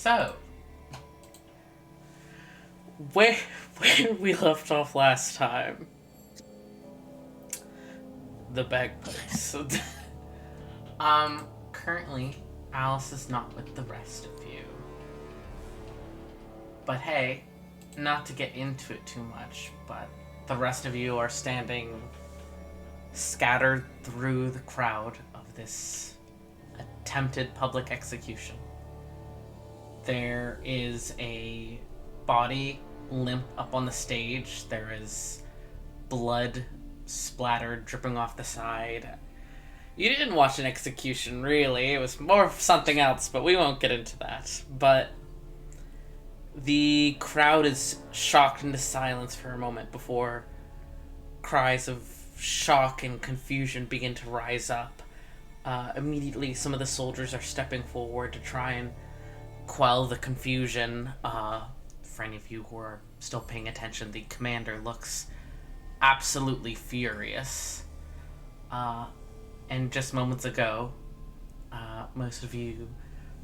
So, where where we left off last time, the bagpipes. Currently, Alice is not with the rest of you. But hey, not to get into it too much, but the rest of you are standing scattered through the crowd of this attempted public execution. There is a body limp up on the stage. There is blood splattered, dripping off the side. You didn't watch an execution, really. It was more of something else, but we won't get into that. But the crowd is shocked into silence for a moment before cries of shock and confusion begin to rise up. Immediately, some of the soldiers are stepping forward to try and quell the confusion. For any of you who are still paying attention, the commander looks absolutely furious. And just moments ago, most of you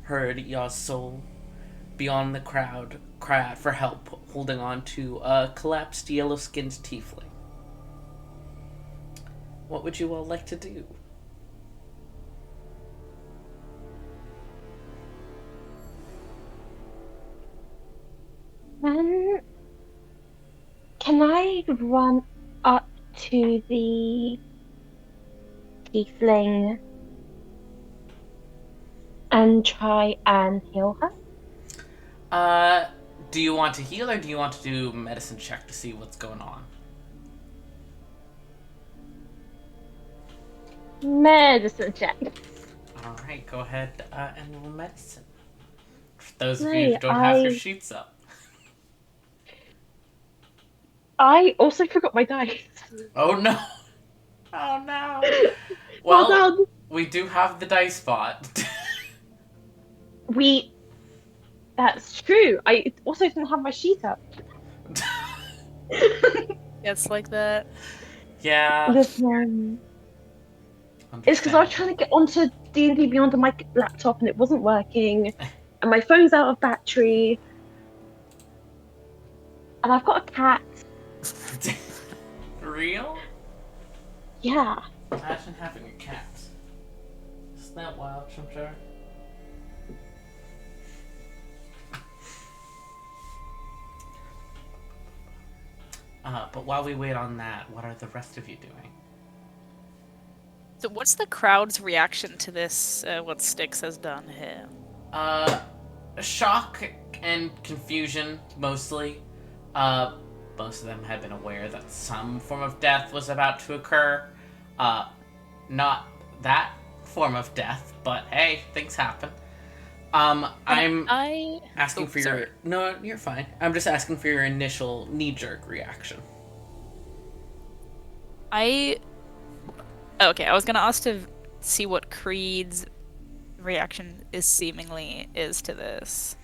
heard Ya's soul beyond the crowd cry out for help, holding on to a collapsed yellow-skinned tiefling. What would you all like to do? Um, can I run up to the tiefling and try and heal her? Do you want to heal or do you want to do medicine check to see what's going on? Medicine check. Alright, go ahead and roll medicine. For those of you No, who don't have your sheets up. I also forgot my dice. Oh no! Oh no! Well Well, done. we do have the dice bot. That's true. I also didn't have my sheet up. It's like that. Yeah. Listen, it's because I was trying to get onto D&D Beyond on my laptop and it wasn't working, and my phone's out of battery, and I've got a cat. Real? Yeah. Imagine having a cat. Isn't that wild, Chimchar? But while we wait on that, what are the rest of you doing? So what's the crowd's reaction to this, what Styx has done here? Shock and confusion, mostly. Most of them had been aware that some form of death was about to occur. Not that form of death, but hey, things happen. I'm asking for your... No, you're fine. I'm just asking for your initial knee-jerk reaction. Okay, I was gonna ask to see what Creed's reaction is to this.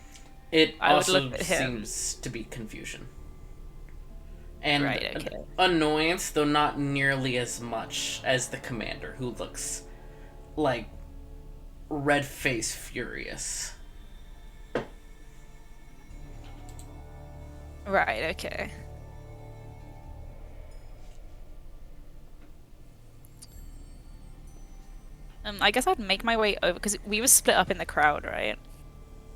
It also seems to be confusion. And right, okay. Annoyance, though not nearly as much as the commander, who looks like red-faced furious. Right, okay. I guess I'd make my way over, because we were split up in the crowd, right?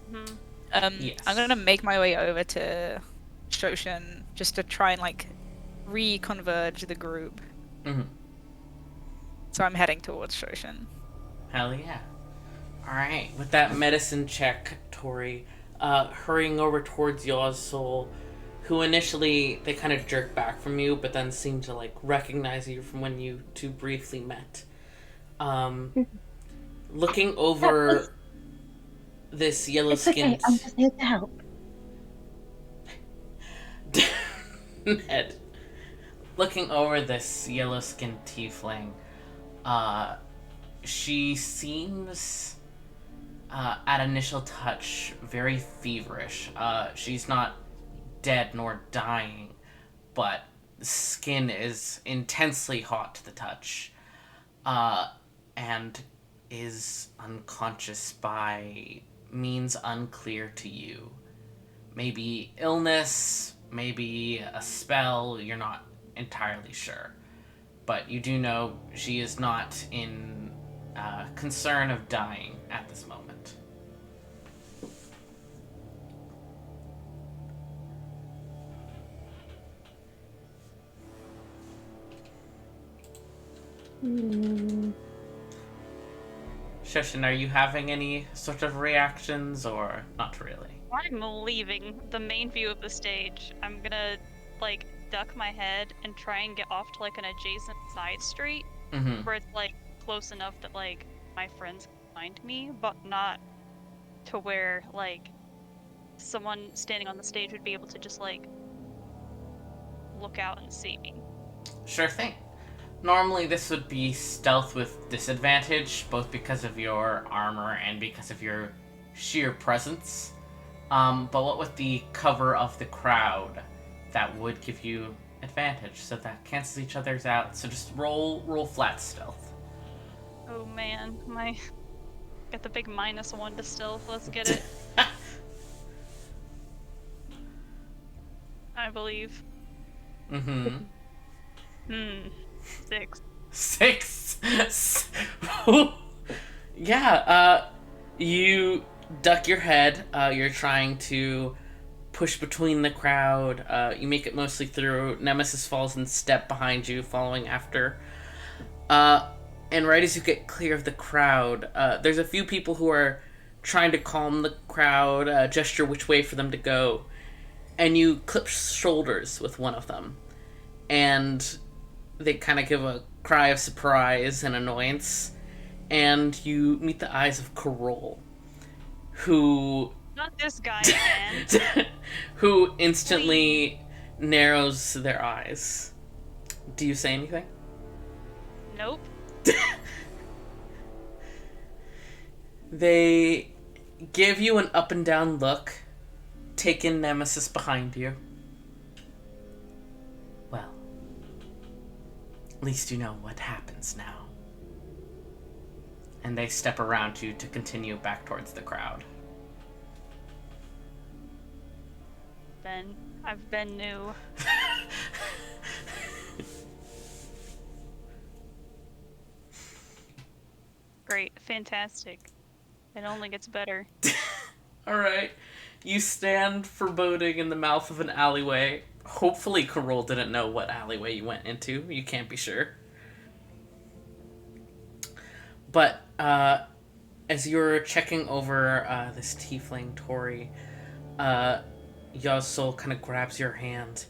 Mm-hmm. Yes. I'm gonna make my way over to Shoshin, just to try and, like, reconverge the group. Mm-hmm. So I'm heading towards Shoshin. Hell yeah. Alright, with that medicine check, Tori, hurrying over towards Yaw's soul, who initially, they kind of jerk back from you, but then seem to, like, recognize you from when you two briefly met. Looking over this yellow-skinned... It's okay, I'm just here to help. Ned. Looking over this yellow-skinned tiefling, she seems, at initial touch, very feverish. She's not dead nor dying, but the skin is intensely hot to the touch, and is unconscious by means unclear to you. Maybe illness, maybe a spell, you're not entirely sure. But you do know she is not in concern of dying at this moment. Shushin, are you having any sort of reactions, or not really? I'm leaving the main view of the stage. I'm gonna, like, duck my head and try and get off to, like, an adjacent side street Mm-hmm. where it's, like, close enough that, like, my friends can find me, but not to where, like, someone standing on the stage would be able to just, like, look out and see me. Sure thing. Normally this would be stealth with disadvantage, both because of your armor and because of your sheer presence. But what with the cover of the crowd, that would give you advantage, so that cancels each other's out. So just roll flat stealth. Oh man, got the big -1 to stealth. Let's get it. I believe. Mm-hmm. 6. 6. Yeah. You duck your head. You're trying to push between the crowd. You make it mostly through. Nemesis falls in step behind you, following after. And right as you get clear of the crowd, there's a few people who are trying to calm the crowd, gesture which way for them to go. And you clip shoulders with one of them. And they kind of give a cry of surprise and annoyance. And you meet the eyes of Carol, who... Not this guy again. who instantly narrows their eyes. Do you say anything? Nope. They give you an up and down look, take in Nemesis behind you. Well, at least you know what happens now. And they step around you to continue back towards the crowd. I've been new. Great, fantastic. It only gets better. Alright. You stand foreboding in the mouth of an alleyway. Hopefully Carol didn't know what alleyway you went into. You can't be sure. But, as you're checking over this tiefling Tori, Yazul kind of grabs your hand.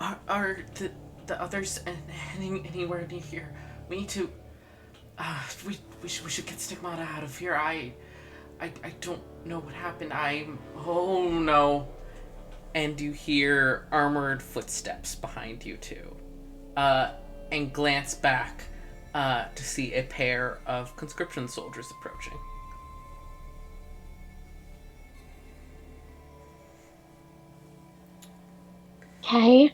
Are the others anywhere near here? We need to... we should get Stigmata out of here. I don't know what happened. Oh no. And you hear armored footsteps behind you too. And glance back to see a pair of conscription soldiers approaching. Okay.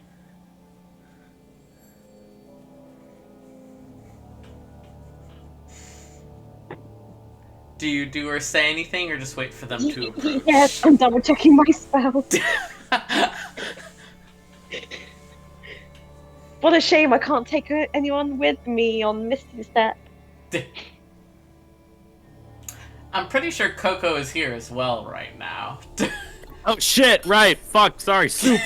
Do you do or say anything, or just wait for them to approach? Yes, I'm double checking my spells. What a shame I can't take anyone with me on Misty Step. I'm pretty sure Coco is here as well right now. Oh shit! Right. Fuck. Sorry. Soup.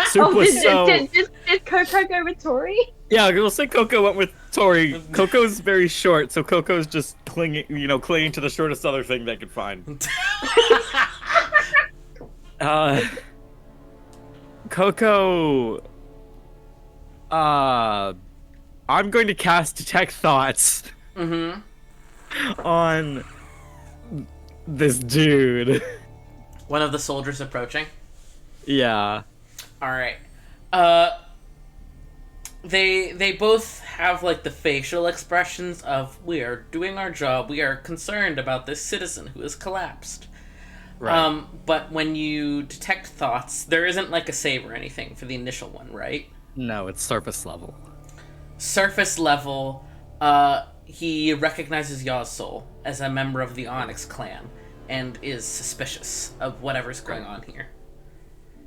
Soup was so. Did Coco go with Tori? Yeah, we'll say Coco went with Tori. Coco's very short, so Coco's just clinging to the shortest other thing they could find. Coco. I'm going to cast Detect Thoughts. On this dude. One of the soldiers approaching? Yeah. Alright. They both have, like, the facial expressions of, we are doing our job, we are concerned about this citizen who has collapsed. Right. But when you detect thoughts, there isn't, like, a save or anything for the initial one, right? No, it's surface level. Surface level, he recognizes Yazul as a member of the Onyx clan, and is suspicious of whatever's going on here.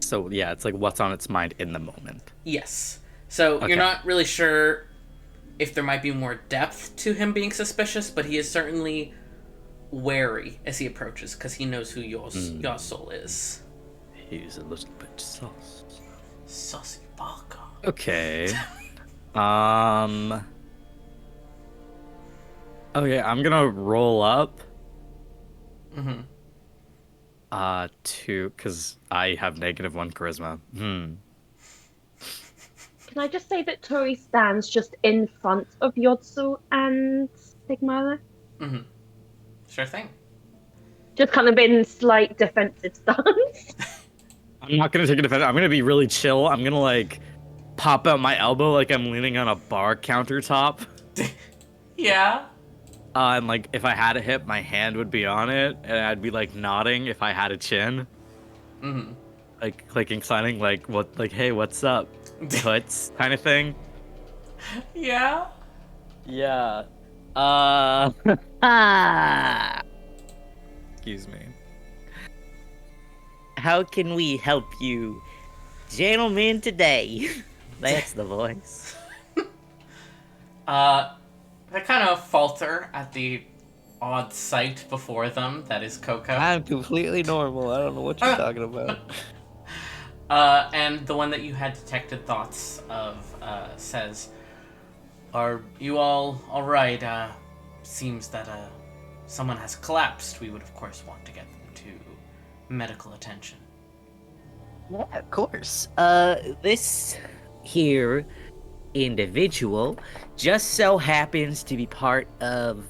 So yeah, it's like what's on its mind in the moment. Yes. So Okay. you're not really sure if there might be more depth to him being suspicious, but he is certainly wary as he approaches because he knows who your soul is. He's a little bit sauce. Saucy baka. Okay. Okay, I'm gonna roll up. Mm-hmm. Because I have -1 charisma. Can I just say that Tori stands just in front of Yodsu and Sigmara? Mm-hmm. Sure thing. Just kind of in slight defensive stance. I'm not gonna take a defense. I'm gonna be really chill. I'm gonna like pop out my elbow like I'm leaning on a bar countertop. Yeah. And like if I had a hip, my hand would be on it, and I'd be like nodding if I had a chin. Mm-hmm. Like clicking, signing, like what, like hey, what's up, toots, kind of thing. Yeah. Yeah. Excuse me. How can we help you, gentlemen, today? That's the voice. They kind of falter at the odd sight before them that is Coco. I'm completely normal. I don't know what you're talking about. And the one that you had detected thoughts of says, "Are you all right? Seems that someone has collapsed. We would, of course, want to get them to medical attention." Yeah, of course. This here individual just so happens to be part of,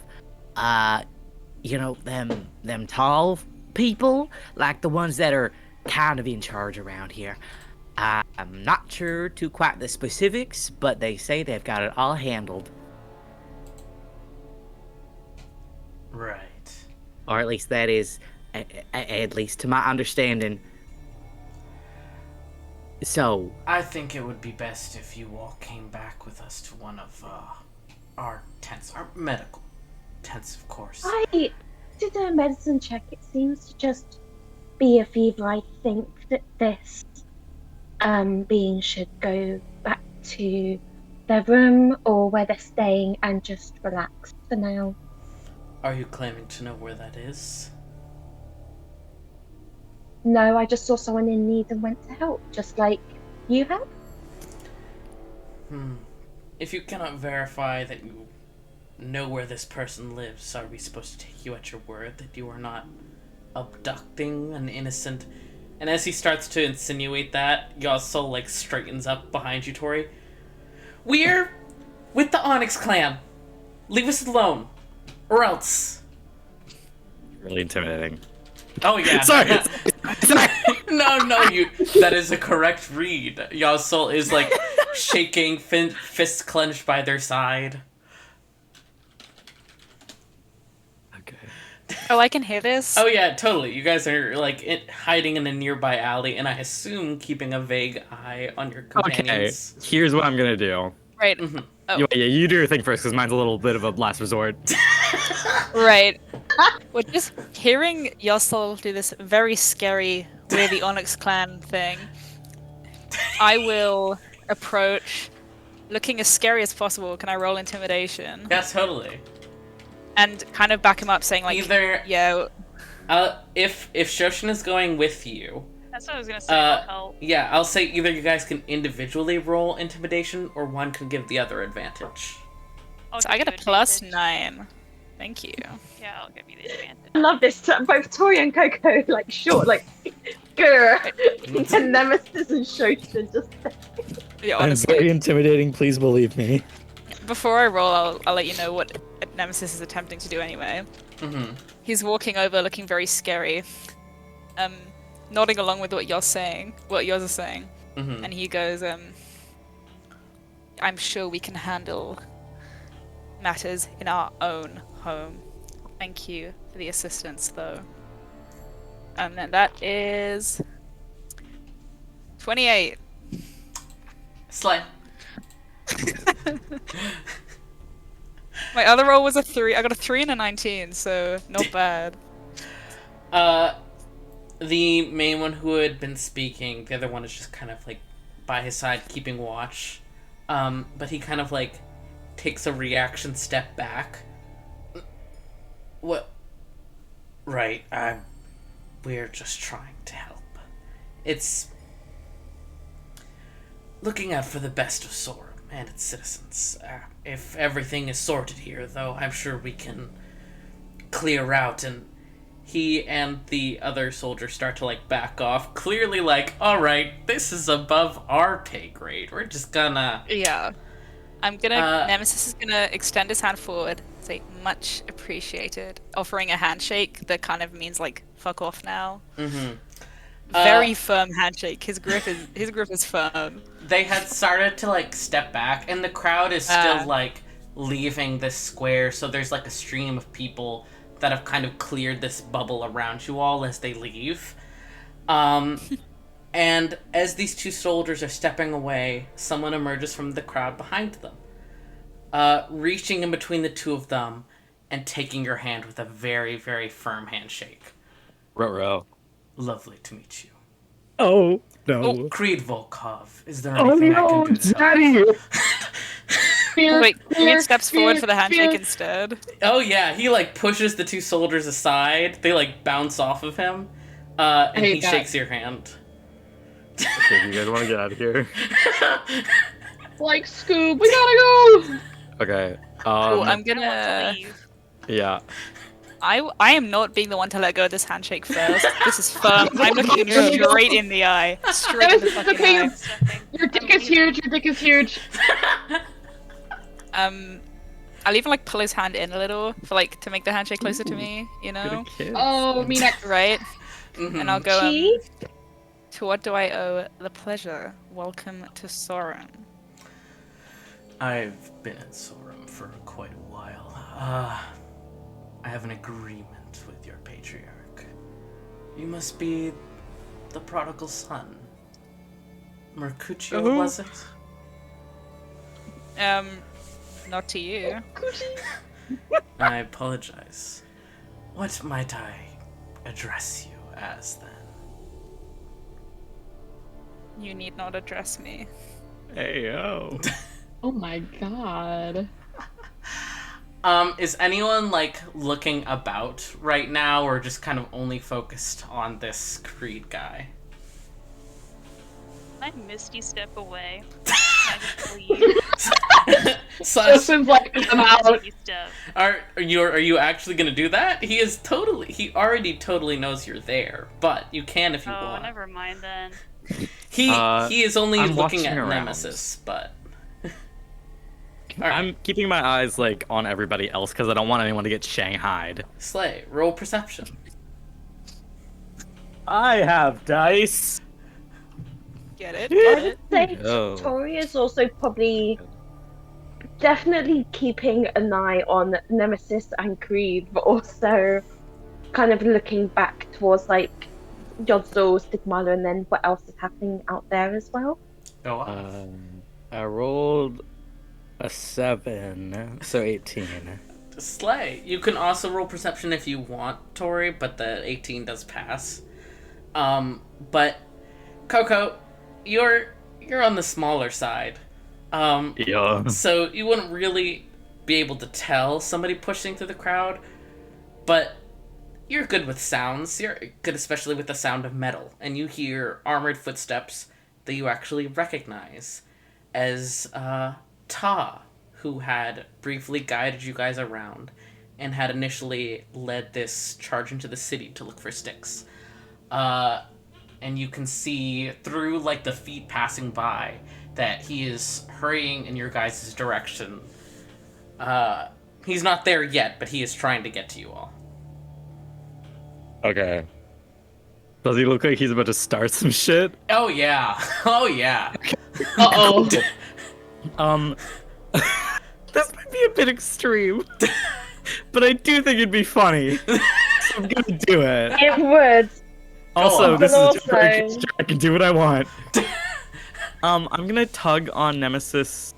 them tall people, like the ones that are kind of in charge around here. I'm not sure to quite the specifics, but they say they've got it all handled. Right. Or at least that is, at least to my understanding. So, I think it would be best if you all came back with us to one of our tents, our medical tents, of course. I did a medicine check. It seems to just be a fever. I think that this being should go back to their room or where they're staying and just relax for now. Are you claiming to know where that is? No, I just saw someone in need and went to help, just like you have. If you cannot verify that you know where this person lives, are we supposed to take you at your word that you are not abducting an innocent? And as he starts to insinuate that, your soul like straightens up behind you, Tori. We're with the Onyx clan. Leave us alone, or else. Really intimidating. Oh yeah. Sorry. Sorry. No, you. That is a correct read. Your soul is like shaking, fists clenched by their side. Okay. Oh, I can hear this. Oh yeah, totally. You guys are like hiding in a nearby alley, and I assume keeping a vague eye on your Okay. companions. Here's what I'm gonna do. Right. Mm-hmm. Oh. You do your thing first, because mine's a little bit of a last resort. Right. We're just hearing Yossel do this very scary, we're the Onyx clan thing. I will approach, looking as scary as possible. Can I roll intimidation? Yeah, totally. And kind of back him up, saying like, Either yeah, if Shoshin is going with you, That's what I was gonna say. I'll help. yeah, I'll say either you guys can individually roll intimidation, or one can give the other advantage. I'll so give I get you a plus advantage. 9. Thank you. Yeah, I'll give you the advantage. I love this. Both Tori and Coco, like short, like, grr. And Nemesis and Shoshin just. Yeah, I'm honestly, very intimidating. Please believe me. before I roll, I'll let you know what Nemesis is attempting to do anyway. Mm-hmm. He's walking over, looking very scary, nodding along with what you're saying, what yours are saying, Mm-hmm. and he goes, "I'm sure we can handle matters in our own home. Thank you for the assistance, though." And then that is 28. Slay. My other roll was a 3. I got a 3 and a 19, so not bad. The main one who had been speaking, the other one is just kind of like by his side keeping watch. But he kind of like takes a reaction step back. What? Right, we're just trying to help. It's looking out for the best of Sorum and its citizens. If everything is sorted here, though, I'm sure we can clear out. And he and the other soldiers start to like back off, clearly like, all right, this is above our pay grade. We're just gonna. Yeah. I'm gonna. Nemesis is gonna extend his hand forward, say much appreciated, offering a handshake that kind of means like fuck off now. Mm-hmm. Very firm handshake. His grip is firm. They had started to like step back, and the crowd is still like leaving this square. So there's like a stream of people that have kind of cleared this bubble around you all as they leave. And as these two soldiers are stepping away, someone emerges from the crowd behind them, reaching in between the two of them and taking your hand with a very, very firm handshake. Ruh-roh. Lovely to meet you. Oh, no. Creed Volkov, is there anything I can do to help? Wait, Creed steps forward for the handshake instead. Oh yeah, he like pushes the two soldiers aside. They like bounce off of him, and he shakes your hand. Okay, you guys want to get out of here? Like, Scoob, we gotta go! Okay. Cool, I'm I want to gonna. leave. Yeah. I am not being the one to let go of this handshake first. This is firm. I'm looking him straight in the eye. Straight in the fucking eye. Your dick is huge, your dick is huge. I'll even like pull his hand in a little for like to make the handshake closer to me, you know? Oh, me next. Right? Mm-hmm. And I'll go, Cheese? to what do I owe the pleasure? Welcome to Sorum. I've been in Sorum for quite a while. I have an agreement with your patriarch. You must be the prodigal son. Mercutio, was it? Not to you. I apologize. What might I address you as then? You need not address me. Hey, yo. Oh my god. Is anyone like looking about right now, or just kind of only focused on this Creed guy? I misty step away. I just leave. Justin's like, I'm out. Misty step. Are you actually gonna do that? He already totally knows you're there, but you can if you Oh, want. never mind then. He is only I'm looking watching at around. Nemesis, but I'm keeping my eyes like on everybody else because I don't want anyone to get shanghaied. Slay, roll perception. I have dice. Get it? I Get would it? say Oh. Tori is also probably definitely keeping an eye on Nemesis and Creed, but also kind of looking back towards like Yodsel, Stigmala, and then what else is happening out there as well. Go off. I rolled a 7, so 18. Slay. You can also roll perception if you want, Tori, but the 18 does pass. But Coco, you're on the smaller side. Yeah. So you wouldn't really be able to tell somebody pushing through the crowd, but you're good with sounds. You're good especially with the sound of metal, and you hear armored footsteps that you actually recognize as Ta, who had briefly guided you guys around and had initially led this charge into the city to look for Styx. And you can see through like the feet passing by that he is hurrying in your guys' direction. He's not there yet, but he is trying to get to you all. Okay. Does he look like he's about to start some shit? Oh yeah. Oh yeah. Uh-oh. This might be a bit extreme. But I do think it'd be funny. So I'm gonna do it. It would. Also, on. this But is a break. also- I can do what I want. I'm gonna tug on Nemesis's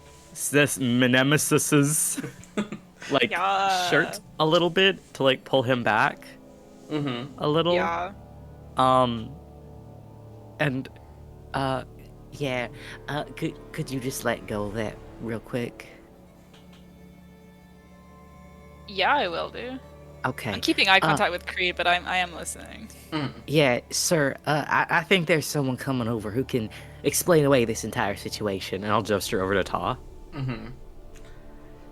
like Yeah. shirt a little bit to like pull him back Mm-hmm. a little. Yeah. And yeah. Could you just let go of that real quick? Yeah, I will do. Okay. I'm keeping eye contact with Creed, but I am listening. Yeah, sir. I think there's someone coming over who can explain away this entire situation, and I'll gesture over to Ta. Mm-hmm.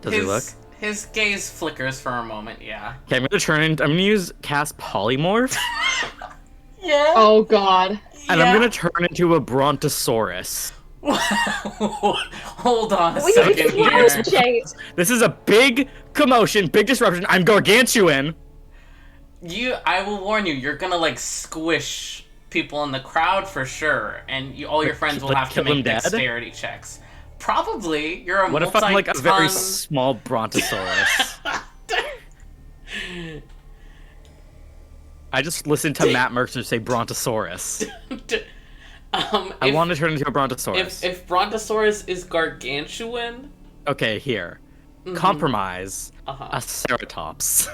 Does he look? His gaze flickers for a moment, yeah. Okay, I'm gonna use cast polymorph, Yeah. Oh god. and I'm gonna turn into a brontosaurus. Hold on a Well, second it's here. wild shape. This is a big commotion, big disruption. I'm gargantuan. I will warn you, you're gonna like squish people in the crowd for sure, and all your friends will Like, have to kill them make dead? dexterity checks. Probably. You're a What if I'm like a very multi-ton- small brontosaurus? I just listened to Matt Mercer say brontosaurus. I want to turn into a brontosaurus. If Brontosaurus is gargantuan, Okay, here. Compromise Uh-huh. a ceratops,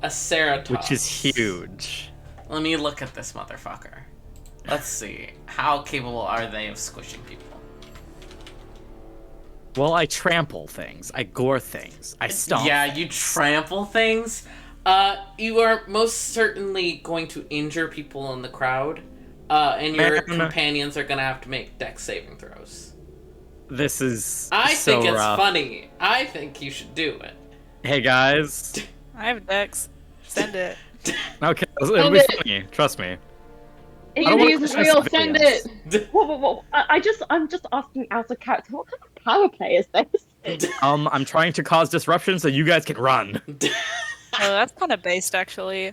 a ceratops, which is huge. Let me look at this motherfucker. Let's see. How capable are they of squishing people? Well, I trample things. I gore things. I stomp. Yeah, you trample things. You are most certainly going to injure people in the crowd, and your Man. companions are gonna have to make dex saving throws. This is I so think it's rough. funny. I think you should do it. Hey guys. I have Dex. Send it. Okay, it'll Send be it. funny. Trust me. If I don't you wanna use is push real, this send video. it. Whoa. I'm just asking out of character. What kind of power play is this? I'm trying to cause disruption so you guys can run. Oh, that's kind of based, actually.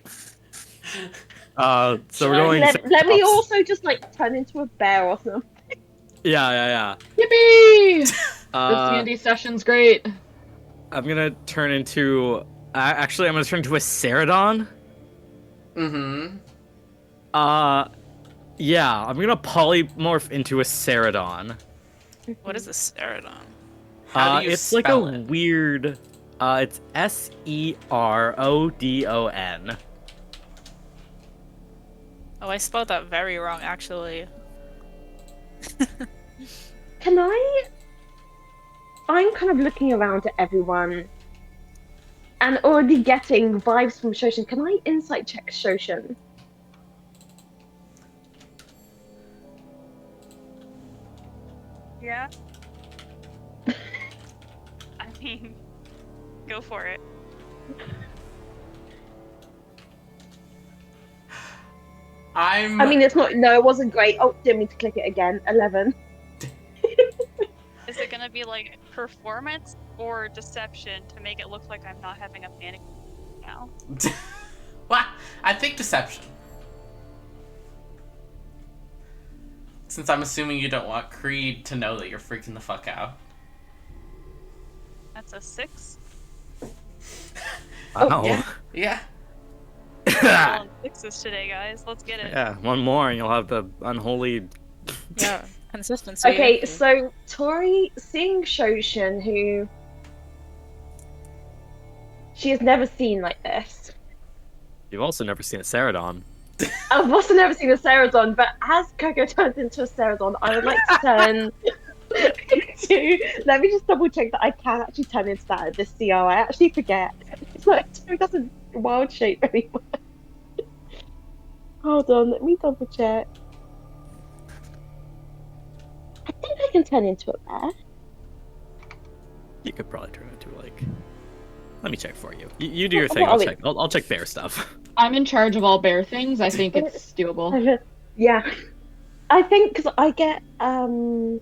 So we're going. Let me ceratops. also just like turn into a bear or something. Yeah. Yippee! This Uh, D&D session's great. I'm gonna turn into. Actually, I'm gonna turn into a ceradon. Mm-hmm. Yeah, I'm gonna polymorph into a ceradon. What is a Ceradon? How do you It's spell like a it? weird. It's Serodon. Oh, I spelled that very wrong, actually. Can I? I'm kind of looking around at everyone and already getting vibes from Shoshin. Can I insight check Shoshin? Yeah. I mean, go for it. I mean, it's not. No, it wasn't great. Oh, didn't mean to click it again. 11. Is it gonna be like performance or deception to make it look like I'm not having a panic now? What? I think deception. Since I'm assuming you don't want Creed to know that you're freaking the fuck out. That's a 6. Wow. Yeah. Rolling 6s today, guys. Let's get it. Yeah, one more and you'll have the unholy. Yeah, consistency. Okay, so Tori seeing Shoshin, who she has never seen like this. You've also never seen a ceradon. I've also never seen a Ceradon, but as Coco turns into a Ceradon, I would like to turn into. Let me just double check that I can actually turn into that at this CR. I actually forget. It's like it doesn't wild shape anymore. Hold on, let me double check. I think I can turn into a bear. You could probably turn into like. Let me check for you. You do your What thing. are I'll we- check. I'll check bear stuff. I'm in charge of all bear things. I think it's doable. Yeah, I think because I get I don't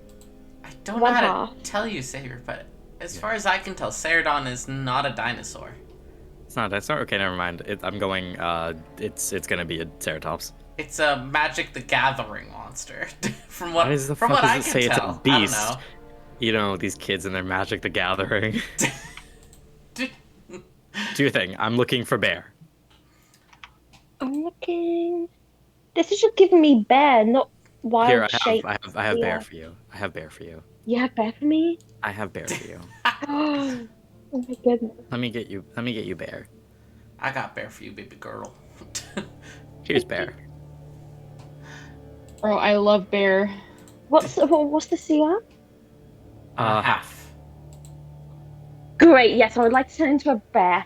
know One how to half. tell you, Savior, but as far as I can tell, Ceradon is not a dinosaur. It's not. That's not okay. Never mind. I'm going. It's gonna be a ceratops. It's a Magic the Gathering monster. from what Why does the from fuck what does I it can say it's a tell. beast? I You know these kids and their Magic the Gathering. don't know. Do your thing. I'm looking for bear. I'm looking. This is just giving me bear, not wild Here, shape. I have Yeah. bear for you. I have bear for you. You have bear for me? I have bear for you. Oh my goodness. Let me get you bear. I got bear for you, baby girl. Here's bear. Oh, I love bear. What's the CR? Half. Great. Yes, I would like to turn into a bear.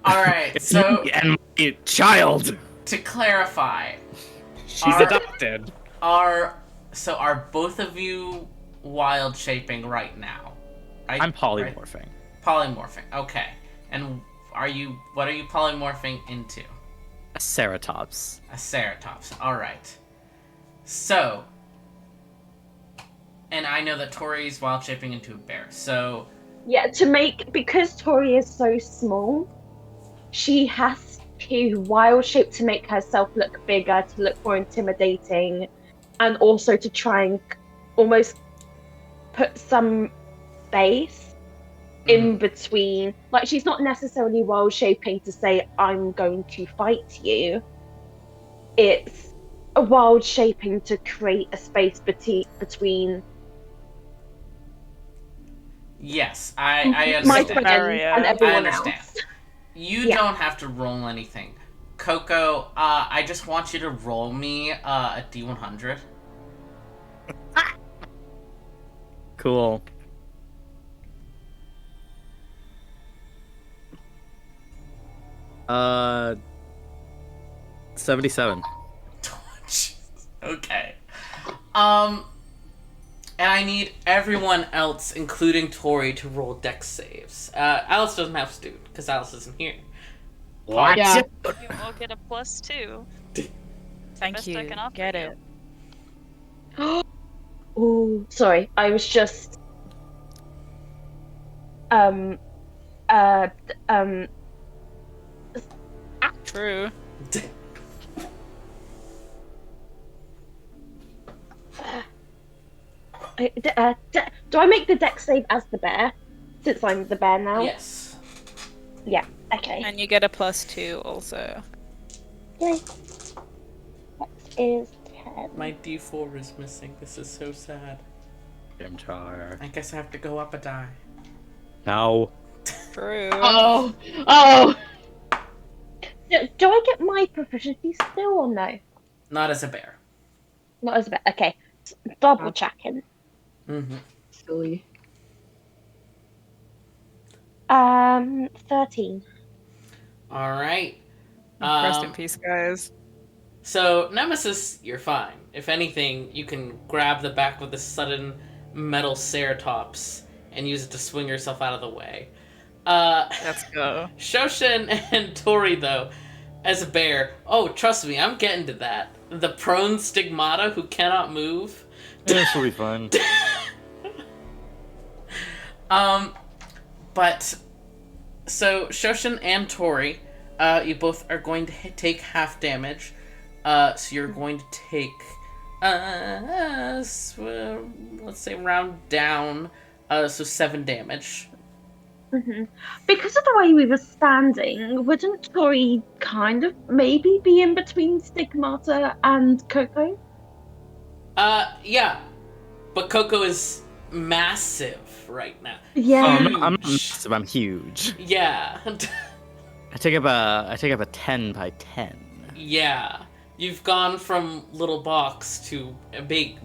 All right. So And my child. to clarify, She's Are- adopted. are both of you wild shaping right now? Right? I'm polymorphing. Polymorphing. Okay. And what are you polymorphing into? A ceratops. A ceratops. All right. So, and I know that Tori's wild shaping into a bear. So, Yeah, because Tori is so small, she has to wild shape to make herself look bigger, to look more intimidating, and also to try and almost put some space in between. Like, she's not necessarily wild shaping to say, I'm going to fight you. It's a wild shaping to create a space between yes, I my understand. friends and I everyone understand. else. You Yeah. don't have to roll anything. Coco, I just want you to roll me a D100. Cool. Uh, 77. Okay. And I need everyone else, including Tori, to roll dex saves. Alice doesn't have to, because Alice isn't here. What? Yeah. You will get a +2. Thank Best I you. can offer Get you. it. Oh, sorry. I was just um uh um True. do I make the dex save as the bear since I'm the bear now? Yes. Yeah. Okay. And you get a +2 also. Yay. That is 10. My D4 is missing. This is so sad. Chimchar. I guess I have to go up a die. No. True. Oh. Oh. Do I get my proficiency still or no? Not as a bear. Not as a bear. Okay. Double checking. Mm-hmm. Silly. 13. All right. Rest in peace, guys. So, Nemesis, you're fine. If anything, you can grab the back of the sudden metal ceratops and use it to swing yourself out of the way. Let's go. Shoshin and Tori, though, as a bear, oh, trust me, I'm getting to that. The prone stigmata who cannot move. Yeah, this will be fun. But, so, Shoshin and Tori, you both are going to take half damage. So you're going to take, let's say round down, so 7 damage. Mm-hmm. Because of the way we were standing, wouldn't Tori kind of maybe be in between Stigmata and Coco? Yeah. But Coco is massive right now. Yeah. Huge. I'm not massive, I'm huge. Yeah. I take up a 10 by 10. Yeah. You've gone from little box to a big.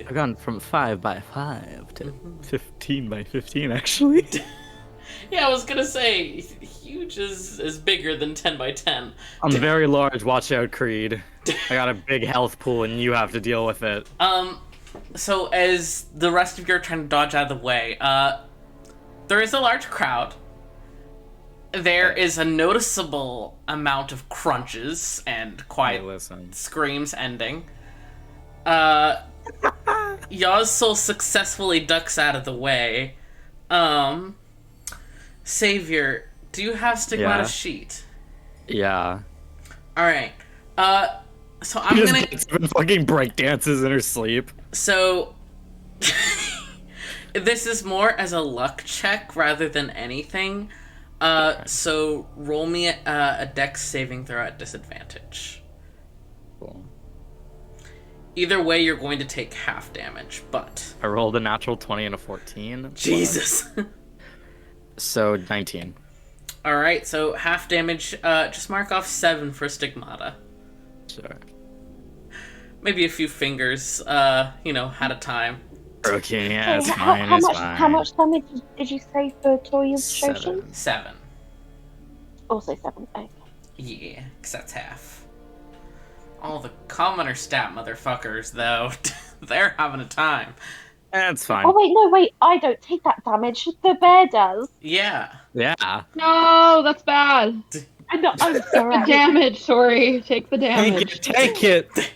I've gone from 5 by 5 to 15 by 15, actually. Yeah, I was gonna say, huge is bigger than 10 by 10. I'm very large, watch out, Creed. I got a big health pool and you have to deal with it. So as the rest of you are trying to dodge out of the way, there is a large crowd. There is a noticeable amount of crunches and quiet Hey, listen. screams ending. Yazsul successfully ducks out of the way. Savior, do you have Stigmata Yeah. Sheet? Yeah. Alright. So I'm She gonna... just gets fucking break dances in her sleep. So... this is more as a luck check rather than anything. So roll me a dex saving throw at disadvantage. Cool. Either way, you're going to take half damage, but... I rolled a natural 20 and a 14. Jesus! So 19. Alright, so half damage, just mark off 7 for Stigmata. Sure. maybe a few fingers, at a time. Okay, yeah, it's Hey, fine. how It's much fine. how much damage did you say for Tori's Shoshin? 7. 7. Also 7. Okay. Yeah, 'cause that's half. All the commoner stat motherfuckers, though, they're having a time. That's fine. Oh wait, I don't take that damage. The bear does. Yeah. Yeah. No, that's bad. I'm The sorry. damage, sorry. Take the damage. Take it.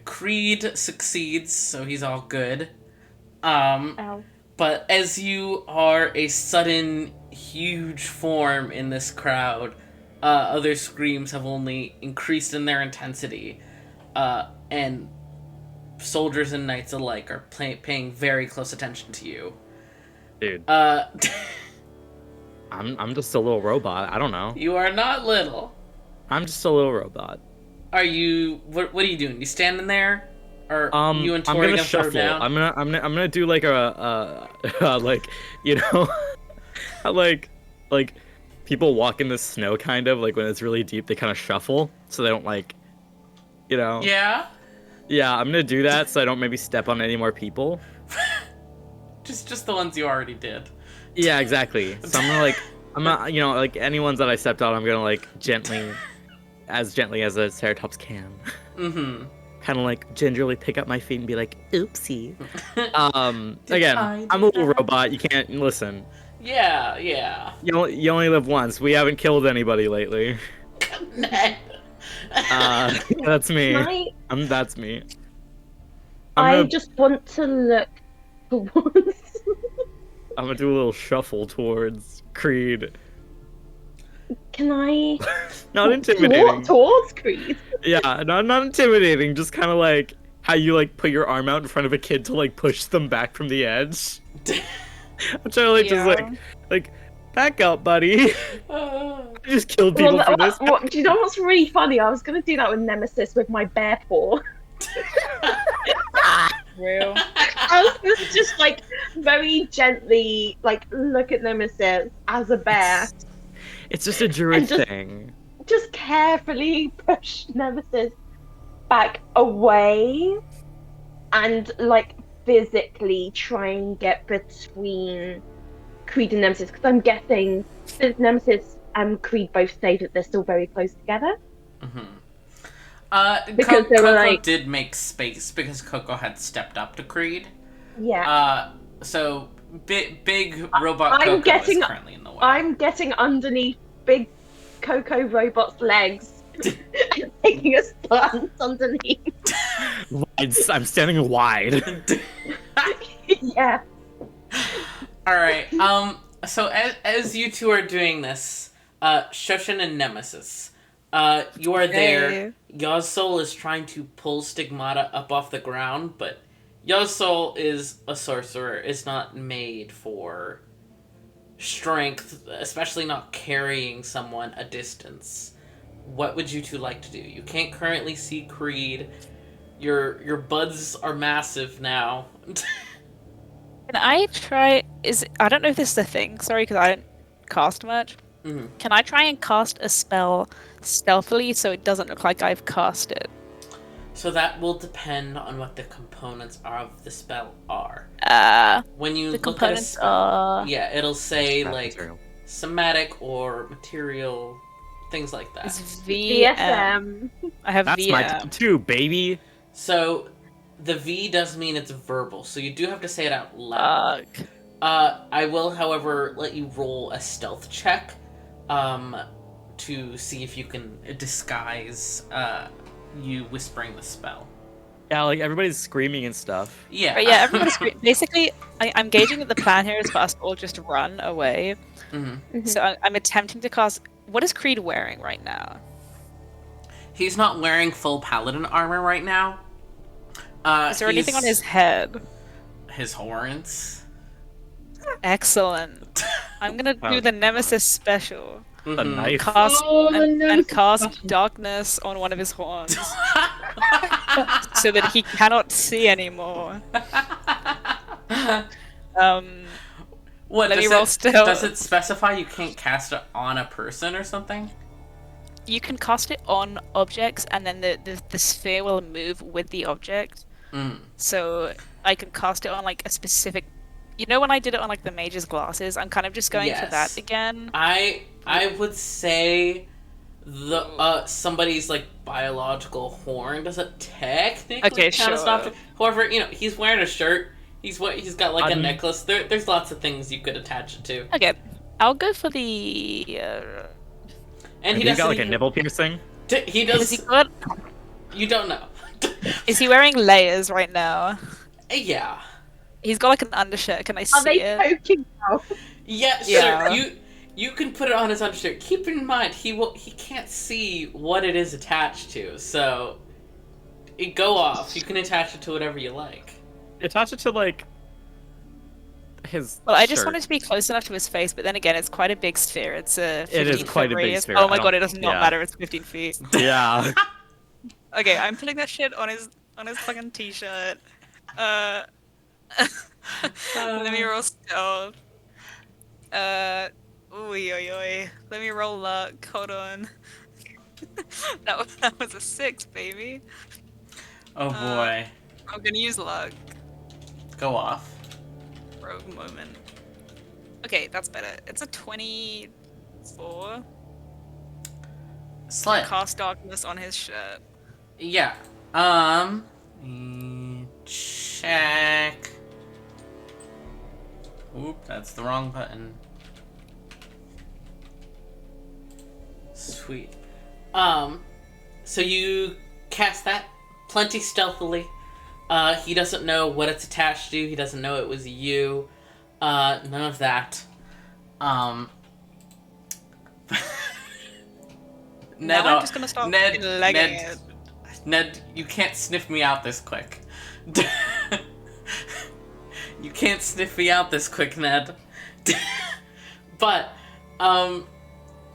Creed succeeds, so he's all good. Ow. But as you are a sudden huge form in this crowd, other screams have only increased in their intensity, and soldiers and knights alike are paying very close attention to you. Dude, I'm just a little robot. I don't know. You are not little. I'm just a little robot. Are you? What are you doing? You standing there, or you and I'm Tori gonna throw shuffle. down? I'm gonna do like a like how like people walk in the snow kind of like when it's really deep they kind of shuffle so they don't Yeah. Yeah, I'm gonna do that so I don't maybe step on any more people. Just the ones you already did. Yeah, exactly. So I'm not like any ones that I stepped on I'm gonna like gently as a Ceratops can. Mm-hmm. Kind of like gingerly pick up my feet and be like, oopsie. Did Again, I I'm do a little that? robot. You can't listen. Yeah. You only live once. We haven't killed anybody lately. That's me. That's me. I just want to look towards. I'm gonna do a little shuffle towards Creed. Can I? Not intimidating. Towards Creed. Yeah, not intimidating. Just kind of like how you like put your arm out in front of a kid to like push them back from the edge. I'm trying to like just like back up, buddy. I just killed people for this. Do you know what's really funny? I was gonna do that with Nemesis with my bear paw. Real. I was gonna just like very gently like look at Nemesis as a bear. It's just a druid just- thing. Just carefully push Nemesis back away and like physically try and get between Creed and Nemesis because I'm guessing since Nemesis and Creed both say that they're still very close together. Mm-hmm. Because they were Coco like- did make space because Coco had stepped up to Creed. Yeah. So big robot I'm Coco is currently in the way. I'm getting underneath big Coco robot's legs and taking a stance underneath. I'm standing wide. Yeah. All right. So as you two are doing this, Shoshin and Nemesis, you are there. Yazsol is trying to pull Stigmata up off the ground, but Yazsol is a sorcerer. Is not made for strength, especially not carrying someone a distance. What would you two like to do? You can't currently see Creed. Your buds are massive now. Can I try? I don't know if this is a thing. Sorry, because I don't cast much. Mm-hmm. Can I try and cast a spell stealthily so it doesn't look like I've cast it? So that will depend on what the components of the spell are. When you The look at a components spell, are. yeah, it'll say Scrap like material. somatic or material, things like that. It's VM. DSM. I have That's my VM. type too, baby. So the V does mean it's verbal, so you do have to say it out loud. Fuck. I will, however, let you roll a stealth check, to see if you can disguise you whispering the spell. Yeah, like everybody's screaming and stuff. Yeah. But yeah, everybody's basically. I'm gauging that the plan here is for us to all just run away. Mhm. So I'm attempting to cast. What is Creed wearing right now? He's not wearing full paladin armor right now. Is there anything on his head? His horns? Excellent. I'm gonna do the Nemesis special. A Mhm. knife. Cast Oh, the and Nemesis cast special. darkness on one of his horns, so that he cannot see anymore. What Let does me roll it, stealth. Does it specify you can't cast it on a person or something? you can cast it on objects, and then the sphere will move with the object. So I can cast it on like a specific. You know, when I did it on like the mage's glasses, I'm kind of just going for that again. I would say the somebody's like biological horn doesn't technically count as an object. However, you know, he's wearing a shirt. He's got like a necklace. There's lots of things you could attach it to. Okay, I'll go for the. And he got like a nipple piercing. He does. Has he got? You don't know. Is he wearing layers right now? Yeah. He's got like an undershirt. Can I see it? Are they poking out? Yeah, sure. You can put it on his undershirt. Keep in mind he can't see what it is attached to, so go off. You can attach it to whatever you like. Attach it to like his. Well, I just shirt. want it to be close enough to his face, but then again, it's quite a big sphere. It's a 15 It is quite a big radius. sphere. Oh my god, it does not matter. It's 15 feet. Yeah. Okay, I'm putting that shit on his fucking t-shirt. Let me roll stealth. Oi. Let me roll luck. Hold on. that was a 6, baby. Oh boy. I'm gonna use luck. Go off. Rogue moment. Okay, that's better. It's a 24. Slight. Cast darkness on his shirt. Yeah. Check. Oop, that's the wrong button. Sweet. So you cast that plenty stealthily. He doesn't know what it's attached to. He doesn't know it was you. None of that. Ned, I'm just gonna start legging it. Ned, you can't sniff me out this quick. You can't sniff me out this quick, Ned. But,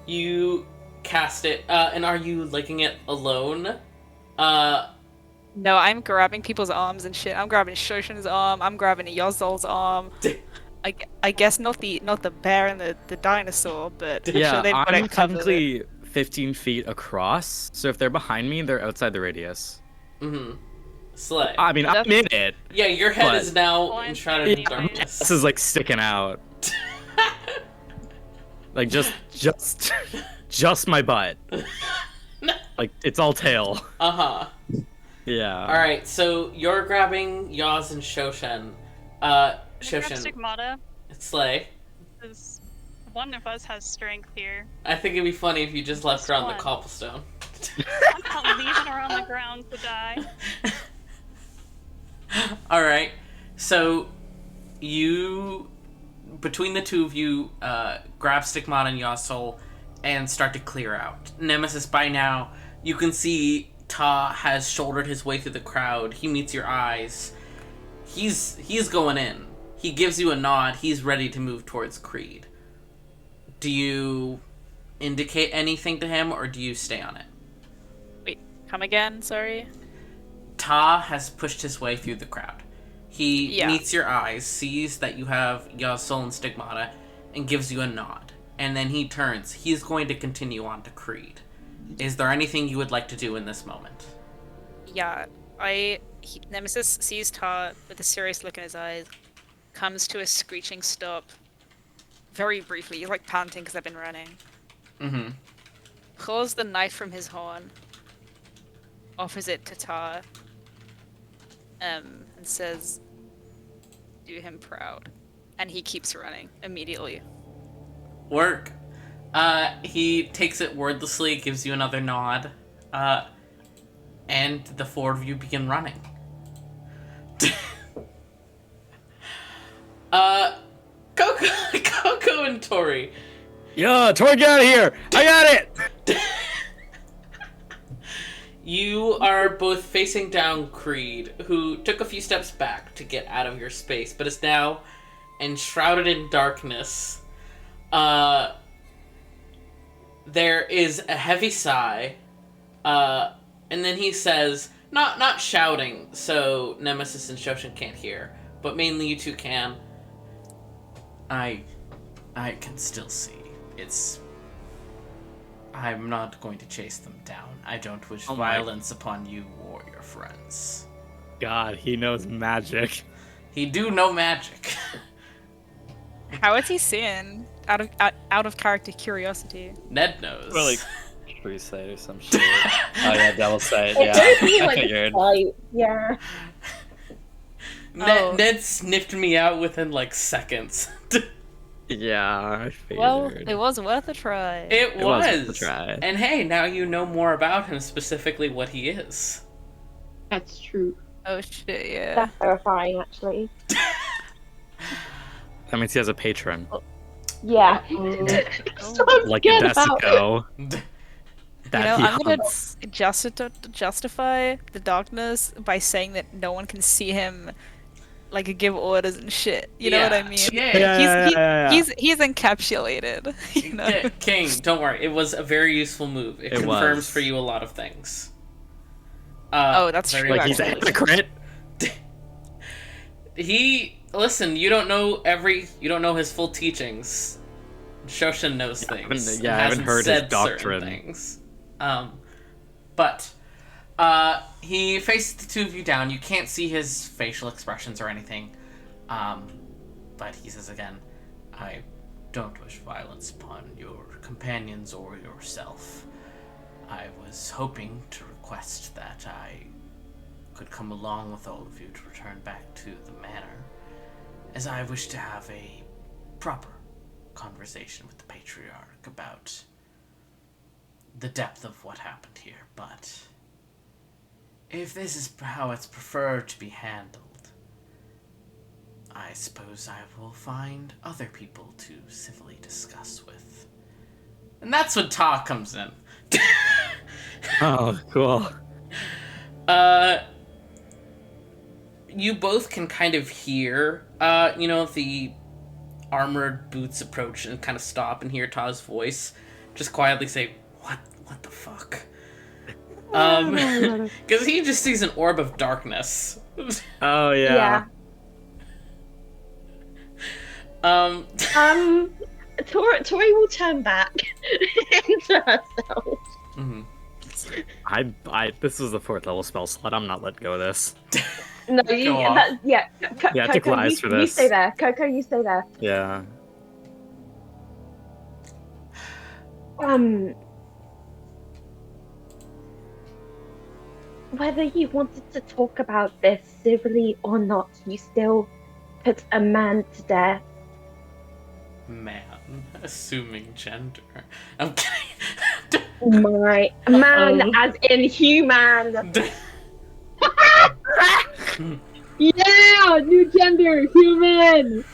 you cast it, and are you licking it alone? No, I'm grabbing people's arms and shit. I'm grabbing Shoshin's arm. I'm grabbing Yozol's arm. I guess not the bear and the dinosaur, but yeah, sure they've got I'm it covered. technically 15 feet across, so if they're behind me, they're outside the radius. Slay. I mean, I'm in it. Yeah, your head but... is now enshrouded in darkness. This is like sticking out. Like just my butt. Like it's all tail. Yeah. All right, so you're grabbing Yaz and Shoshin. Shoshin. Stigmata. Slay. Because one of us has strength here. I think it'd be funny if you just left Just her on one. the cobblestone. I'm not leaving her on the ground to die. All right, so you, between the two of you, grab Stigmata and Yasol and start to clear out. Nemesis, by now, you can see Ta has shouldered his way through the crowd. He meets your eyes. He's going in. He gives you a nod. He's ready to move towards Creed. Do you indicate anything to him, or do you stay on it? Wait, come again? Sorry. Ta has pushed his way through the crowd. He meets your eyes, sees that you have Yasol and Stigmata, and gives you a nod. And then he turns. He's going to continue on to Creed. Is there anything you would like to do in this moment? Yeah, Nemesis sees Ta with a serious look in his eyes, comes to a screeching stop. Very briefly, he's like panting because I've been running. Pulls the knife from his horn, offers it to Ta, and says, "Do him proud," and he keeps running immediately. Work. He takes it wordlessly, gives you another nod, and the four of you begin running. Coco and Tori. Yeah, Tori, get out of here! I got it! You are both facing down Creed, who took a few steps back to get out of your space, but is now enshrouded in darkness. There is a heavy sigh, and then he says, not shouting, so Nemesis and Shoshin can't hear, but mainly you two can. I can still see. I'm not going to chase them down. I don't wish Oh my- violence upon you or your friends. God, he knows magic. He do know magic. How is he seeing? Out of character curiosity. Ned knows. Or like true sight or some shit. Oh yeah, devil sight. It's Yeah, only I like figured. sight, yeah. Oh. Ned sniffed me out within like seconds. Yeah, I figured. Well, it was worth a try. It was was. worth a try. And hey, now you know more about him, specifically what he is. That's true. Oh shit, yeah. That's terrifying, actually. That means he has a patron. Yeah. So I'm Like scared a about it. Desico. You That know, he I'm gonna hunts. justify the darkness by saying that no one can see him, like give orders and shit. You know what I mean? Yeah. He's encapsulated. You know? Yeah, King, don't worry. It was a very useful move. It confirms was. for you a lot of things. Oh, that's very true, Like he's a actually. hypocrite. Listen, you don't know his full teachings. Shoshin knows things. I haven't hasn't heard his said certain doctrine. Things. But he faces the two of you down. You can't see his facial expressions or anything. But he says again, I don't wish violence upon your companions or yourself. I was hoping to request that I could come along with all of you to return back to the manor, as I wish to have a proper conversation with the patriarch about the depth of what happened here. But if this is how it's preferred to be handled, I suppose I will find other people to civilly discuss with. And that's when Ta comes in. Oh, cool. You both can kind of hear, the armored boots approach and kind of stop and hear Ta's voice. Just quietly say, what the fuck? Because he just sees an orb of darkness. Oh yeah. Tori will turn back into herself. Mhm. This was the 4th level spell slot. I'm not letting go of this. No, Go off. Yeah, I took Coco, lies for you this. stay there. Coco, you stay there. Yeah. Whether you wanted to talk about this civilly or not, you still put a man to death. Man, assuming gender. I'm kidding. My man, Uh-oh. as in human. Yeah, new gender, human.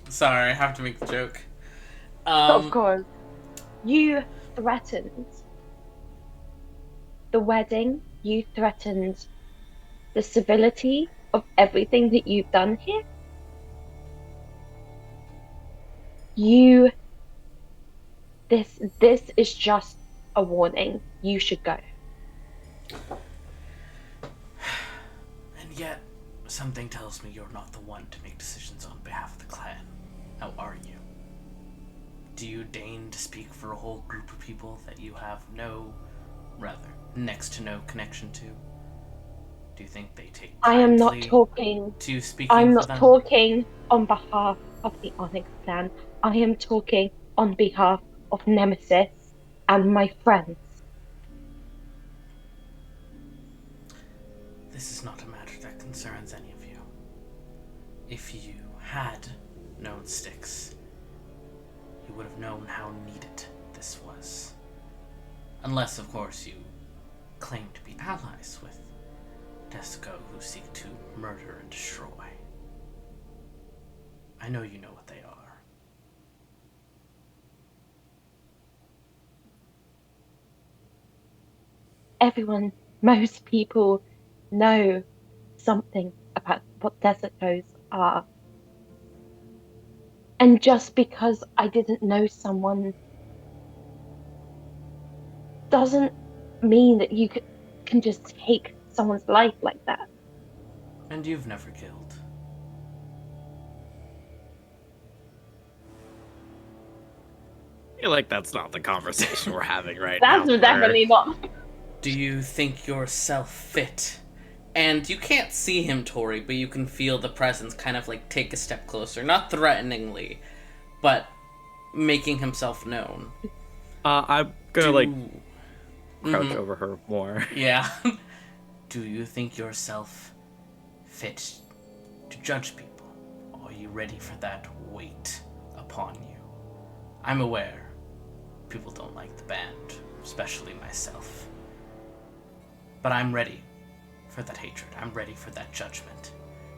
Sorry, I have to make the joke. Of course, you threatened the wedding. You threatened the civility of everything that you've done here. This is just a warning. You should go. And yet, something tells me you're not the one to make decisions on behalf of the clan. How are you? Do you deign to speak for a whole group of people that you have next to no connection to? Do you think they take I am not kindly talking. to speaking I'm for not them? talking on behalf of the Onyx clan. I am talking on behalf of Nemesis and my friends. This is not a matter that concerns any of you. If you had known Styx, you would have known how needed this was. Unless, of course, you claim to be allies with Desico who seek to murder and destroy. I know you know what they are. Everyone, most people know something about what Desicos are. And just because I didn't know someone doesn't mean that you can just take someone's life like that. And you've never killed. feel like that's not the conversation we're having right That's now. definitely not. Do you think yourself fit? And you can't see him, Tori, but you can feel the presence kind of like take a step closer. Not threateningly, but making himself known. I'm gonna crouch Mhm. over her more. Yeah. Do you think yourself fit to judge people? Are you ready for that weight upon you? I'm aware people don't like the band, especially myself. But I'm ready for that hatred. I'm ready for that judgment.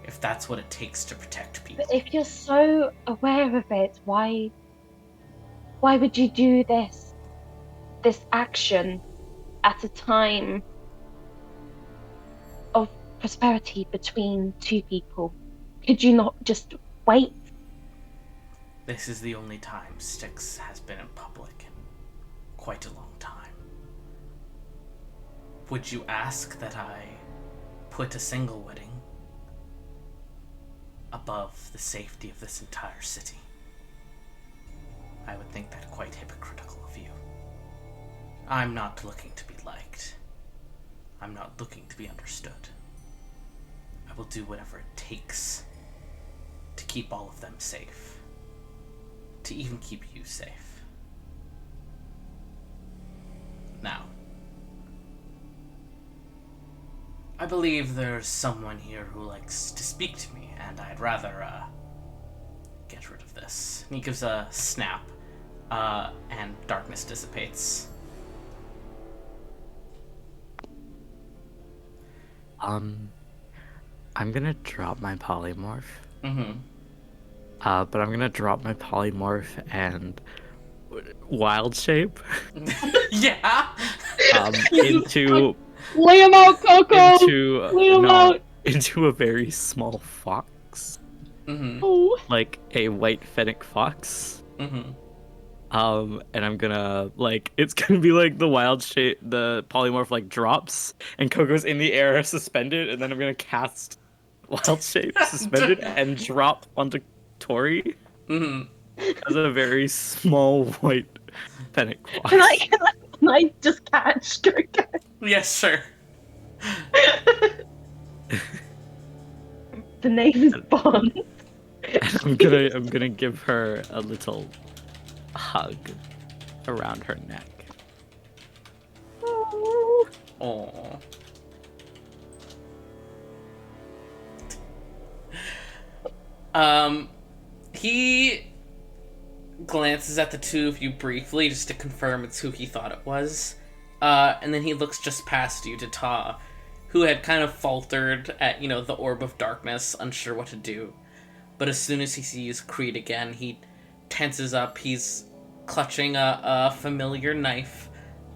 If that's what it takes to protect people. But if you're so aware of it, why would you do this action at a time of prosperity between two people? Could you not just wait? This is the only time Styx has been in public in quite a long time. Would you ask that I put a single wedding above the safety of this entire city? I would think that quite hypocritical of you. I'm not looking to be liked. I'm not looking to be understood. I will do whatever it takes to keep all of them safe. To even keep you safe. Now, I believe there's someone here who likes to speak to me, and I'd rather, get rid of this. And he gives a snap, and darkness dissipates. I'm gonna drop my polymorph. Mm-hmm. But I'm gonna drop my polymorph and wild shape Yeah! into Lay him out, Coco! Lay him out! into a very small fox, Mm-hmm. Oh. like a white fennec fox. Mm-hmm. And I'm gonna it's gonna be like the wild shape, the polymorph drops, and Coco's in the air suspended, and then I'm gonna cast wild shape suspended and drop onto Tori Mm-hmm. as a very small white fennec fox. Can I just catch Coco? Yes, sure. The name is Bond. I'm gonna give her a little hug around her neck. Aww. He glances at the two of you briefly just to confirm it's who he thought it was. And then he looks just past you to Ta, who had kind of faltered at, the orb of darkness, unsure what to do. But as soon as he sees Creed again, he tenses up. He's clutching a familiar knife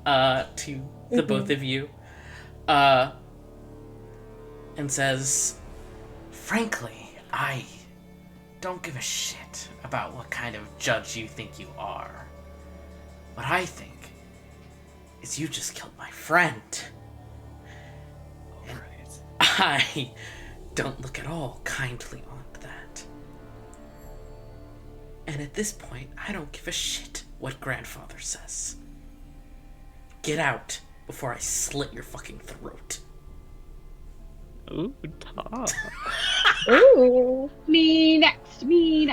to the both of you. And says, frankly, I don't give a shit about what kind of judge you think you are. What I think is you just killed my friend. And I don't look at all kindly on that. And at this point, I don't give a shit what grandfather says. Get out before I slit your fucking throat. Ooh, top. Ooh. Me next. Can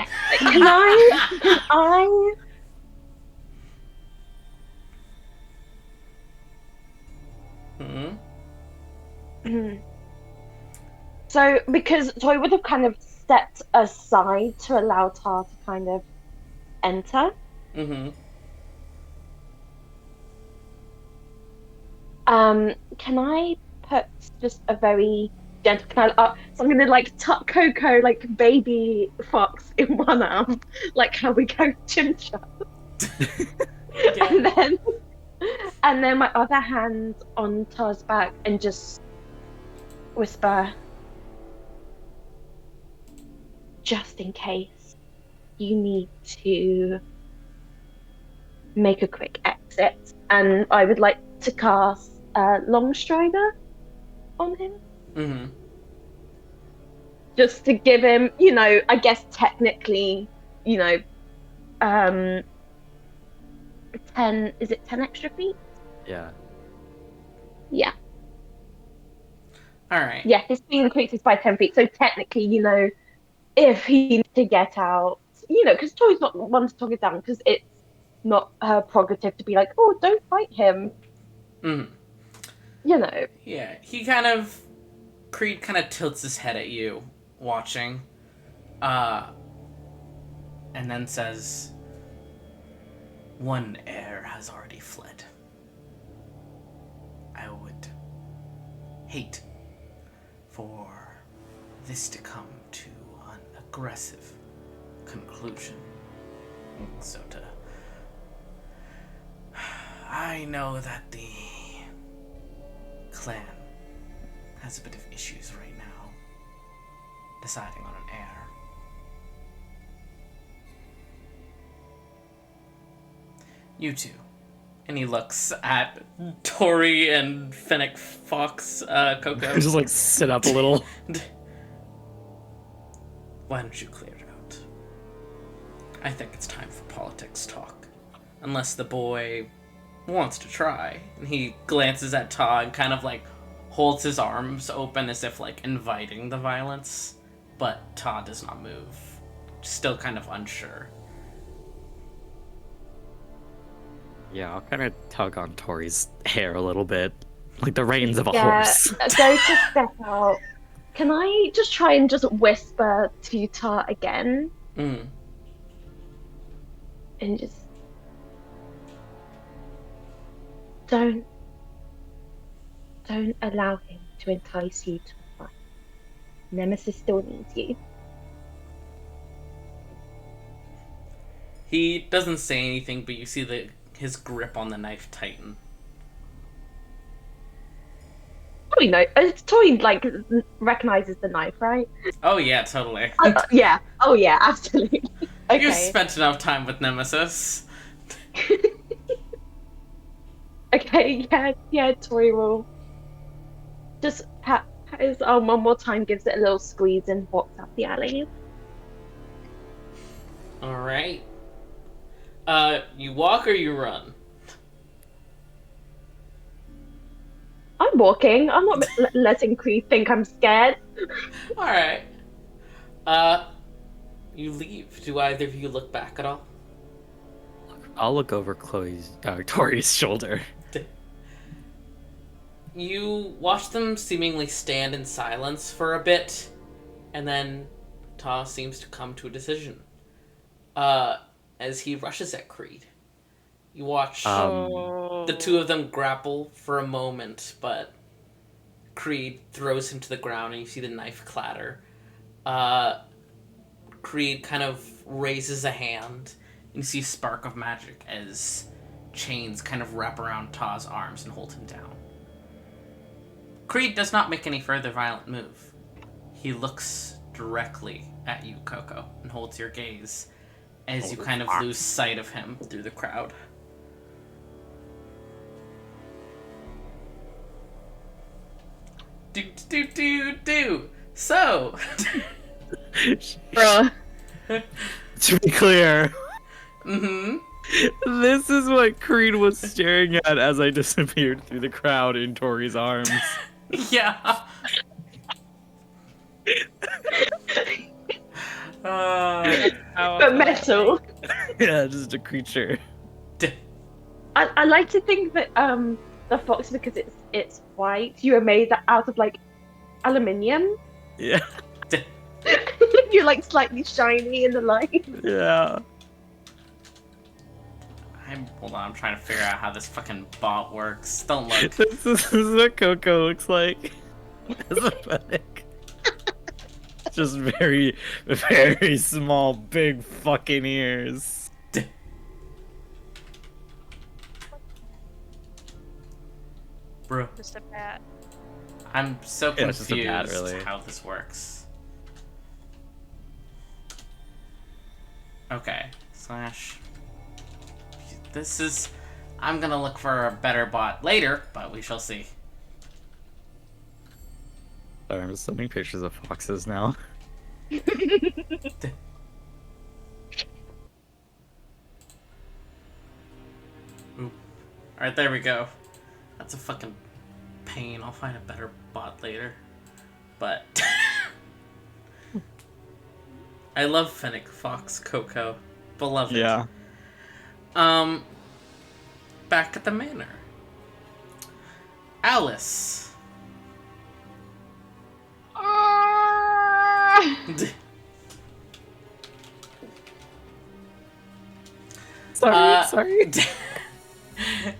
I? Hmm? So I would have kind of stepped aside to allow Tar to kind of enter. Mm-hmm. Can I put just a very gentle kind of so I'm gonna tuck Coco like baby fox in one arm, like how we go Chimcha. Yeah. and then my other hand on Tar's back and just whisper, just in case you need to make a quick exit, and I would like to cast Longstrider on him. Mm-hmm. Just to give him, I guess technically, 10, is it 10 extra feet? Yeah. Yeah. All right. Yeah, his speed increases by 10 feet. So technically, if he needs to get out, because Tori's not one to talk it down because it's not her prerogative to be like, oh, don't fight him. Mm. Yeah, Creed kind of tilts his head at you, watching, and then says, "One heir has already fled. I would hate for this to come to an aggressive conclusion. So I know that the clan has a bit of issues right now deciding on an heir. You two." And he looks at Tori and Fennec Fox, Coco. Just like sit up a little. Why don't you clear it out? I think it's time for politics talk. Unless the boy wants to try. And he glances at Ta and kind of like holds his arms open as if like inviting the violence. But Ta does not move. Still kind of unsure. Yeah, I'll kind of tug on Tori's hair a little bit. Like the reins of a yeah. horse. Go to step out. Can I just try and just whisper to Ta again? Mm. And just don't allow him to entice you to a fight. Nemesis still needs you. He doesn't say anything, but you see his grip on the knife tighten. Tori recognizes the knife, right? Oh yeah, totally. Yeah. Oh yeah, absolutely. Okay. You've spent enough time with Nemesis. Okay, yeah, Tori will just pat his arm one more time, gives it a little squeeze, and walks up the alley. Alright. You walk or you run? I'm walking. I'm not letting Creed think I'm scared. Alright. You leave. Do either of you look back at all? I'll look over Tori's shoulder. You watch them seemingly stand in silence for a bit, and then Ta seems to come to a decision. As he rushes at Creed. You watch the two of them grapple for a moment, but Creed throws him to the ground and you see the knife clatter. Creed kind of raises a hand and you see a spark of magic as chains kind of wrap around Ta's arms and hold him down. Creed does not make any further violent move. He looks directly at you, Coco, and holds your gaze as you kind of lose sight of him through the crowd. Do. So. Bruh. To be clear, Mm-hmm. this is what Creed was staring at as I disappeared through the crowd in Tori's arms. Yeah. But metal. Yeah, just a creature. I like to think that the fox, because it's white, you are made out of like aluminium. Yeah. You're like slightly shiny in the light. Yeah. Hold on, I'm trying to figure out how this fucking bot works. Don't look. This is what Coco looks like. As a Fennec. Just very, very small, big fucking ears. Bro, Just a bat. I'm so Yeah, it's confused just a bat, really. how this works. Okay, slash. This is. I'm gonna look for a better bot later, but we shall see. Sorry, I'm just sending pictures of foxes now. Alright, there we go. That's a fucking pain. I'll find a better bot later. But... I love Fennec Fox Coco. Beloved. Yeah. Back at the manor. Alice. Sorry.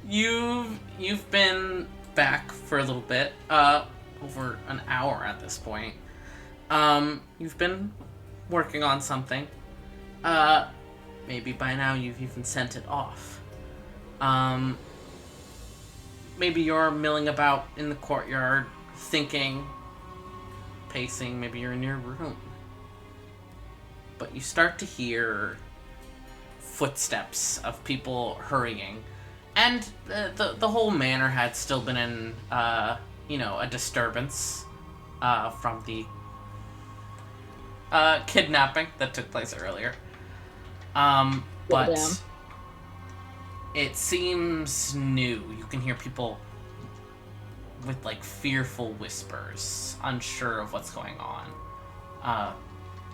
You've been back for a little bit, over an hour at this point. You've been working on something. Maybe by now you've even sent it off. Maybe you're milling about in the courtyard, thinking, pacing, maybe you're in your room. But you start to hear footsteps of people hurrying. And the whole manor had still been in, a disturbance from the kidnapping that took place earlier. But it seems new. You can hear people with, like, fearful whispers, unsure of what's going on.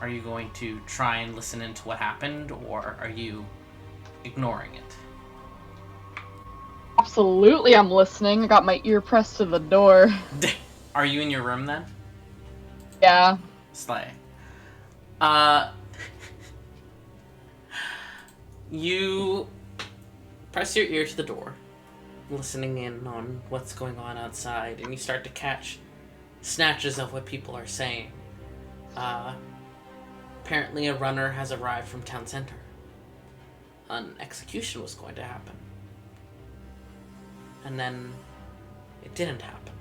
Are you going to try and listen into what happened, or are you ignoring it? Absolutely, I'm listening. I got my ear pressed to the door. Are you in your room then? Yeah. Slay. You press your ear to the door, listening in on what's going on outside, and you start to catch snatches of what people are saying. Apparently a runner has arrived from town center. An execution was going to happen. And then it didn't happen.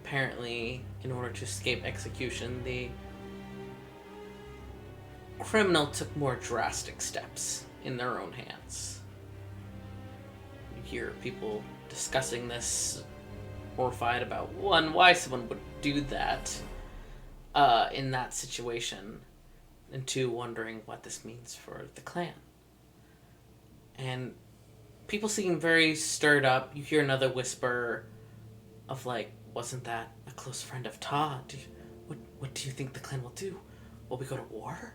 Apparently, in order to escape execution, the criminal took more drastic steps in their own hands. You hear people discussing this, horrified about, one, why someone would do that in that situation, and two, wondering what this means for the clan. And people seem very stirred up. You hear another whisper of, like, wasn't that a close friend of Todd? What do you think the clan will do? Will we go to war?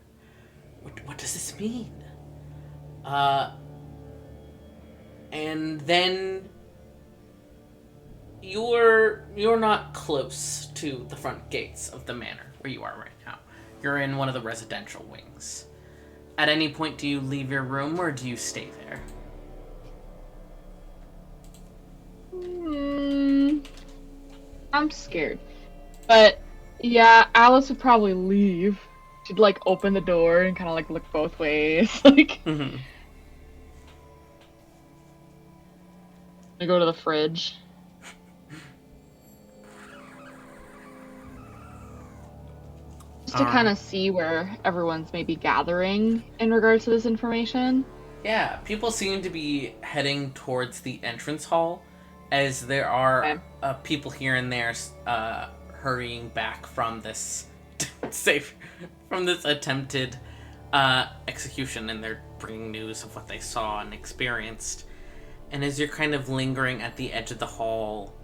What does this mean? And then you're not close to the front gates of the manor where you are right now. You're in one of the residential wings. At any point, do you leave your room or do you stay there? I'm scared. But, yeah, Alice would probably leave. She'd, like, open the door and kind of, like, look both ways. Like, I go to the fridge. Just to kind of see where everyone's maybe gathering in regards to this information. Yeah, people seem to be heading towards the entrance hall, as there are people here and there hurrying back from this from this attempted execution, and they're bringing news of what they saw and experienced. And as you're kind of lingering at the edge of the hall,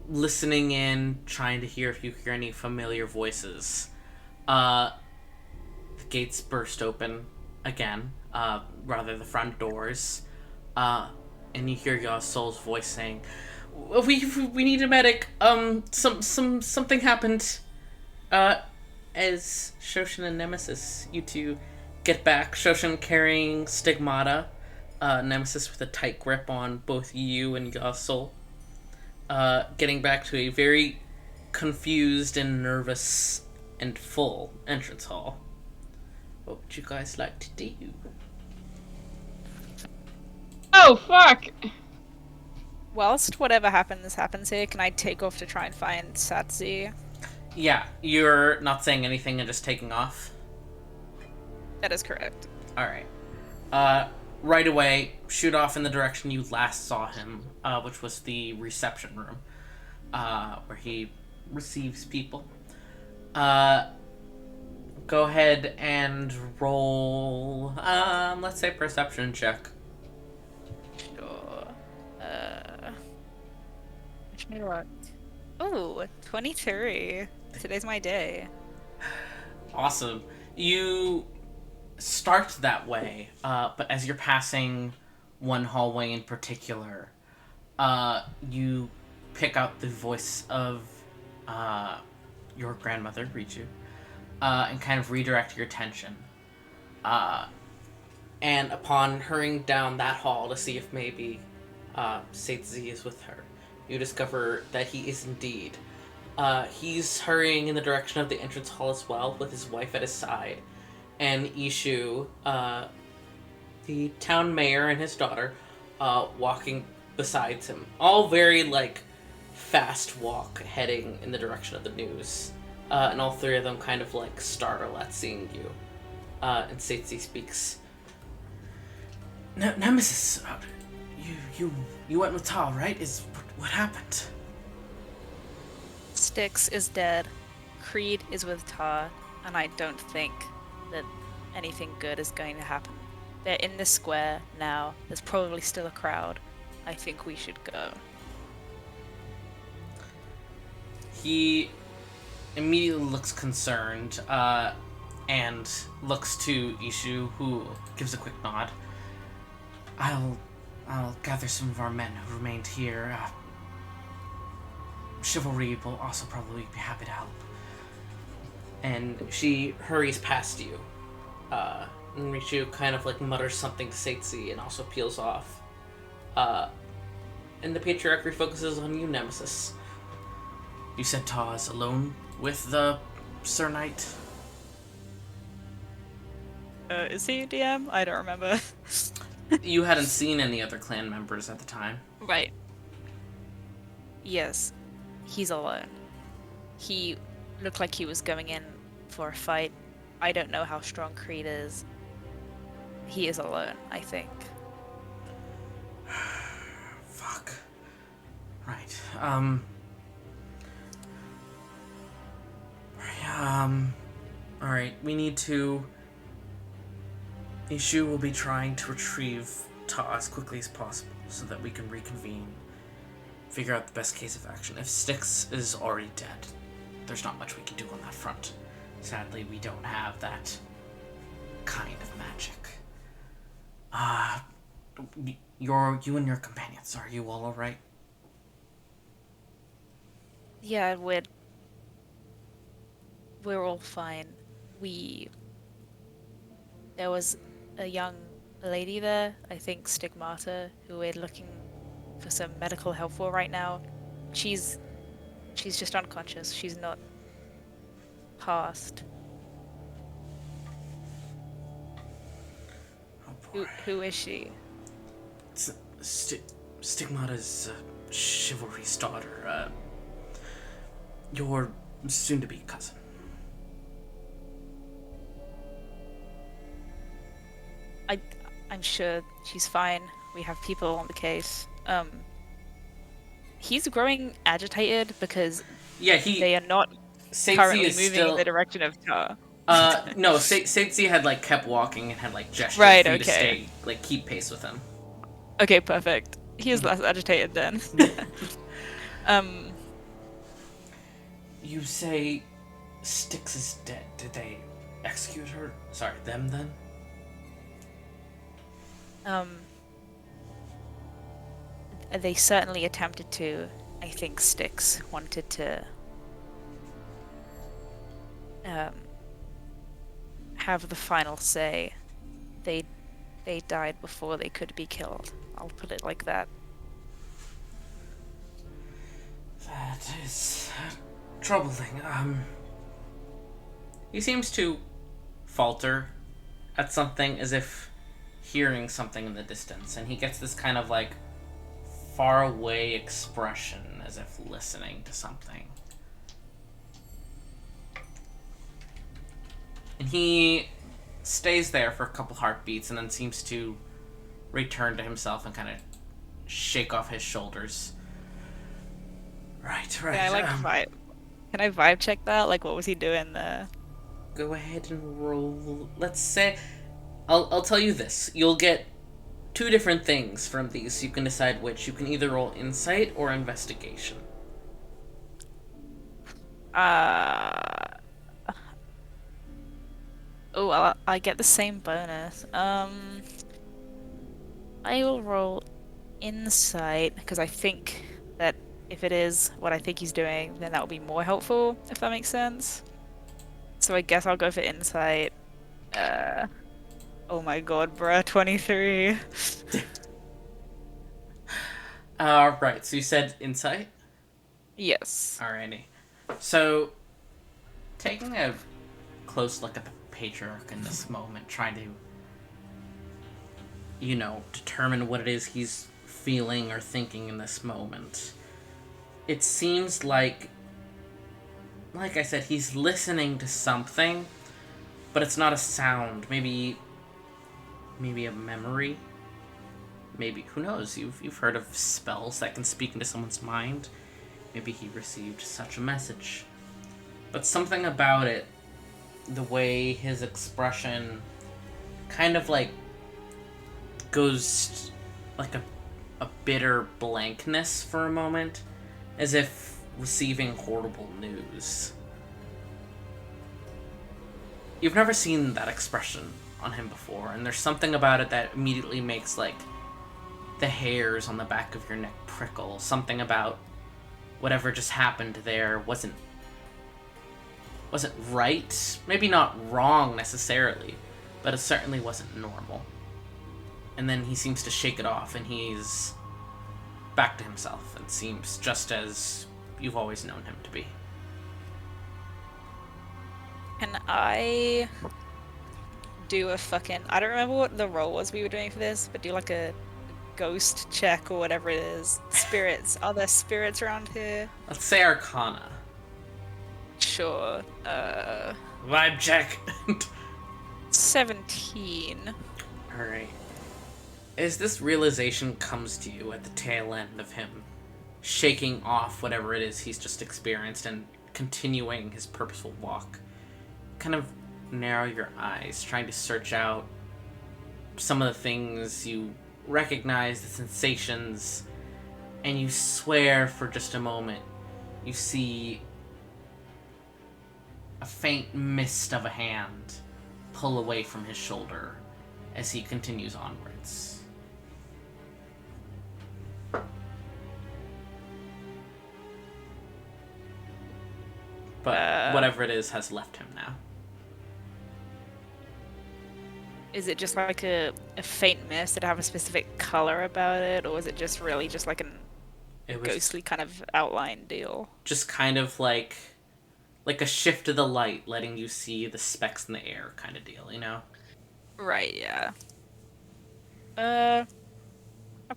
listening in, trying to hear if you hear any familiar voices, the gates burst open again, rather the front doors, and you hear Soul's voice saying, "We need a medic. Something happened." As Shoshin and Nemesis, you two get back. Shoshin carrying Stigmata, Nemesis with a tight grip on both you and Soul. Getting back to a very confused and nervous and full entrance hall. What would you guys like to do? Oh, fuck! Whilst whatever happens here, can I take off to try and find Satsi? Yeah, you're not saying anything and just taking off? That is correct. Alright. Right away, shoot off in the direction you last saw him, which was the reception room, where he receives people. Go ahead and roll, let's say perception check. Sure. Sure. What? Oh, 23. Today's my day. Awesome. You start that way, but as you're passing one hallway in particular, you pick out the voice of your grandmother, Richu, and kind of redirect your attention. And upon hurrying down that hall to see if maybe Seitzi is with her, you discover that he is indeed. He's hurrying in the direction of the entrance hall as well, with his wife at his side, and Ishu, the town mayor, and his daughter, walking besides him. All very, fast walk, heading in the direction of the news. And all three of them kind of, startle at seeing you. And Seitzi speaks. Nemesis, you went with Tal, right? What happened? Styx is dead. Creed is with Tar, and I don't think that anything good is going to happen. They're in the square now. There's probably still a crowd. I think we should go. He immediately looks concerned, and looks to Ishu, who gives a quick nod. I'll gather some of our men who remained here. Chivalry will also probably be happy to help. And she hurries past you. And Richu kind of mutters something to Seitzi and also peels off. And the patriarch refocuses on you, Nemesis. You said Taz alone with the Sir Knight? Is he DM? I don't remember. You hadn't seen any other clan members at the time. Right. Yes. He's alone. He looked like he was going in for a fight. I don't know how strong Creed is. He is alone, I think. Fuck. Right. Alright, we need to... Ishu will be trying to retrieve Ta as quickly as possible so that we can reconvene. Figure out the best case of action. If Styx is already dead, there's not much we can do on that front. Sadly, we don't have that kind of magic. You and your companions, are you all alright? Yeah, we're all fine. There was a young lady there, I think Stigmata, who we're looking for some medical help for right now. She's just unconscious. She's not passed. Oh boy. Who is she? Stigmata's chivalry's daughter. Your soon-to-be cousin. I'm sure she's fine. We have people on the case. He's growing agitated because they are not currently moving in the direction of Tar. No, Seitzi had kept walking and had gestured right, for you okay. to stay, keep pace with him. Okay, perfect. He is less agitated then. You say Styx is dead. Did they execute her? Sorry, them then? They certainly attempted to. I think Styx wanted to have the final say. They died before they could be killed. I'll put it like that. That is troubling. He seems to falter at something, as if hearing something in the distance, and he gets this kind of far away expression, as if listening to something. And he stays there for a couple heartbeats and then seems to return to himself and kind of shake off his shoulders. Right. Yeah, I vibe. Can I vibe check that? What was he doing there? Go ahead and roll. Let's say, I'll tell you this. You'll get 2 different things from these. You can decide which. You can either roll insight or investigation. Oh, well, I get the same bonus. I will roll insight because I think that if it is what I think he's doing, then that will be more helpful, if that makes sense. So I guess I'll go for insight. Oh my god, bruh, 23. Right, so you said insight? Yes. Alrighty. So, taking a close look at the patriarch in this moment, trying to, determine what it is he's feeling or thinking in this moment, it seems like I said, he's listening to something, but it's not a sound. Maybe a memory. Maybe, who knows? You've heard of spells that can speak into someone's mind. Maybe he received such a message. But something about it, the way his expression kind of like goes like a bitter blankness for a moment, as if receiving horrible news. You've never seen that expression on him before, and there's something about it that immediately makes like the hairs on the back of your neck prickle. Something about whatever just happened there wasn't right. Maybe not wrong necessarily, but it certainly wasn't normal. And then he seems to shake it off, and he's back to himself, and seems just as you've always known him to be. Can I do a fucking... I don't remember what the roll was we were doing for this, but do like a ghost check or whatever it is. Spirits. Are there spirits around here? Let's say Arcana. Sure. Vibe check. 17. Alright. As this realization comes to you at the tail end of him shaking off whatever it is he's just experienced and continuing his purposeful walk, kind of narrow your eyes, trying to search out some of the things you recognize, the sensations, and you swear for just a moment you see a faint mist of a hand pull away from his shoulder as he continues onwards. But whatever it is has left him now. Is it just like a faint mist? Did it have a specific color about it? Or was it just really just like It was ghostly kind of outline deal? just kind of like a shift of the light, letting you see the specks in the air kind of deal, you know? Right, yeah. I'll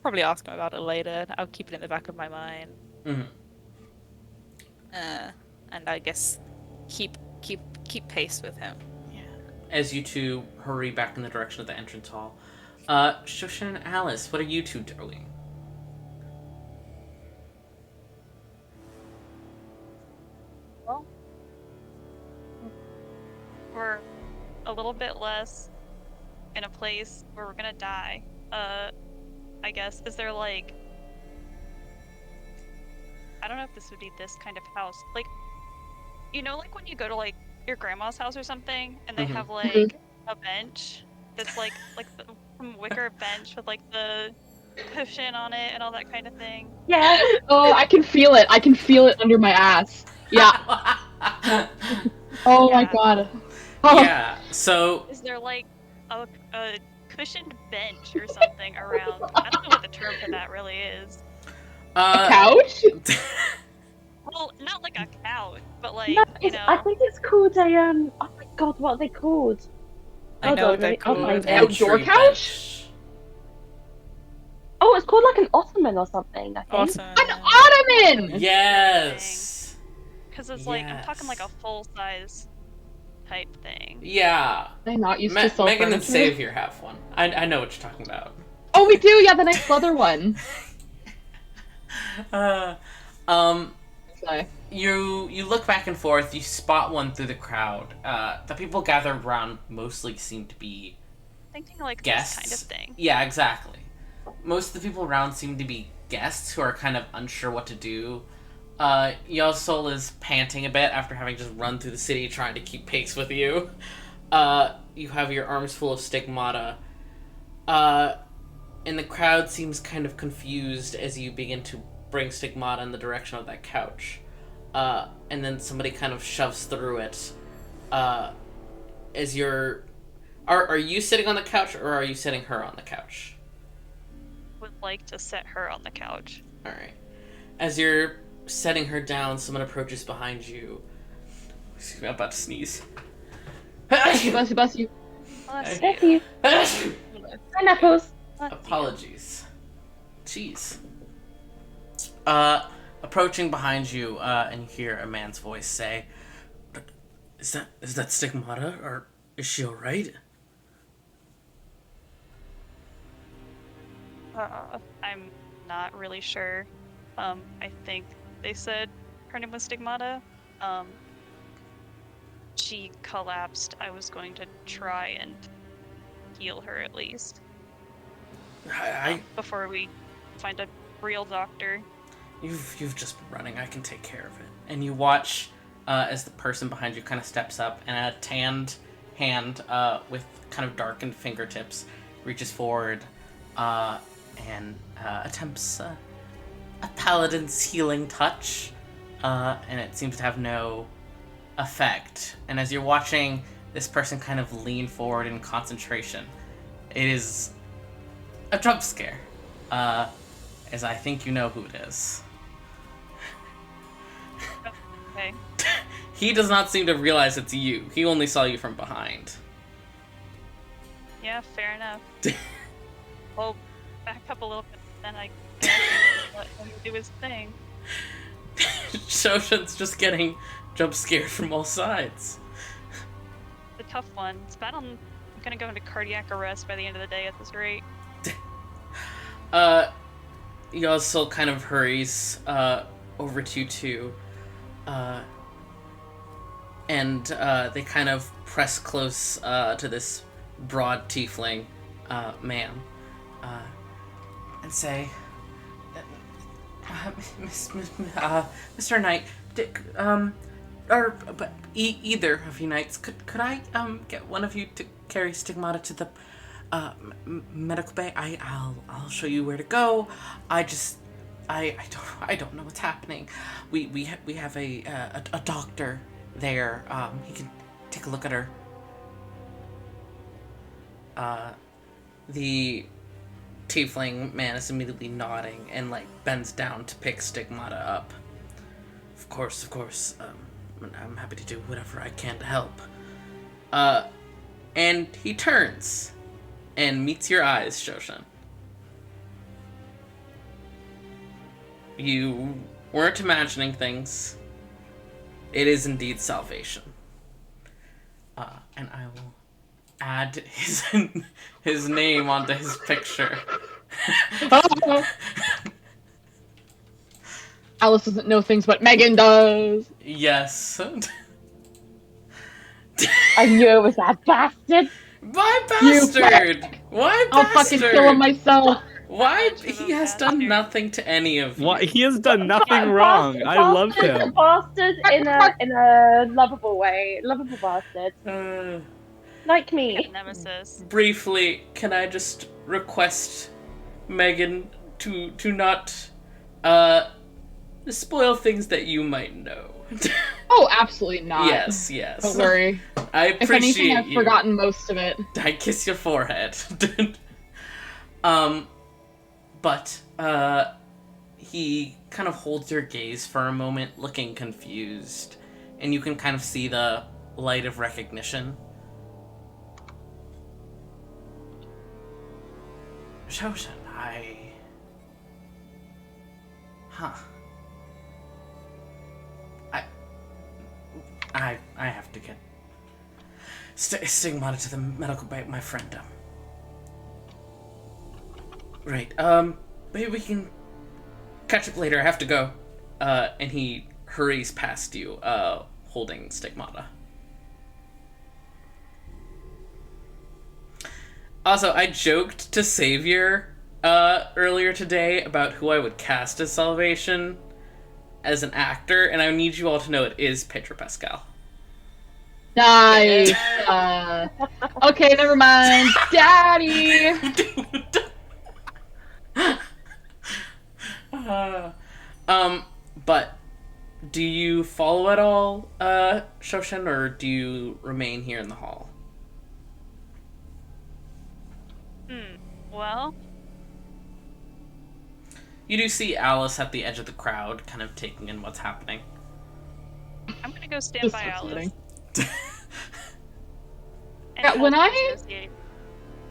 probably ask him about it later. I'll keep it in the back of my mind. Mm-hmm. And I guess keep pace with him. Yeah. As you two hurry back in the direction of the entrance hall, Shoshin and Alice, what are you two doing? Well, we're a little bit less in a place where we're gonna die. I guess. Is there like... I don't know if this would be this kind of house. Like, you know, like when you go to like your grandma's house or something, and they Mhm. have like a bench that's like the wicker bench with like the cushion on it and all that kind of thing. Yeah. Oh, I can feel it. I can feel it under my ass. Yeah. Oh my Yeah. god. Oh. Yeah, so Is there like a cushioned bench or something around? I don't know what the term for that really is. A couch? Well, not like a couch, but like, No, you I know. think it's called a oh my god, what are they called? I Hold know on, what they're I'll called. find it. Outdoor entry couch? bench. Oh, it's called like an ottoman or something, I think. Awesome. An ottoman! Yes. Because it's like, I'm talking like a full-size type thing. Yeah. Did I not used to sell Megan and furniture? Savior have one. I know what you're talking about. Oh, we do. Yeah, the nice leather one. So, You look back and forth. You spot one through the crowd. The people gathered around mostly seem to be Thinking like guests. this kind of thing. Yeah, exactly. Most of the people around seem to be guests who are kind of unsure what to do. Yosol is panting a bit after having just run through the city trying to keep pace with you. You have your arms full of stigmata. And the crowd seems kind of confused as you begin to bring stigmata in the direction of that couch. And then somebody kind of shoves through it. As you're... Are you sitting on the couch, or are you sitting her on the couch? Would like to set her on the couch. Alright. As you're setting her down, someone approaches behind you. Excuse me, I'm about to sneeze. Bless you, bless you. Bless Thank you. you. Pineapples. Bless you. Apologies. Jeez. Approaching behind you, and you hear a man's voice say, Is that Stigmata, or is she alright? I'm not really sure. I think they said her name was Stigmata. She collapsed. I was going to try and heal her at least. Before we find a real doctor. You've just been running. I can take care of it. And you watch as the person behind you kind of steps up, and a tanned hand with kind of darkened fingertips reaches forward and attempts a paladin's healing touch, and it seems to have no effect. And as you're watching this person kind of lean forward in concentration, it is a jump scare, as I think you know who it is. Okay. He does not seem to realize it's you. He only saw you from behind. Yeah, fair enough. Well, back up a little bit, then I guess let him do his thing. Shoshan's just getting jump scared from all sides. The tough one. It's bad I'm gonna go into cardiac arrest by the end of the day at this rate. Yosel kind of hurries over to you two. And they kind of press close to this broad tiefling man and say, Mr. Knight, either of you knights, could I get one of you to carry Stigmata to the medical bay? I'll show you where to go. I don't know what's happening. We have a doctor there. He can take a look at her. The tiefling man is immediately nodding and bends down to pick Stigmata up. Of course. I'm happy to do whatever I can to help. And he turns and meets your eyes, Shoshan. You weren't imagining things. It is indeed salvation. And I will add his name onto his picture. Alice doesn't know things, but Megan does. Yes. I knew it was that bastard. Why bastard? Why I'll bastard? fucking kill him myself. Why? He has done nothing to any of you. What? He has done nothing wrong. I love him. Bastard in a lovable way. Lovable bastard. Like me. Nemesis. Briefly, can I just request Megan to not spoil things that you might know? Oh, absolutely not. Yes. Don't worry. I If appreciate anything, I've you. forgotten most of it. I kiss your forehead. But he kind of holds your gaze for a moment, looking confused, and you can kind of see the light of recognition. Shoshan, I have to get Stigmata to the medical bay, my friend. Right, maybe we can catch up later. I have to go. And he hurries past you, holding Stigmata. Also, I joked to Savior earlier today about who I would cast as Salvation, as an actor, and I need you all to know it is Pedro Pascal. Nice. Okay, never mind. Daddy. But do you follow at all, Shoshin, or do you remain here in the hall? Well, You do see Alice at the edge of the crowd, kind of taking in what's happening. I'm gonna go stand Just by Alice. listening. And Yeah, when help I- associate.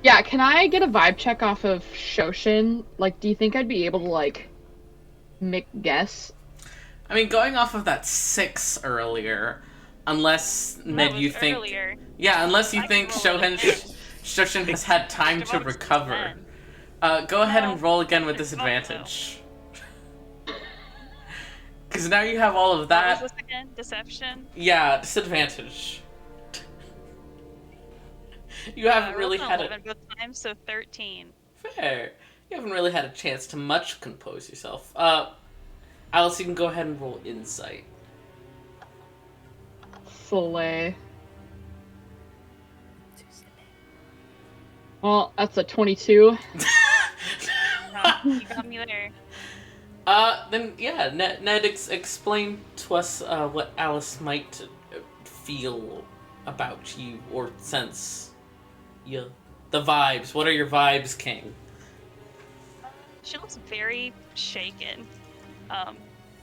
Yeah, can I get a vibe check off of Shoshin? Like, do you think I'd be able to, like, make guess? I mean, going off of that 6 earlier, unless, Ned, That you was think... earlier. Yeah, unless you I think can roll it Shoshin has had time to Devoted recover. 10. Go ahead No, and roll again with it's disadvantage. Because now you have all of What that. was this again? Deception? Yeah, disadvantage. You haven't I really rolled had an a 11 both times, so 13. fair. You haven't really had a chance to much compose yourself. Alice, you can go ahead and roll insight. Slay. Well, that's a 22. You got me there. Then yeah, Ned explain to us what Alice might feel about you or sense. You, the vibes. What are your vibes, King? She looks very shaken,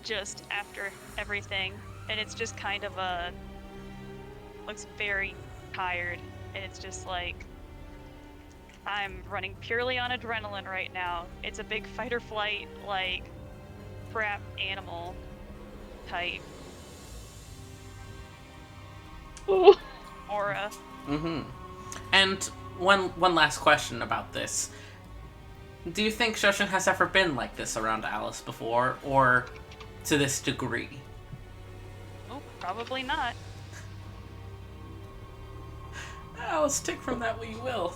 just after everything, and it's just kind of looks very tired, and it's just like, I'm running purely on adrenaline right now. It's a big fight or flight, like, crap animal type Ooh. aura. Mm-hmm. And one last question about this. Do you think Shoshin has ever been like this around Alice before, or to this degree? Oh, probably not. Alice, take from that what you will.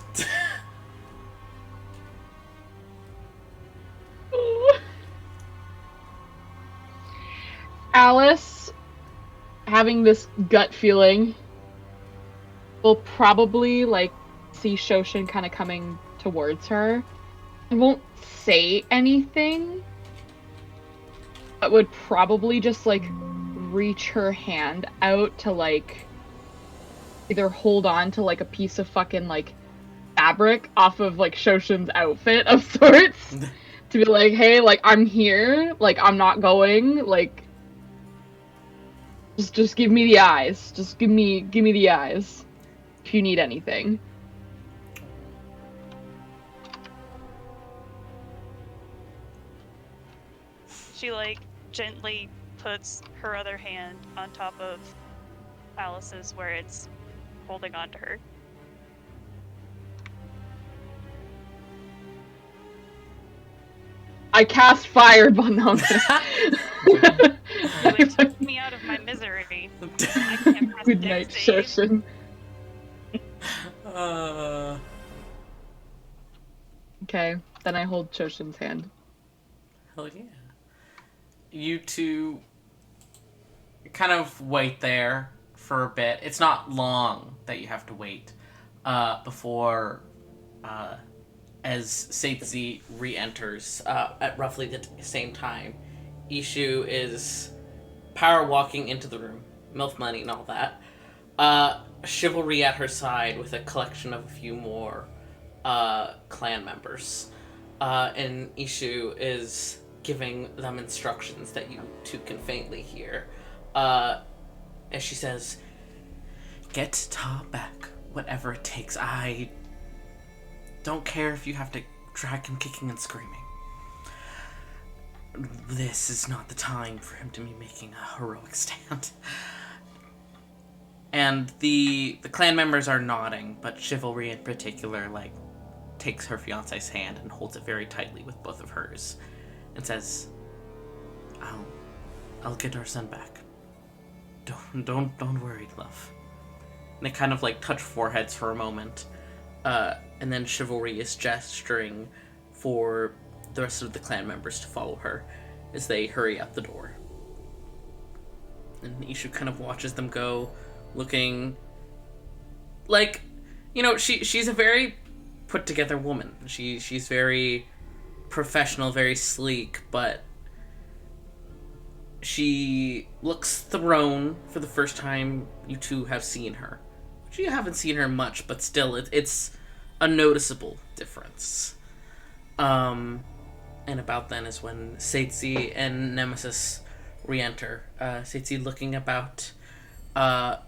Alice, having this gut feeling, will probably, like, see Shoshin kind of coming towards her. And won't say anything, but would probably just, like, reach her hand out to, like, either hold on to, like, a piece of fucking, like, fabric off of, like, Shoshin's outfit of sorts. To be like, hey, like, I'm here, like, I'm not going, like, just give me the eyes. Just give me the eyes. If you need anything. She, like, gently puts her other hand on top of Alice's where it's holding on to her. I cast fireball on You, like, took me out of my misery. I can't press Good dex night, save. Shoshin. uh, Okay, then I hold Shoshin's hand. hell yeah. You two kind of wait there for a bit. It's not long that you have to wait before as Seizi re-enters at roughly the same time. Ishu is power walking into the room, MILF money and all that. Chivalry at her side with a collection of a few more clan members. And Ishu is giving them instructions that you two can faintly hear. As she says, "Get Ta back, whatever it takes. I don't care if you have to drag him kicking and screaming. This is not the time for him to be making a heroic stand." And the clan members are nodding, but Chivalry in particular, like, takes her fiance's hand and holds it very tightly with both of hers, and says, "I'll get our son back. Don't worry, love." And they kind of like touch foreheads for a moment, and then Chivalry is gesturing for the rest of the clan members to follow her as they hurry out the door. And Ishu kind of watches them go, looking like, she's a very put together woman. She's very professional, very sleek, but she looks thrown for the first time you two have seen her. You haven't seen her much, but still, it's a noticeable difference. And about then is when Seitzi and Nemesis re-enter. Seitzi looking about, and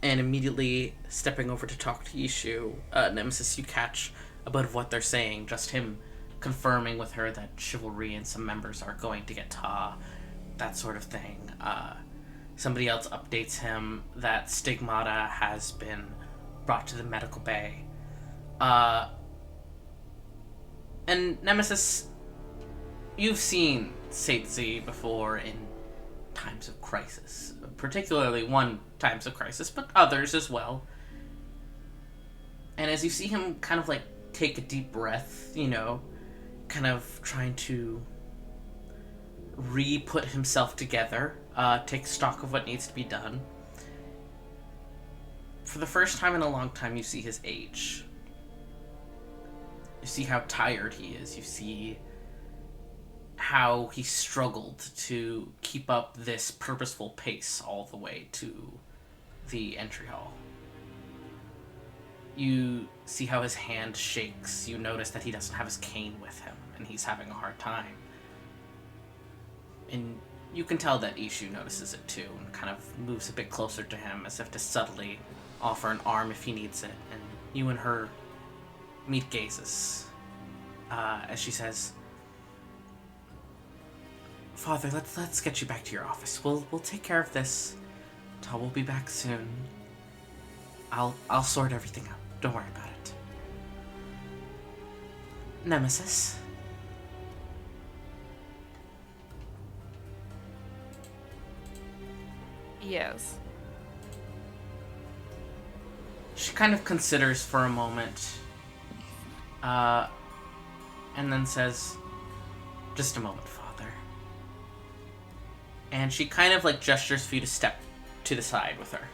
immediately stepping over to talk to Ishu. Nemesis, you catch a bit of what they're saying, just him confirming with her that Chivalry and some members are going to get that sort of thing. Somebody else updates him that Stigmata has been brought to the medical bay. And Nemesis, you've seen Seitzi before in times of crisis. Particularly one times of crisis, but others as well. And as you see him kind of take a deep breath, kind of trying to re-put himself together, take stock of what needs to be done. For the first time in a long time, you see his age. You see how tired he is. You see how he struggled to keep up this purposeful pace all the way to the entry hall. You see how his hand shakes. You notice that he doesn't have his cane with him, and he's having a hard time. And you can tell that Ishu notices it too, and kind of moves a bit closer to him as if to subtly offer an arm if he needs it. And you and her meet gazes as she says, "Father, let's get you back to your office. We'll take care of this. Tal will be back soon. I'll sort everything out. Don't worry about it." Nemesis. Yes. She kind of considers for a moment, and then says, "Just a moment, Father." And she kind of gestures for you to step to the side with her.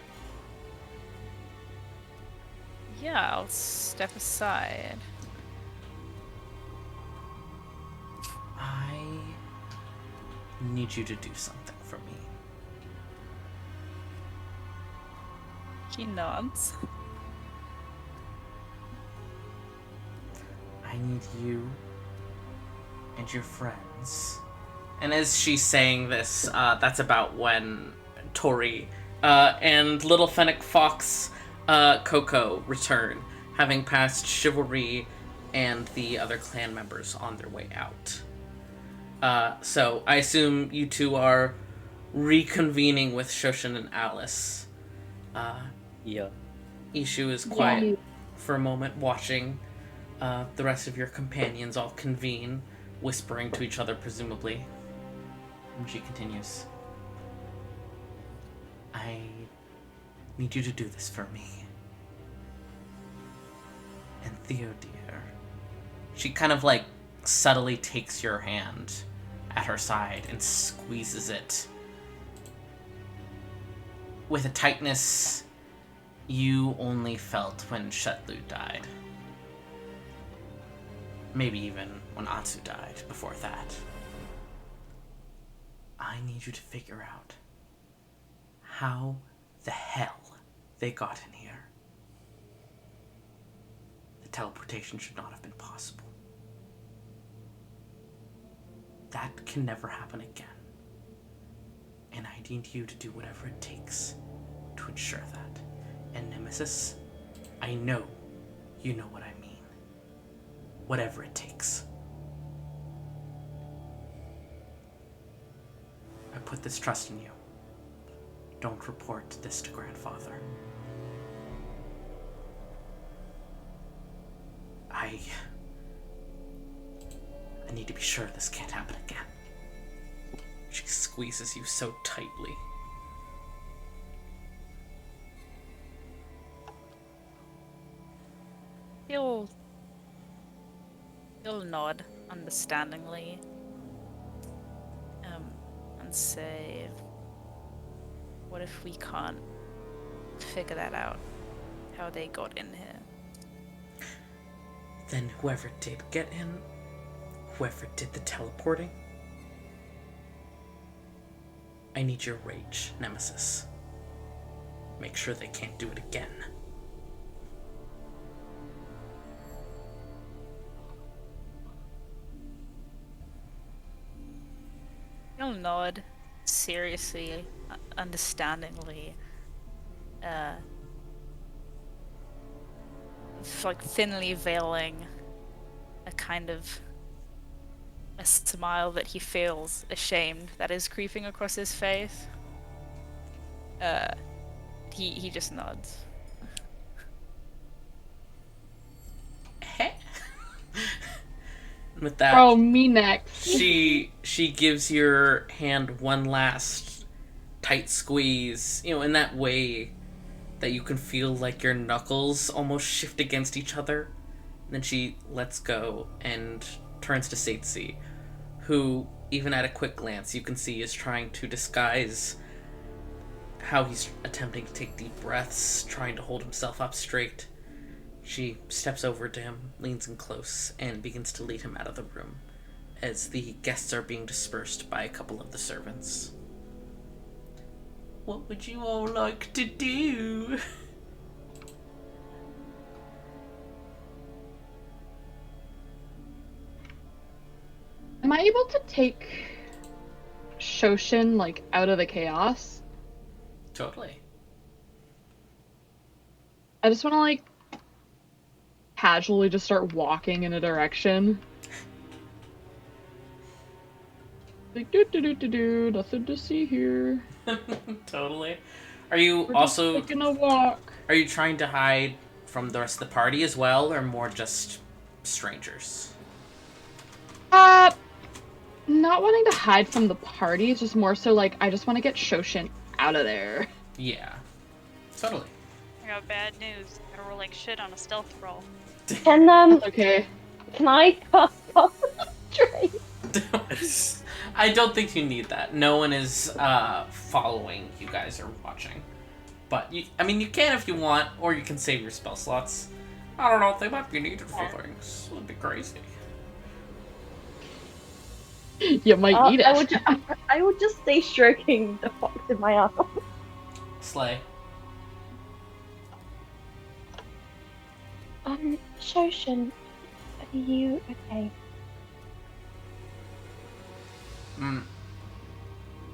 Yeah, I'll step aside. I need you to do something for me. He nods. I need you and your friends. And as she's saying this, that's about when Tori and Little Fennec Fox Coco return, having passed Chivalry and the other clan members on their way out. So I assume you two are reconvening with Shoshin and Alice. Yeah. Ishu is quiet for a moment, watching the rest of your companions all convene, whispering to each other, presumably. And she continues, "I need you to do this for me. And Theo, dear." She kind of subtly takes your hand at her side and squeezes it with a tightness you only felt when Shetlu died. Maybe even when Atsu died before that. I need you to figure out how the hell they got in here. The teleportation should not have been possible. That can never happen again. And I need you to do whatever it takes to ensure that. And Nemesis, I know you know what I mean. Whatever it takes. I put this trust in you. Don't report this to Grandfather. I need to be sure this can't happen again. She squeezes you so tightly. He'll nod understandingly, and say, What if we can't figure that out? How they got in here? Then whoever did get in, whoever did the teleporting, I need your rage, Nemesis. Make sure they can't do it again. He'll nod seriously, understandingly, like thinly veiling a kind of a smile that he feels ashamed that is creeping across his face. He just nods. With that, Oh, me next. she gives your hand one last tight squeeze, in that way that you can feel like your knuckles almost shift against each other. And then she lets go and turns to Satsi, who, even at a quick glance, you can see is trying to disguise how he's attempting to take deep breaths, trying to hold himself up straight. She steps over to him, leans in close, and begins to lead him out of the room, as the guests are being dispersed by a couple of the servants. What would you all like to do? Am I able to take Shoshin, like, out of the chaos? Totally. I just want to, like, casually just start walking in a direction. Like, do, nothing to see here. Totally. Are you We're also just taking a walk. Are you trying to hide from the rest of the party as well, or more just strangers? Not wanting to hide from the party, it's just more so like I just want to get Shoshin out of there. Yeah. Totally. I got bad news. Gotta roll like shit on a stealth roll. Can Okay. can I concentrate? I don't think you need that. No one is following you guys or watching. But, you can if you want, or you can save your spell slots. I don't know if they might be needed for things. It would be crazy. You might need it. I would just stay stroking the fox in my arm. Slay. Shoshin, are you okay?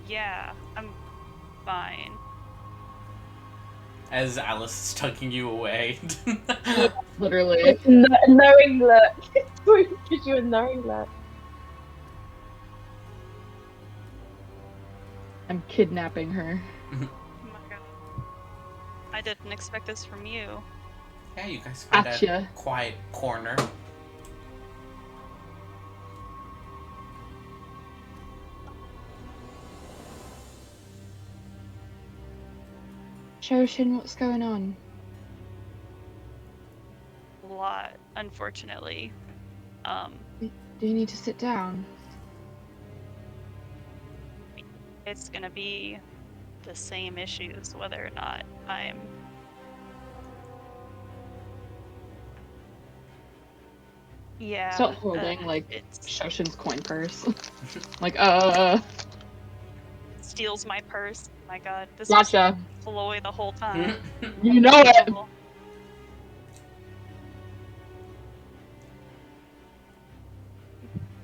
Yeah, I'm fine. As Alice is tugging you away. Literally. Knowing look. It's going to give you a knowing look. I'm kidnapping her. Oh my god. I didn't expect this from you. Yeah, you guys find a Gotcha. quiet corner. Shoshin, what's going on? A lot, unfortunately. Do you need to sit down? It's gonna be the same issues whether or not I'm Start holding like it's Shoshin's coin purse. Like, steals my purse. My god, this gotcha. was Ploy the whole time. You know it.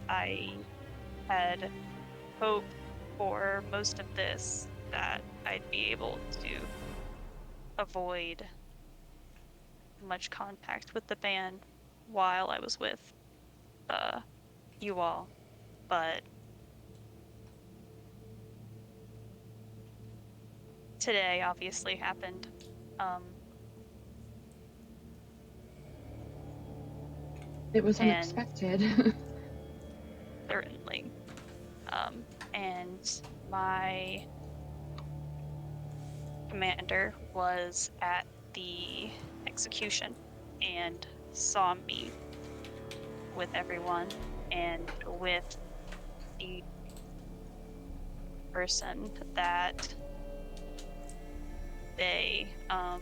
I had hoped for most of this that I'd be able to avoid much contact with the band while I was with you all, but today obviously happened. It was And- unexpected. Certainly. And my commander was at the execution and saw me with everyone and with the person that they, I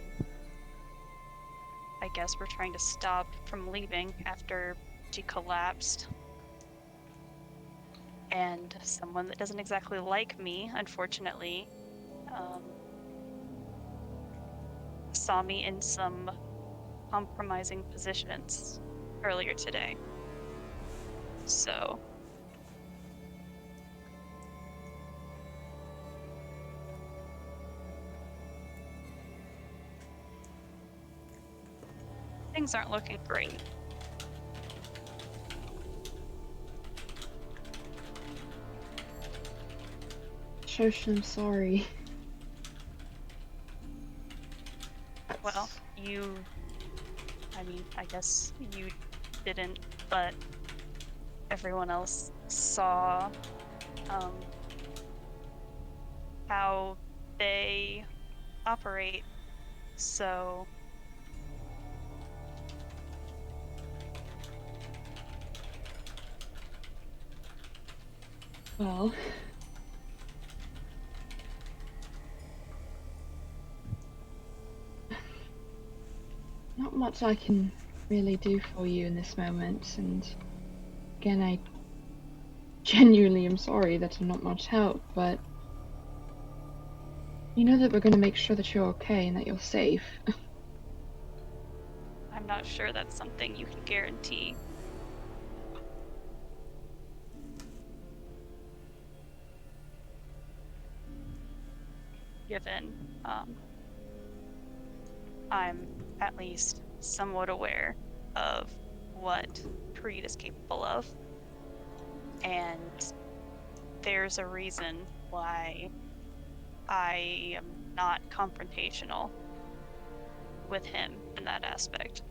guess, were trying to stop from leaving after she collapsed. And someone that doesn't exactly like me, unfortunately, saw me in some compromising positions earlier today. So things aren't looking great. Shoshin, I'm sorry. Well, I guess you didn't, but everyone else saw how they operate, so Well, not much I can really do for you in this moment, and again, I genuinely am sorry that I'm not much help, but you know that we're going to make sure that you're okay and that you're safe. I'm not sure that's something you can guarantee. Given I'm at least somewhat aware of what Creed is capable of. And there's a reason why I am not confrontational with him in that aspect.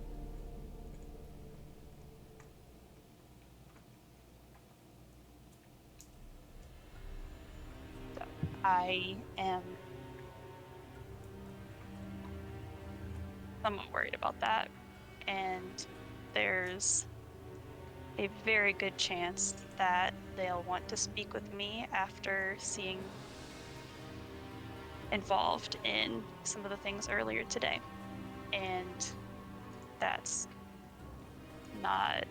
So I am somewhat worried about that. And there's a very good chance that they'll want to speak with me after seeing involved in some of the things earlier today. And that's not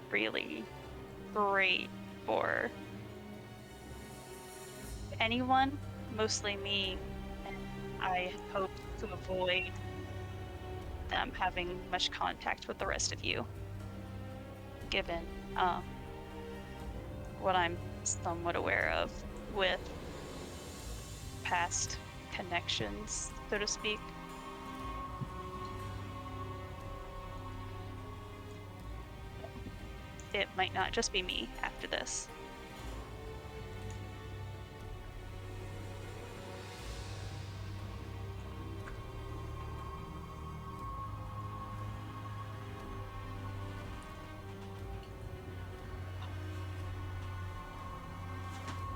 really great for anyone, mostly me, and I hope to avoid them having much contact with the rest of you, given what I'm somewhat aware of with past connections, so to speak. It might not just be me after this.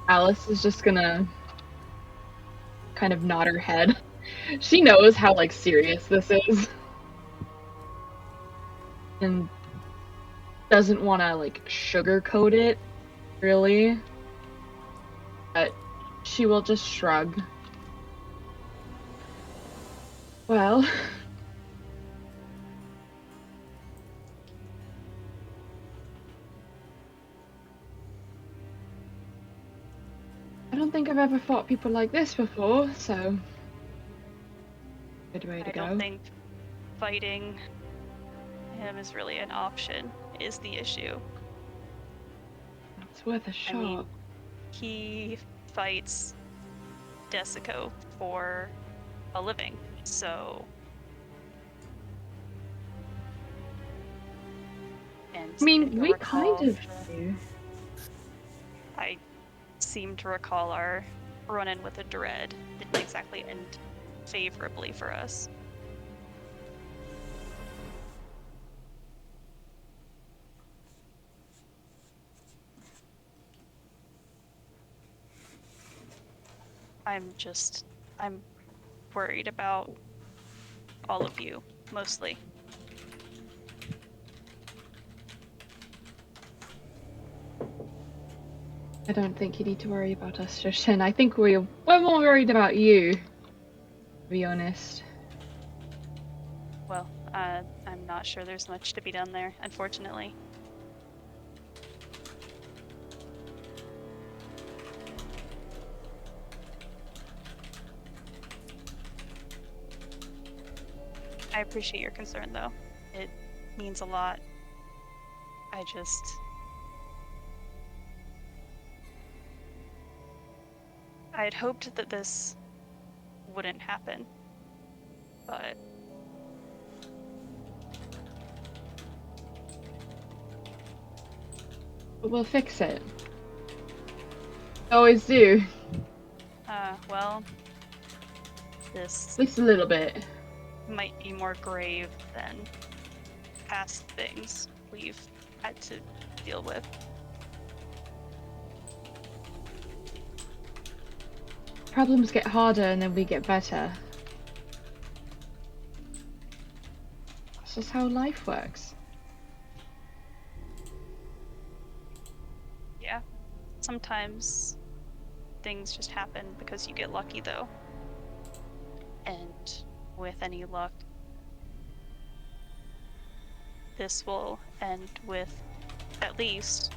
Alice is just gonna kind of nod her head. She knows how like serious this is. And doesn't want to like sugarcoat it, really. But she will just shrug. Well, I don't think I've ever fought people like this before, so good way to I go. don't think fighting him is really an option, is the issue. It's worth a I shot. mean, he fights Desico for a living, so... And I mean, if you'll we recall, kind of do. I seem to recall our run-in with a dread didn't exactly end favorably for us. I'm worried about all of you, mostly. I don't think you need to worry about us, Joshin. I think we're more worried about you. to be honest. Well, I'm not sure there's much to be done there, unfortunately. I appreciate your concern, though. It means a lot. I had hoped that this wouldn't happen, but But we'll fix it. Always do. Well, this At least a little bit. might be more grave than past things we've had to deal with. Problems get harder and then we get better. That's just how life works. Yeah. Sometimes things just happen because you get lucky, though. And with any luck, this will end with at least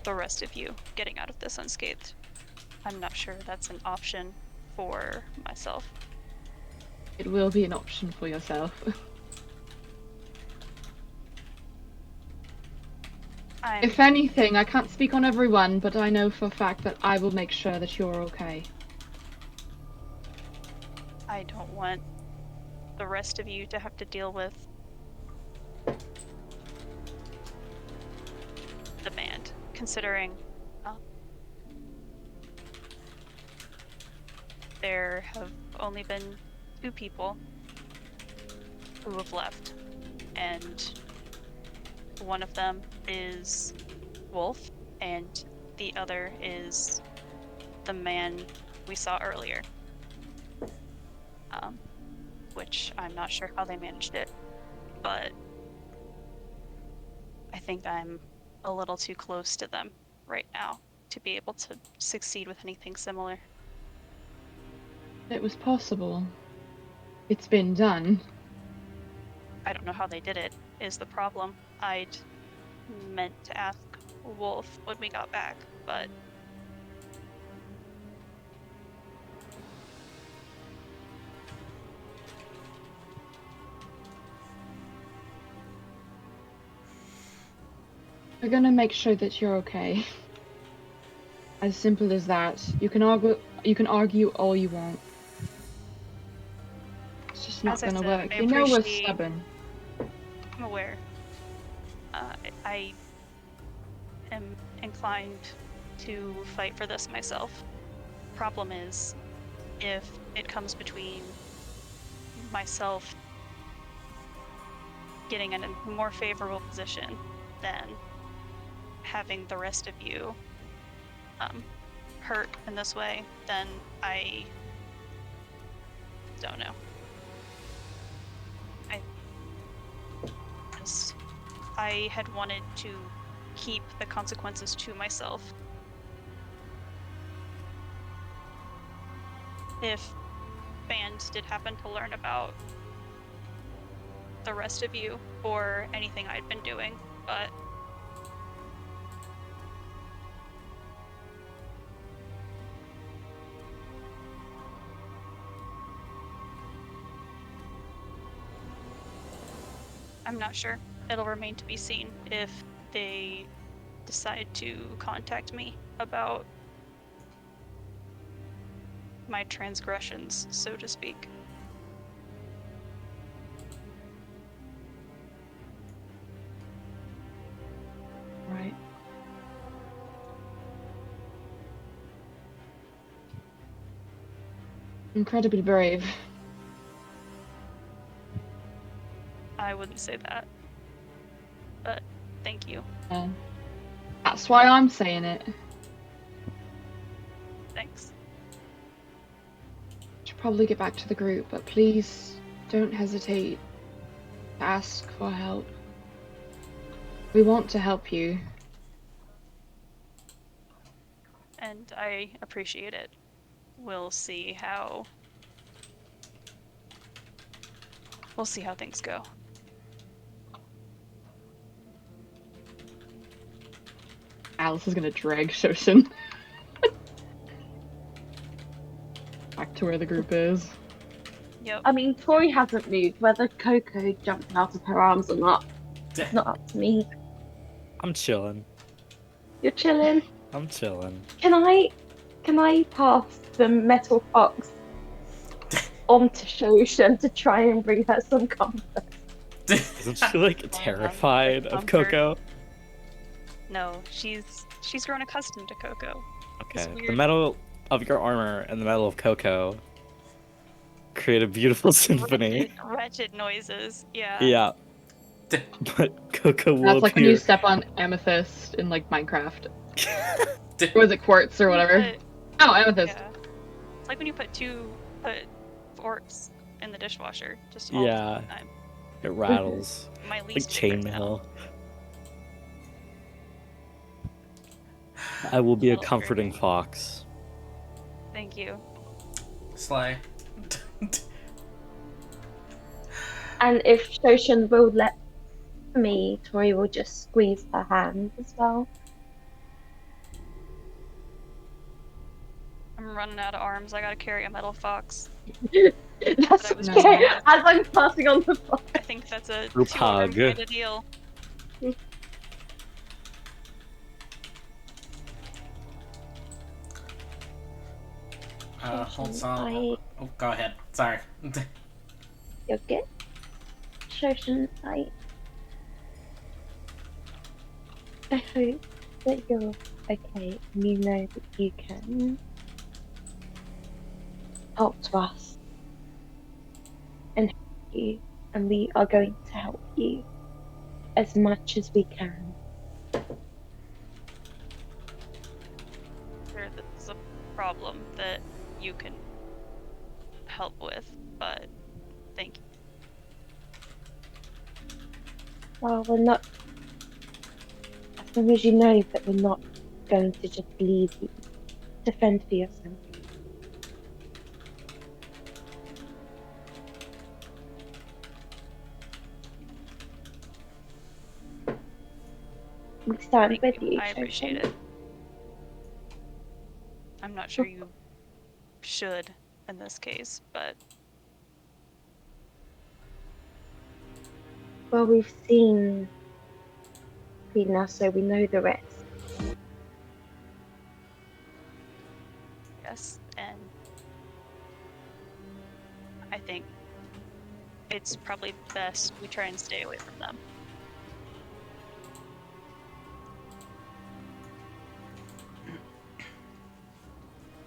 the rest of you getting out of this unscathed. I'm not sure that's an option for myself. It will be an option for yourself. If anything, I can't speak on everyone, but I know for a fact that I will make sure that you're okay. I don't want the rest of you to have to deal with the band, considering there have only been 2 people who have left, and one of them is Wolf, and the other is the man we saw earlier. Which I'm not sure how they managed it, but I think I'm a little too close to them right now to be able to succeed with anything similar. It was possible. It's been done. I don't know how they did it, is the problem. I'd meant to ask Wolf when we got back, but We're gonna make sure that you're okay. As simple as that. You can argue all you want. It's just not as I gonna said, work. I You know we're appreciate- stubborn. I'm aware. I am inclined to fight for this myself. Problem is, if it comes between myself getting in a more favorable position than having the rest of you hurt in this way, then I don't know. I had wanted to keep the consequences to myself. If Band did happen to learn about the rest of you or anything I'd been doing, but I'm not sure. It'll remain to be seen if they decide to contact me about my transgressions, so to speak. Right. Incredibly brave. I wouldn't say that. But thank you. That's why I'm saying it. Thanks. Should probably get back to the group, but please don't hesitate to ask for help. We want to help you. And I appreciate it. we'll see how things go. Alice is gonna drag Shoshin back to where the group is. Yep. I mean, Tori hasn't moved. Whether Coco jumped out of her arms or not, it's not up to me. I'm chilling. You're chilling. I'm chilling. Can I pass the metal fox onto Shoshin to try and bring her some comfort? Isn't she like terrified of comfort. Coco? No, she's grown accustomed to Coco. It's Okay. The weird. metal of your armor and the metal of Coco create a beautiful symphony. Wretched noises. Yeah. Yeah. But Coco will That's like when you appear. step on amethyst in like Minecraft. Or was it quartz or whatever? But, Oh, amethyst. yeah. It's like when you put forks in the dishwasher just all Yeah. the time. It rattles. My Like least favorite chainmail. I will be a Well, comforting fox. Thank you. Slay. And if Shoshin will let me, Tori will just squeeze her hand as well. I'm running out of arms. I gotta carry a metal fox. That's I was okay. just- As I'm passing on the fox. I think that's a Group 2-arm hug. kind of deal. Hold on. Oh, go ahead. Sorry. You're good. Shoshin, I hope that you're okay and you know that you can help to us and help you, and we are going to help you as much as we can. Sure, that's a problem that you can help with, but thank you. Well, we're not. As long as you know that we're not going to just leave you to fend for yourself. We stand Thank with you. I appreciate Shoshin. it. I'm not sure you should in this case, but Well, we've seen now, so we know the rest. yes, and I think it's probably best we try and stay away from them.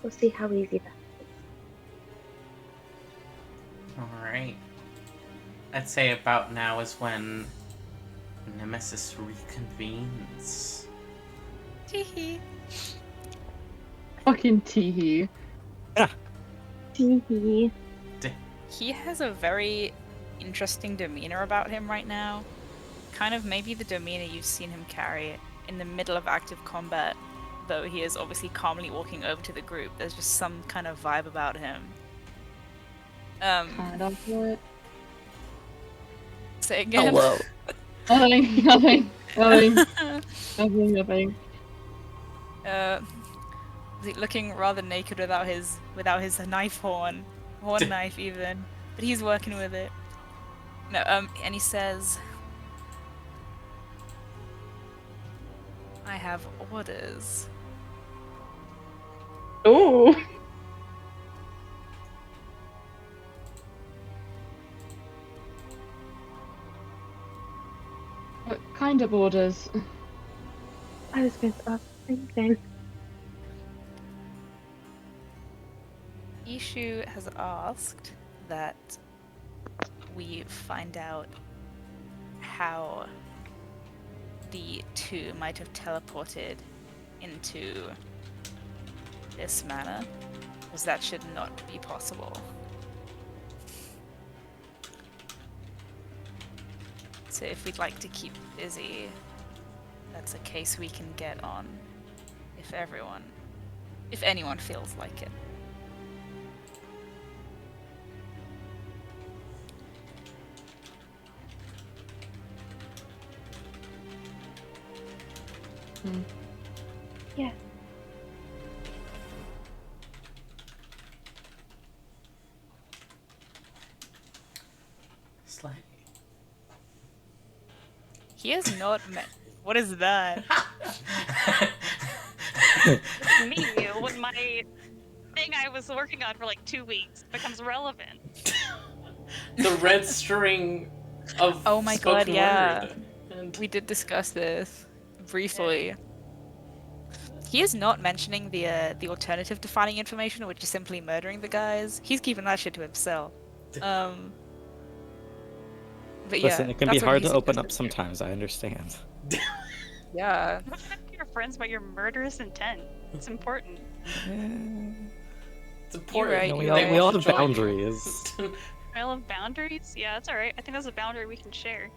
We'll see how easy that is. Alright. I'd say about now is when Nemesis reconvenes. Teehee. Fucking teehee. Teehee. He has a very interesting demeanor about him right now. Kind of maybe the demeanor you've seen him carry in the middle of active combat, though he is obviously calmly walking over to the group. There's just some kind of vibe about him. Kind of what? Say again. Hello. Nothing. Is he looking rather naked without his knife horn knife even, but he's working with it. No, and he says, "I have orders." Ooh. What kind of orders? I was going to ask the same thing. Ishu has asked that we find out how the two might have teleported into this manor, because that should not be possible. So if we'd like to keep busy, that's a case we can get on if anyone feels like it. Yeah. Slay. He is not meant. What is that? Me, when my thing I was working on for like 2 weeks becomes relevant. The red string of Oh my god, spoken yeah. word. And We did discuss this briefly. He is not mentioning the alternative to finding information, which is simply murdering the guys. He's keeping that shit to himself. But yeah, Listen, it can be that's what hard he to open up suggested. sometimes. I understand. Yeah. Don't talk to your friends about your murderous intent. It's important. it's important. right, No, you're They right. we all won't have join you. boundaries. I love boundaries. Yeah, that's all right. I think that's a boundary we can share.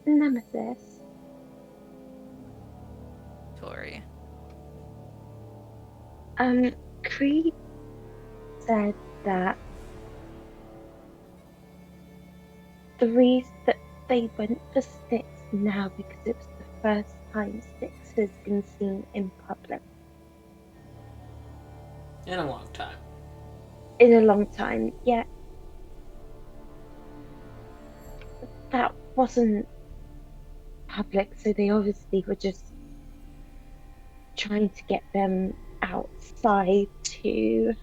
Nemesis. Tori. Creed said that the reason that they went for Styx now because it was the first time Styx has been seen in public In a long time. in a long time. Yet that wasn't public, so they obviously were just trying to get them outside to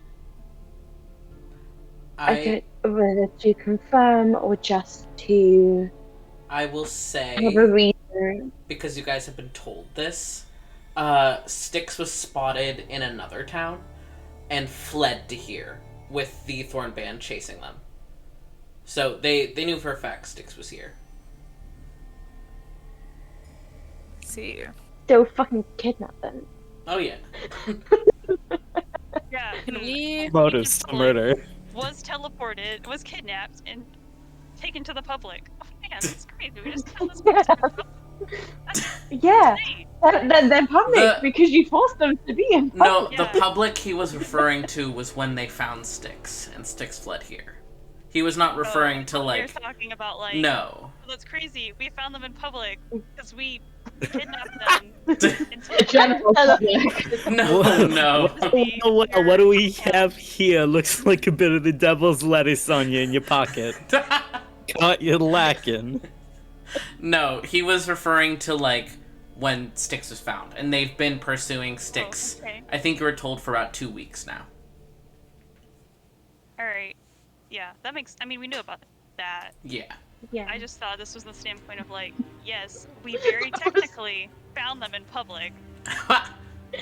I don't whether to confirm or just to I will have a say, reason. because you guys have been told this, Styx was spotted in another town and fled to here with the Thorn Band chasing them. So they knew for a fact Styx was here. See. Still fucking kidnap them. Oh yeah. Yeah. Can we? Motives to murder. Was teleported, was kidnapped, and taken to the public. Oh man, that's crazy. We just killed this person. Yeah, they're public The- because you forced them to be in No, public. the Yeah. public he was referring to was when they found Styx, and Styx fled here. He was not referring to You're like. talking about like. No. That's crazy. We found them in public because we kidnapped them. The general public. No, no. What do we have here? Looks like a bit of the devil's lettuce on you in your pocket. Caught you lacking. No, he was referring to like when Styx was found, and they've been pursuing Styx. Oh, okay. I think you were told for about 2 weeks now. All right. Yeah, that makes. I mean, we knew about that. Yeah. Yeah. I just thought this was the standpoint of like, yes, we very technically found them in public. What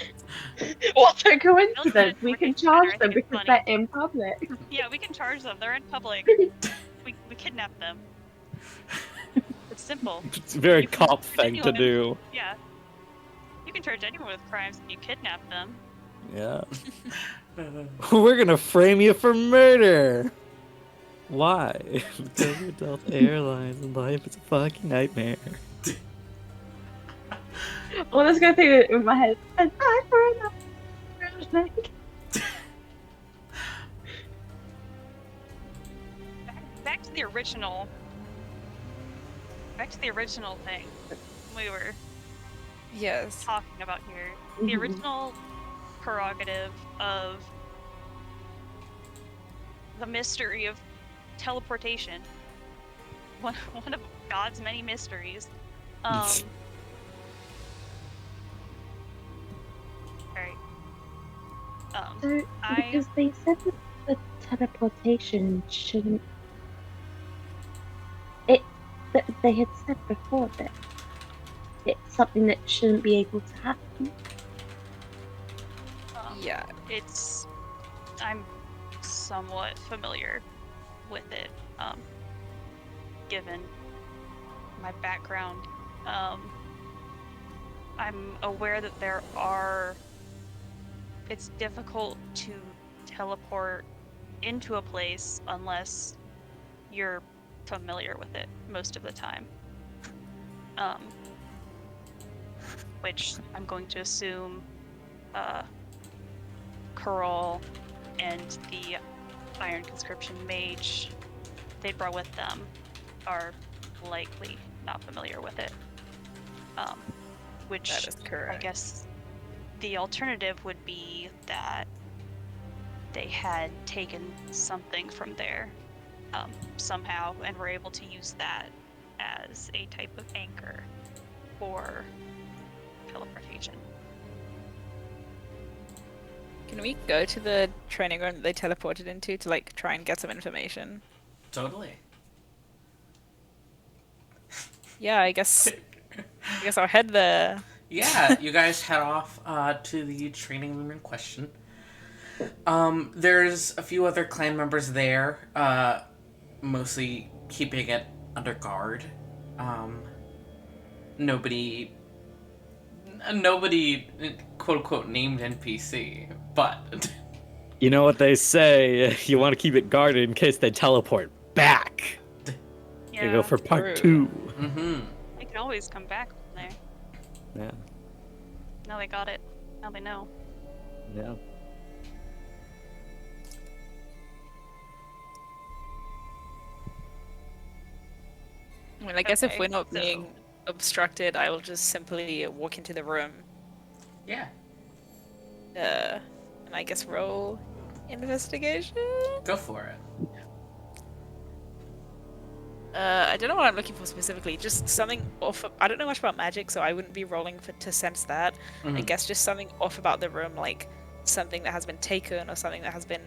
a Those coincidence! guys We were can getting charge better. I them think it's because funny. they're in public. Yeah, we can charge them. They're in public. we kidnapped them. It's simple. It's a very You can cop charge thing to anyone do. Yeah. You can charge anyone with crimes if you kidnap them. Yeah. We're gonna frame you for murder. Why? Because you're Delta Airlines and life is a fucking nightmare. All that's going through in my head. And I for another. Back to the original. Back to the original thing we were Yes. talking about here. The Mhm. original prerogative of the mystery of teleportation. One of God's many mysteries. Alright. So, because they said that the teleportation shouldn't. That they had said before that it's something that shouldn't be able to happen. Yeah. I'm somewhat familiar with it, given my background. I'm aware that it's difficult to teleport into a place unless you're familiar with it most of the time. Which I'm going to assume Curl and the Iron Conscription Mage they brought with them are likely not familiar with it. Which That is correct. I guess the alternative would be that they had taken something from there somehow and were able to use that as a type of anchor for teleportation. Can we go to the training room that they teleported into to like try and get some information? Totally. Yeah, I guess I'll head there. Yeah, you guys head off to the training room in question. There's a few other clan members there, mostly keeping it under guard. Nobody, quote unquote, named NPC, but You know what they say, you want to keep it guarded in case they teleport back. You go for part True. 2. mm-hmm. They can always come back from there. Yeah. Now they got it. Now they know. Yeah. I mean, I guess if Okay, we're not so- being obstructed, I will just simply walk into the room. Yeah, And I guess roll investigation. go for it. I don't know what I'm looking for specifically. Just something off. I don't know much about magic, so I wouldn't be rolling to sense that. I Mhm. guess just something off about the room, like something that has been taken or something that has been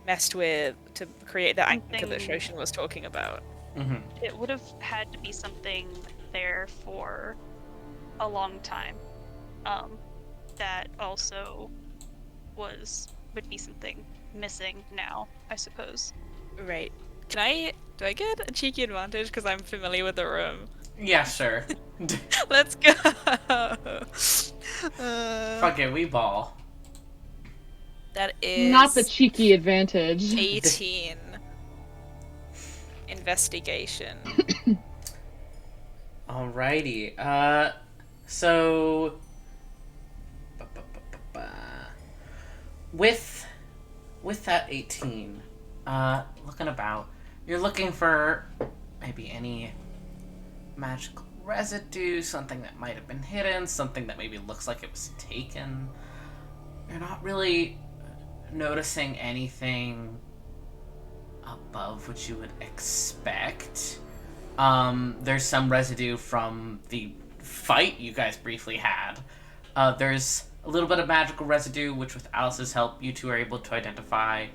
messed with to create that anchor that Something- Shoshin was talking about. Mm-hmm. It would have had to be something there for a long time. That also would be something missing now, I suppose. Right. Do I get a cheeky advantage because I'm familiar with the room? Yeah, sure. Let's go. Fuck it, we ball. That is Not the cheeky advantage. 18. Investigation. Alrighty. So with that 18, looking about, you're looking for maybe any magical residue, something that might have been hidden, something that maybe looks like it was taken. You're not really noticing anything above what you would expect. There's some residue from the fight you guys briefly had. There's a little bit of magical residue, which with Alice's help, you two are able to identify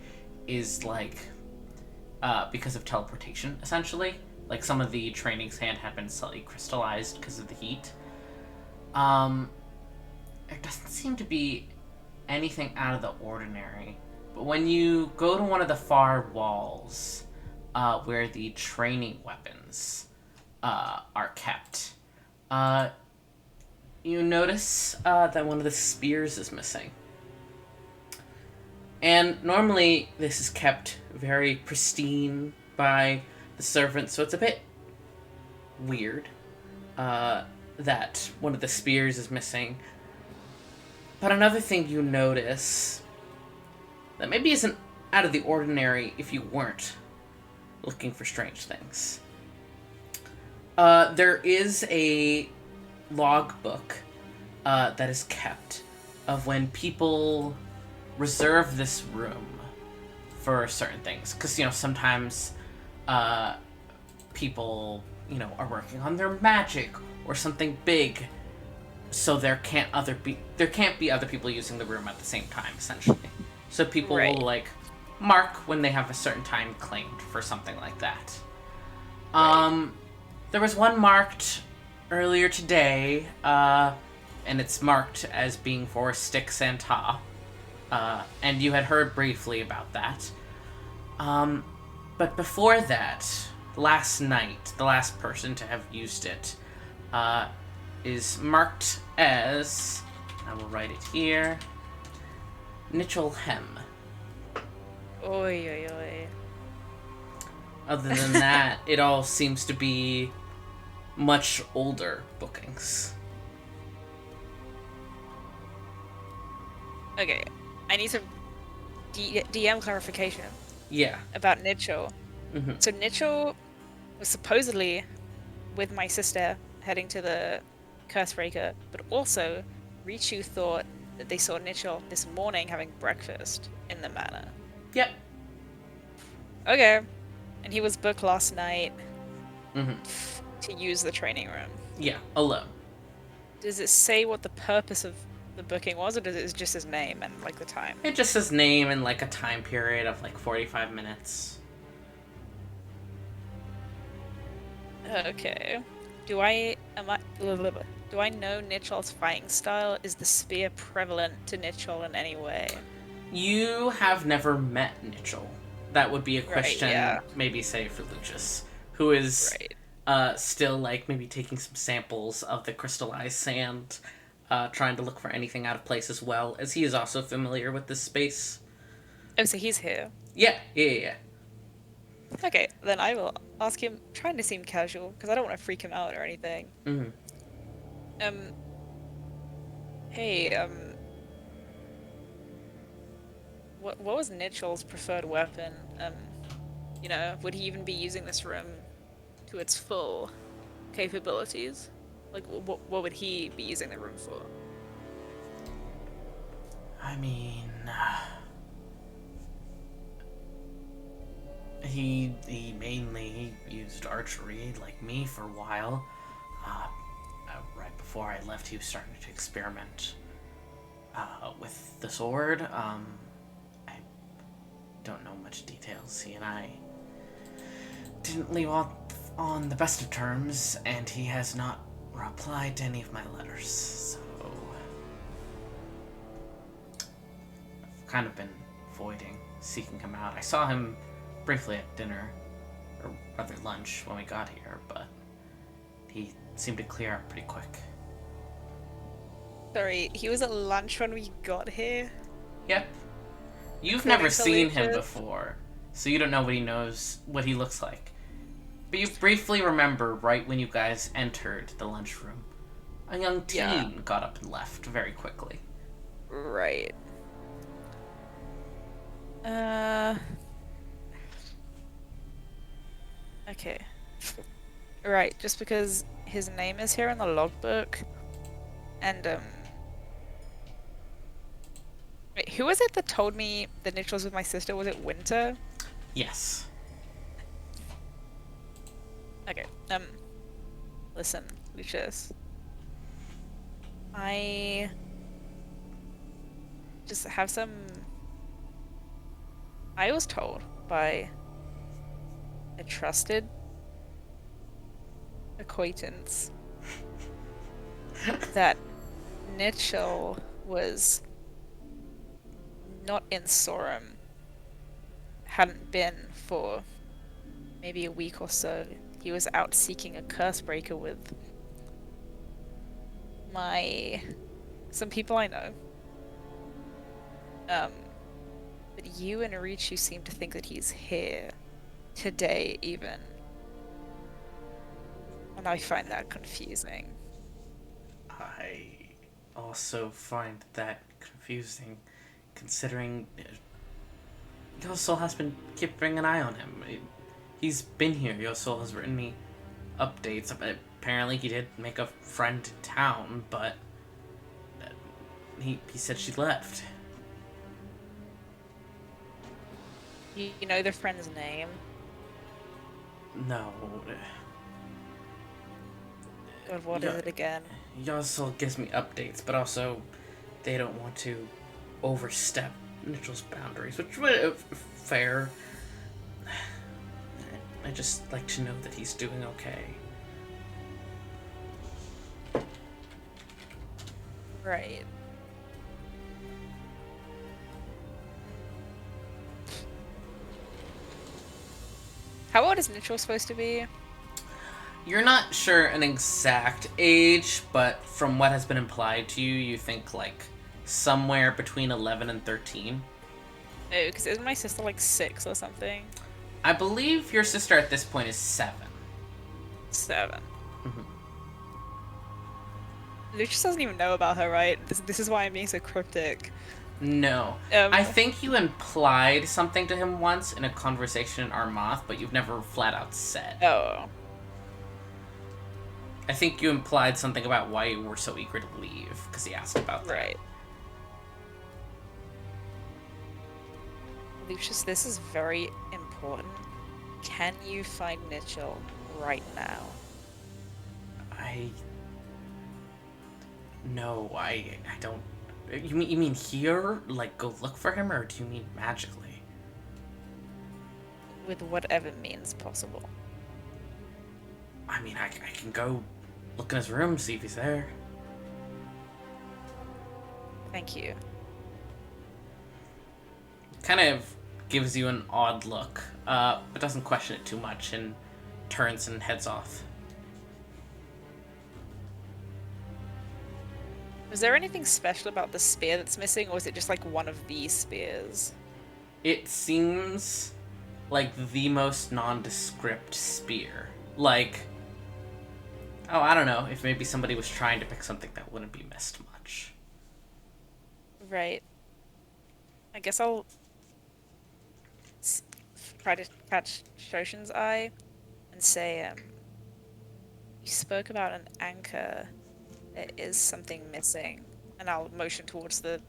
is like because of teleportation, essentially. Like some of the training sand had been slightly crystallized because of the heat. There doesn't seem to be anything out of the ordinary. But when you go to one of the far walls, where the training weapons are kept, you notice that one of the spears is missing. And normally this is kept very pristine by the servants, so it's a bit weird that one of the spears is missing. But another thing you notice that maybe isn't out of the ordinary if you weren't looking for strange things. There is a logbook that is kept of when people reserve this room for certain things. Because, sometimes people, are working on their magic or something big, so there can't be other people using the room at the same time, essentially. So people Right. will, mark when they have a certain time claimed for something like that. There was one marked earlier today, and it's marked as being for Styx and Ta. And you had heard briefly about that. But before that, last night, the last person to have used it is marked as, I will write it here, Nichol Hem. Oi, oi, oi. Other than that, it all seems to be much older bookings. Okay, I need some DM clarification Yeah. about Nichol. Mhm. So Nichol was supposedly with my sister heading to the Curse Breaker, but also Richu thought that they saw Nichol this morning having breakfast in the manor. Yep. Okay. And he was booked last night Mm-hmm. to use the training room. Yeah, alone. Does it say what the purpose of the booking was, or does it just his name and like the time? It just says name and like a time period of like 45 minutes. Okay. Do I know Nichol's fighting style? Is the spear prevalent to Nichol in any way? You have never met Nichol. That would be a question, yeah. maybe say for Lucius, who is still like maybe taking some samples of the crystallized sand, trying to look for anything out of place as well, as he is also familiar with this space. Oh, so he's here. Yeah. Okay, then I will ask him, trying to seem casual, because I don't want to freak him out or anything. Mm-hmm. Hey, what was Nichol's preferred weapon? You know, would he even be using this room to its full capabilities? Like, what would he be using the room for? I mean, he mainly used archery, like me, for a while. Right before I left, he was starting to experiment with the sword. I don't know much details. He and I didn't leave off on the best of terms, and he has not replied to any of my letters, so I've kind of been avoiding seeking him out. I saw him briefly at dinner, or rather lunch, when we got here, but he seemed to clear up pretty quick. Sorry, he was at lunch when we got here? Yep. You've According never to seen him Lucius. before, so you don't know what he looks like. But you briefly remember right when you guys entered the lunchroom. A young teen got up and left very quickly. Right. Okay. Right, just because his name is here in the logbook, and wait, who was it that told me that Nichol was with my sister? Was it Winter? Yes. Okay. Listen, Lucius. I just have some. I was told by a trusted acquaintance that Nichol was not in Sorum. Hadn't been for maybe a week or so. He was out seeking a curse breaker with some people I know. But you and Arichu seem to think that he's here today even. And I find that confusing. I also find that confusing, considering your soul has been keeping an eye on him. He's been here. Your soul has written me updates. Apparently he did make a friend in town, but he said she left. You know the friend's name? No. God, what is it again? Your soul gives me updates, but also they don't want to overstep Mitchell's boundaries, which is fair. I just like to know that he's doing okay. Right. How old is Nichol supposed to be? You're not sure an exact age, but from what has been implied to you, you think like somewhere between 11 and 13. Oh, because isn't my sister like 6 or something? I believe your sister at this point is 7. 7. Mm-hmm. Lucius doesn't even know about her, right? This is why I'm being so cryptic. No. I think you implied something to him once in a conversation in Armoth, but you've never flat out said. Oh. I think you implied something about why you were so eager to leave, because he asked about that. Right. Lucius, this is very important. Can you find Mitchell right now? No, I don't. You mean here? Like, go look for him, or do you mean magically? With whatever means possible. I mean, I can go look in his room, see if he's there. Thank you. Kind of gives you an odd look, but doesn't question it too much, and turns and heads off. Was there anything special about the spear that's missing, or is it just like one of these spears? It seems like the most nondescript spear. Like, oh, I don't know, if maybe somebody was trying to pick something that wouldn't be missed much. Right. I guess I'll try to catch Shoshin's eye and say, you spoke about an anchor. There is something missing. And I'll motion towards the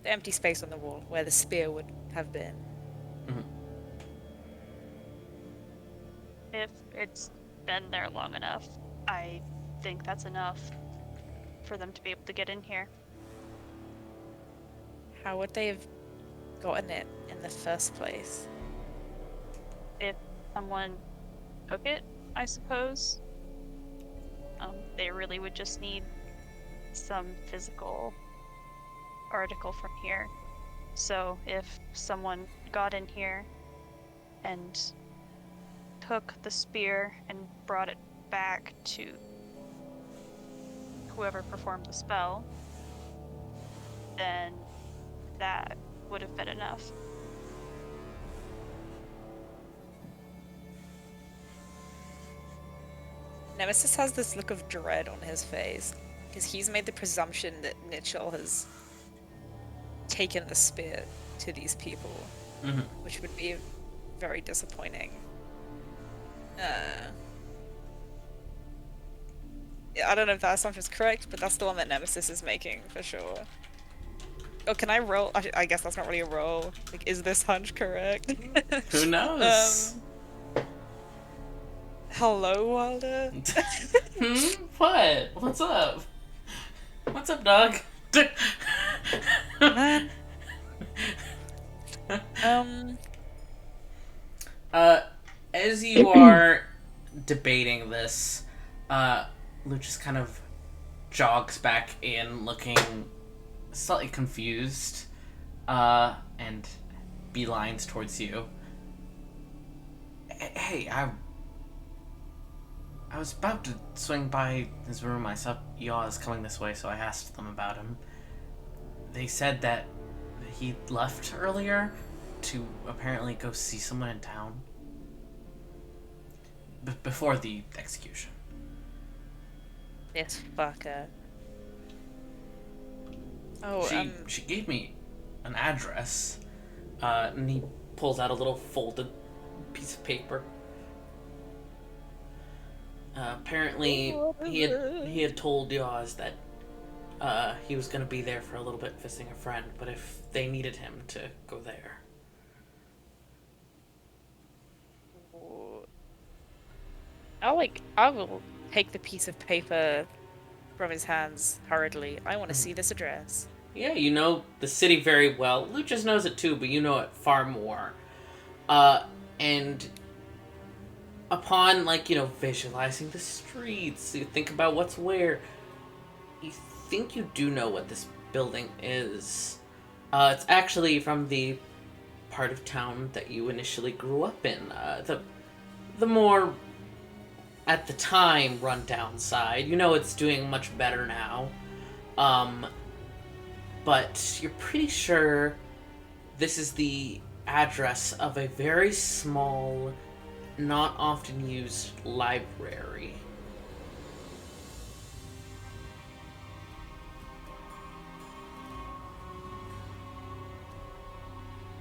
empty space on the wall where the spear would have been. Mm-hmm. If it's been there long enough, I think that's enough for them to be able to get in here. How would they have gotten it in the first place? If someone took it, I suppose. They really would just need some physical article from here. So if someone got in here and took the spear and brought it back to whoever performed the spell, then that would have been enough. Nemesis has this look of dread on his face, because he's made the presumption that Mitchell has taken the spear to these people, Mm-hmm. which would be very disappointing. I don't know if that assumption's correct, but that's the one that Nemesis is making, for sure. Oh, can I roll? I guess that's not really a roll. Like, is this hunch correct? Who knows? Hello, Wilder? What? What's up? What's up, dog? Man. As you are debating this, Lucius kind of jogs back in, looking slightly confused, and beelines towards you. Hey, I was about to swing by his room. I saw Yaws coming this way, so I asked them about him. They said that he left earlier to apparently go see someone in town. Before the execution. This fucker. Oh, She gave me an address, and he pulls out a little folded piece of paper. Apparently, he had told Yaws that he was going to be there for a little bit visiting a friend, but if they needed him to go there. I will take the piece of paper from his hands hurriedly. I want to see this address. Yeah, you know the city very well. Lucius knows it too, but you know it far more. And upon, visualizing the streets, you think about what's where, you think you do know what this building is. It's actually from the part of town that you initially grew up in. The more, at the time, run-down side. You know it's doing much better now. But you're pretty sure this is the address of a very small, not often used library.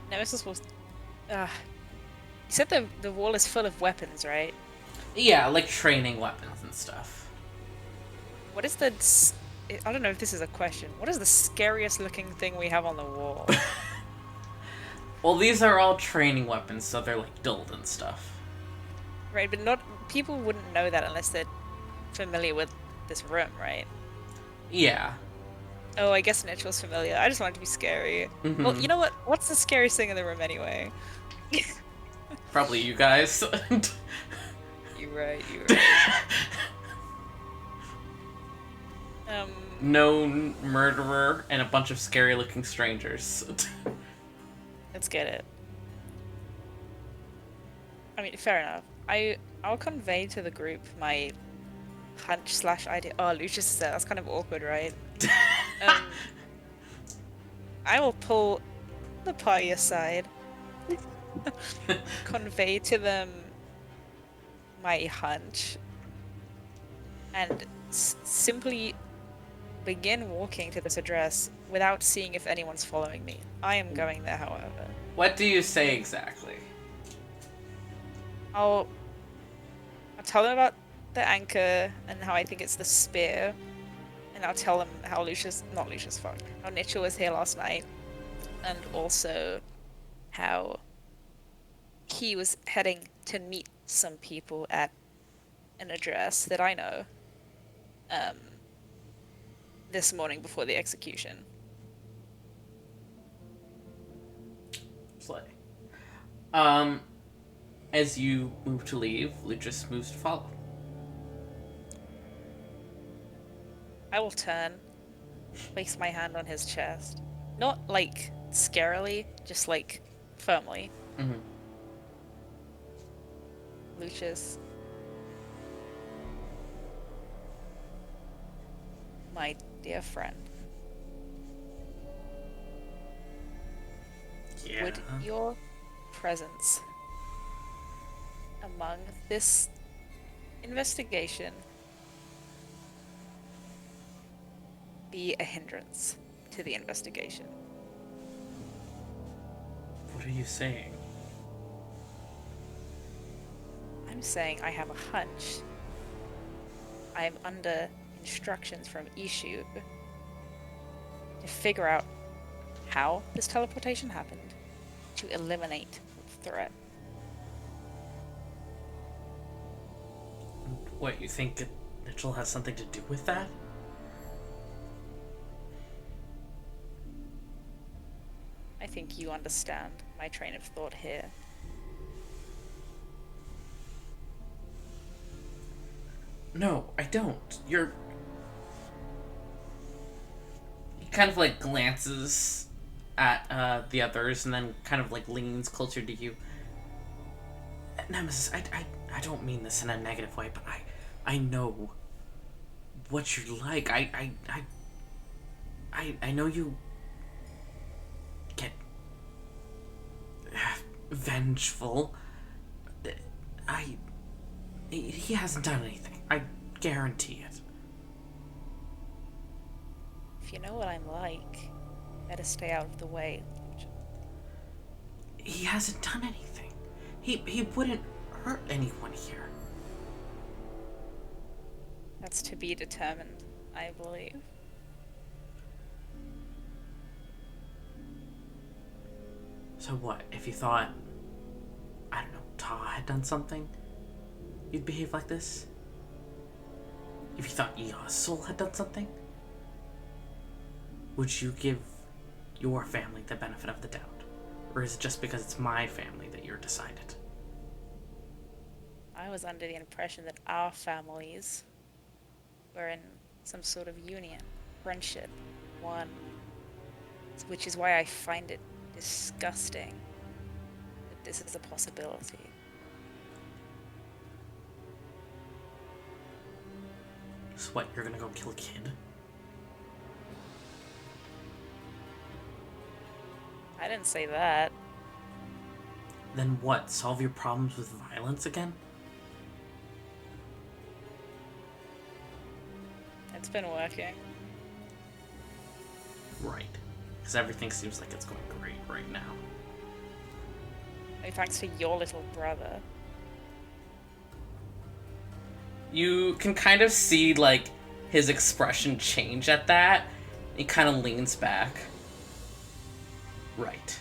Nemesis was... you said the wall is full of weapons, right? Yeah, like training weapons and stuff. What is I don't know if this is a question. What is the scariest looking thing we have on the wall? Well, these are all training weapons, so they're like dulled and stuff. Right, but not people wouldn't know that unless they're familiar with this room, right? Yeah. Oh, I guess Nichell's familiar. I just want it to be scary. Well, you know what? What's the scariest thing in the room anyway? Probably you guys. You're right, you're right. No murderer and a bunch of scary-looking strangers. Let's get it. I mean, fair enough. I'll convey to the group my hunch/idea. Oh, Lucius said that's kind of awkward, right? I will pull the party aside, convey to them my hunch, and simply begin walking to this address without seeing if anyone's following me. I am going there, however. What do you say exactly? I'll tell them about the anchor and how I think it's the spear, and I'll tell them how how Nichell was here last night, and also how he was heading to meet some people at an address that I know this morning before the execution. Slay. As you move to leave, Lucius moves to follow. I will turn, place my hand on his chest. Not like scarily, just like firmly. Mm-hmm. Lucius, my dear friend, would your presence among this investigation be a hindrance to the investigation? What are you saying? I'm saying I have a hunch. I am under instructions from Ishu to figure out how this teleportation happened to eliminate the threat. What, you think Mitchell has something to do with that? I think you understand my train of thought here. No, I don't. He kind of like glances at the others and then kind of like leans closer to you. Nemesis, I don't mean this in a negative way, but I know what you're like. I know you get vengeful. He hasn't done anything. I guarantee it. If you know what I'm like, better stay out of the way. He hasn't done anything. He wouldn't hurt anyone here. That's to be determined, I believe. So what, if you thought, I don't know, Ta had done something, you'd behave like this? If you thought Yassul had done something, would you give your family the benefit of the doubt? Or is it just because it's my family that you're decided? I was under the impression that our families were in some sort of union, friendship, one. Which is why I find it disgusting that this is a possibility. So what, you're gonna go kill a kid? I didn't say that. Then what, solve your problems with violence again? It's been working. Right. Because everything seems like it's going great right now. Maybe thanks to your little brother. You can kind of see, like, his expression change at that. He kind of leans back. Right.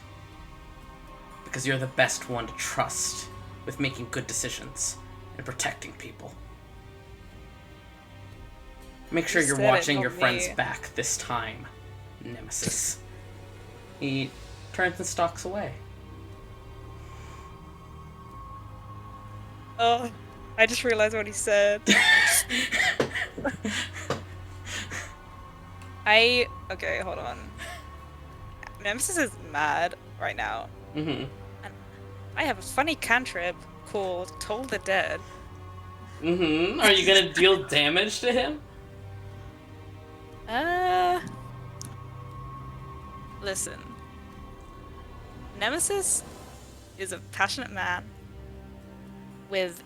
Because you're the best one to trust with making good decisions and protecting people. Make sure you're watching your friend's back this time, Nemesis. He turns and stalks away. Oh, I just realized what he said. Okay, hold on. Nemesis is mad right now. Mm-hmm. And I have a funny cantrip called Toll the Dead. Mm-hmm. Are you gonna deal damage to him? Listen. Nemesis is a passionate man with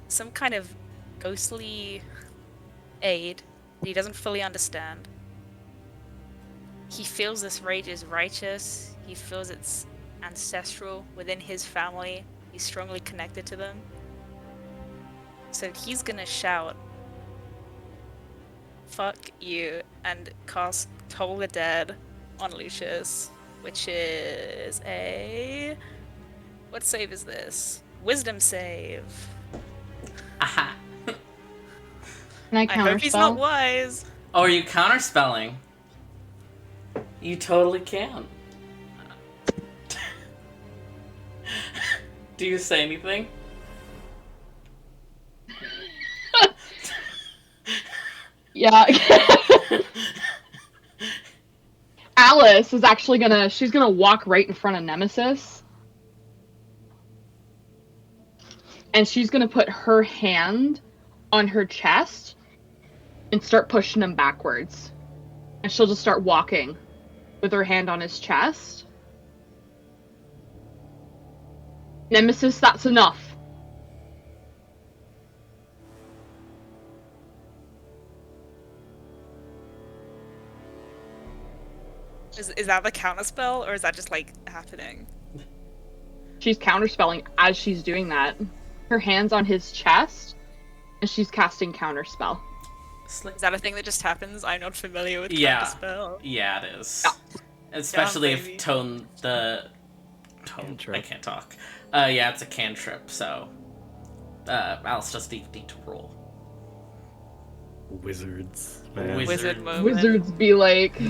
some kind of ghostly aid that he doesn't fully understand. He feels this rage is righteous. He feels it's ancestral within his family. He's strongly connected to them. So he's gonna shout, "Fuck you," and cast Toll the Dead on Lucius, which is a... What save is this? Wisdom save. Aha. Can I I hope he's not counterspell? wise. Oh, are you counterspelling? You totally can. Do you say anything? Yeah. Alice is actually she's gonna walk right in front of Nemesis. And she's gonna put her hand on her chest and start pushing him backwards. And she'll just start walking with her hand on his chest. Nemesis, that's enough. Is that the counterspell, or is that just, like, happening? She's counterspelling as she's doing that. Her hand's on his chest, and she's casting counterspell. Is that a thing that just happens? I'm not familiar with Yeah. counterspell. Yeah, it is. Yeah. Especially Damn, if baby. Tone... I Cantrip. can't talk. Yeah, it's a cantrip, so... Alice does need to roll. Wizards, man. Wizard moment. Wizards be like,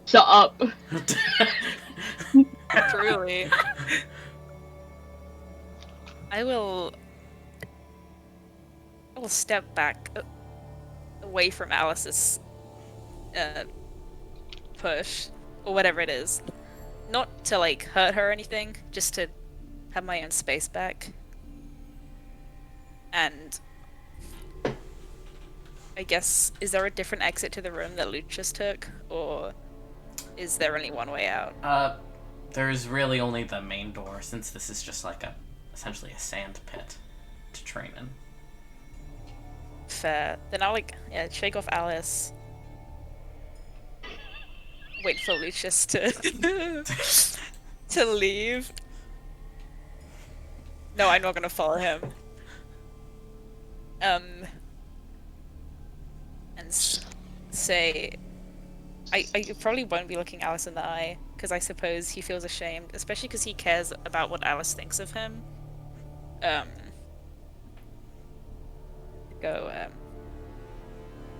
shut up. Truly. I will step back away from Alice's push, or whatever it is. Not to, like, hurt her or anything, just to have my own space back. And I guess, is there a different exit to the room that Lucius took, or is there only one way out? There's really only the main door, since this is just like essentially a sand pit to train in. Fair. Then I'll, like, shake off Alice. Wait for Lucius to to leave. No, I'm not gonna follow him. And say, I probably won't be looking Alice in the eye, because I suppose he feels ashamed, especially because he cares about what Alice thinks of him.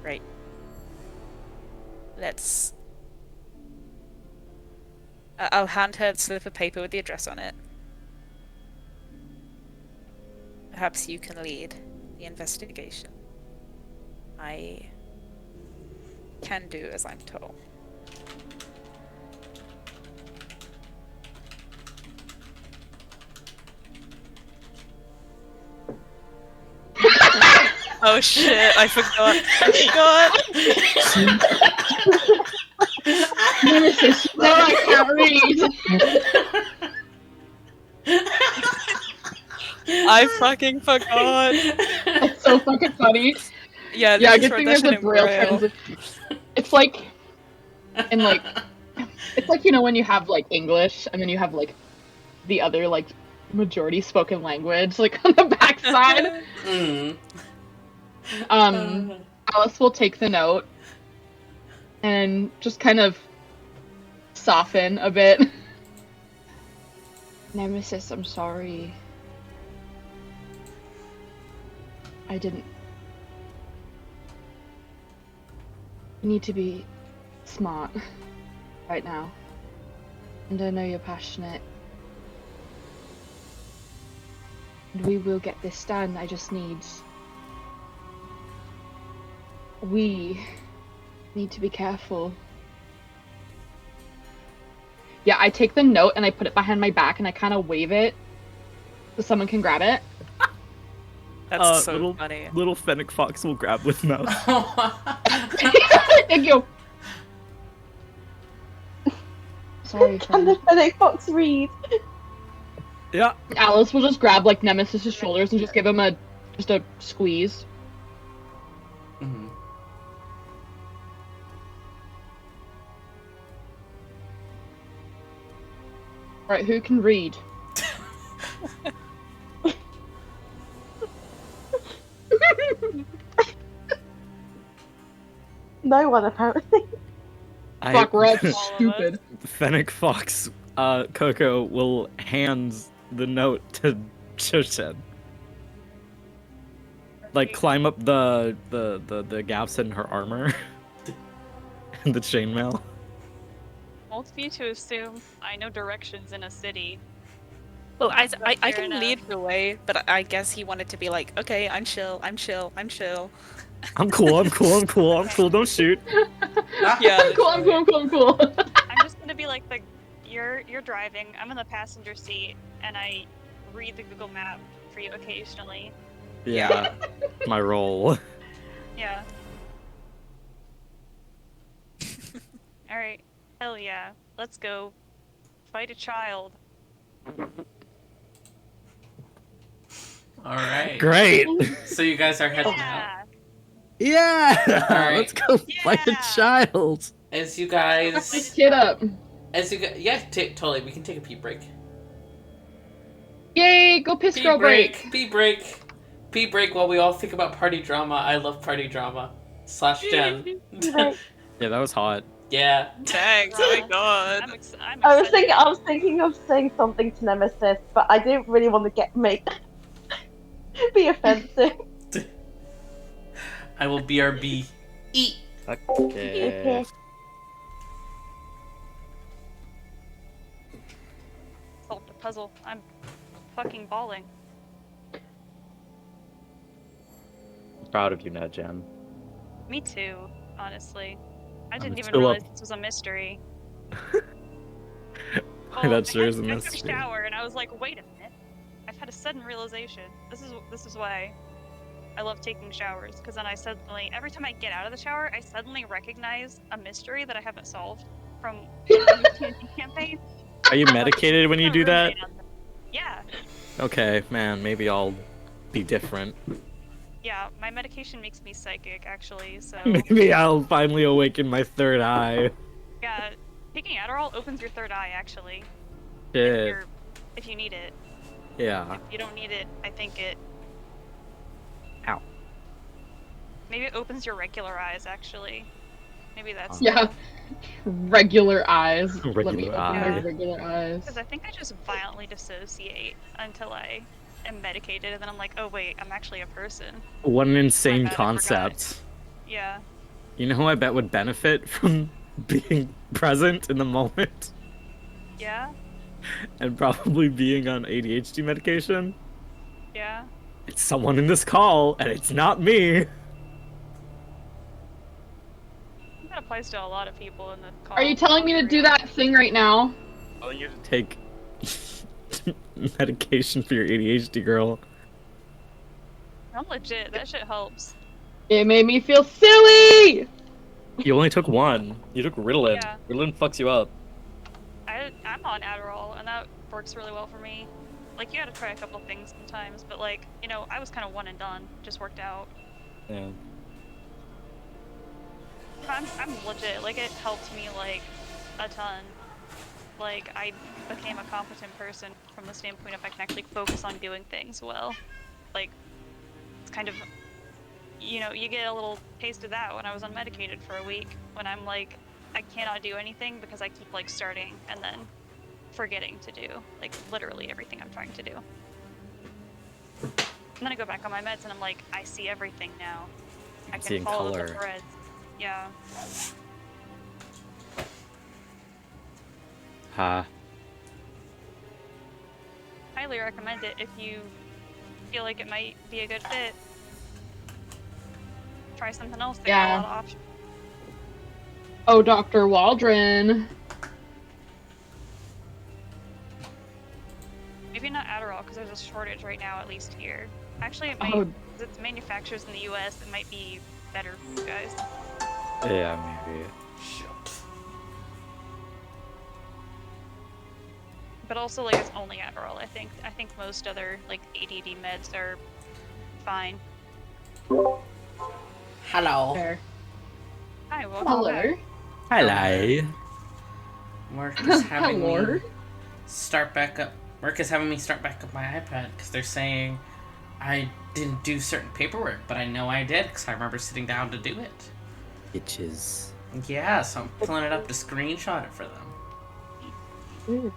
Right. Let's... I'll hand her the slip of paper with the address on it. Perhaps you can lead the investigation. I can do as I'm told. Oh shit, I forgot. Nemesis, no, I can't read. I fucking forgot. That's so fucking funny. Yeah, Yeah, just good wrote thing that there's shit a in braille Braille. translation. It's like, and like, it's like, you know, when you have like English and then you have like the other like majority spoken language like on the backside. Mm. Alice will take the note and just kind of soften a bit. Nemesis, I'm sorry. I didn't. You need to be smart right now. And I know you're passionate. And we will get this done. I just need. We need to be careful. Yeah, I take the note and I put it behind my back and I kind of wave it so someone can grab it. That's so little, funny. Little Fennec Fox will grab with mouth. Thank you. Sorry, Can the friend. Fennec Fox read? Yeah. Alice will just grab like Nemesis's shoulders and just give him a squeeze. Mhm. Right, who can read? No one, apparently. Fuck, we're all All of us. stupid. Fennec Fox, Coco will hand the note to Shoshin. Like climb up the gaps in her armor and the chainmail. Won't be to assume I know directions in a city. Well, I Fair can enough. lead the way, but I guess he wanted to be like, okay, I'm chill, I'm chill, I'm chill. I'm cool, I'm cool, I'm cool, I'm cool, don't shoot. Yeah, I'm cool, I'm cool, I'm cool, I'm cool. I'm just gonna be like you're driving, I'm in the passenger seat, and I read the Google map for you occasionally. Yeah, my role. Yeah. Alright. Hell yeah. Let's go. Fight a child. All right. Great. So you guys are heading out. Yeah! Yeah. Alright. Let's go fight a Yeah. child. As you Pick guys, kid up. yeah, totally. We can take a pee break. Yay, go piss girl break. Pee break. Pee break while we all think about party drama. I love party drama. / Jen. Right. Yeah, that was hot. Yeah. Thanks, oh my god. I'm excited. I was thinking of saying something to Nemesis, but I didn't really want to be offensive. I will BRB. Eat. Okay. Solved the puzzle. I'm fucking bawling. Proud of you, Ned Jen. Me too, honestly. I didn't even still up. realize this was a mystery. That sure is a I took a mystery. shower and I was like, wait a minute. I've had a sudden realization. This is why I love taking showers, because then I suddenly, every time I get out of the shower, I suddenly recognize a mystery that I haven't solved from the campaign. Are you medicated when you do that? Yeah, Okay, man, maybe I'll be different. yeah. My medication makes me psychic, actually. So Maybe I'll finally awaken my third eye. yeah, taking Adderall opens your third eye, actually. Shit. If you need it. Yeah. If you don't need it, I think it. Ow. Maybe it opens your regular eyes, actually. Maybe that's. Yeah. Regular eyes. Let me Regular open my eye. regular eyes. Because I think I just violently dissociate until I am medicated, and then I'm like, oh wait, I'm actually a person. What an insane bad, I forgot. concept. Yeah. You know who I bet would benefit from being present in the moment Yeah. and probably being on ADHD medication? Yeah. It's someone in this call, and it's not me. That applies to a lot of people in the call. Are you telling me to do that thing right now? Telling you to take medication for your ADHD, girl. I'm legit. That shit helps. It made me feel silly! You only took one. You took Ritalin. Yeah. Ritalin fucks you up. I'm on Adderall, and that works really well for me. Like, you gotta try a couple things sometimes, but like, you know, I was kind of one and done. Just worked out. Yeah. I'm legit. Like, it helped me like a ton. Like, I became a competent person from the standpoint of I can actually focus on doing things well. Like, it's kind of you know, you get a little taste of that when I was unmedicated for a week, when I'm like, I cannot do anything because I keep like starting and then forgetting to do like literally everything I'm trying to do. And then I go back on my meds and I'm like, I see everything now. I see can in follow the color. threads. Yeah. Ha. Highly recommend it if you feel like it might be a good fit. Try something else. They got a Yeah. lot of options. Oh, Dr. Waldron. Maybe not Adderall because there's a shortage right now, at least here. Actually, it might. Oh, 'Cause it's manufacturers in the U.S. It might be better for you guys. Yeah, maybe. Shit. But also, like, it's only Adderall. I think most other like ADD meds are fine. Hello. fair. Hi, welcome Hello. back. Hello. Work is having Hello. me start back up. Work is having me start back up my iPad because they're saying I didn't do certain paperwork, but I know I did because I remember sitting down to do it. Bitches. Yeah, so I'm pulling it up to screenshot it for them. Ooh.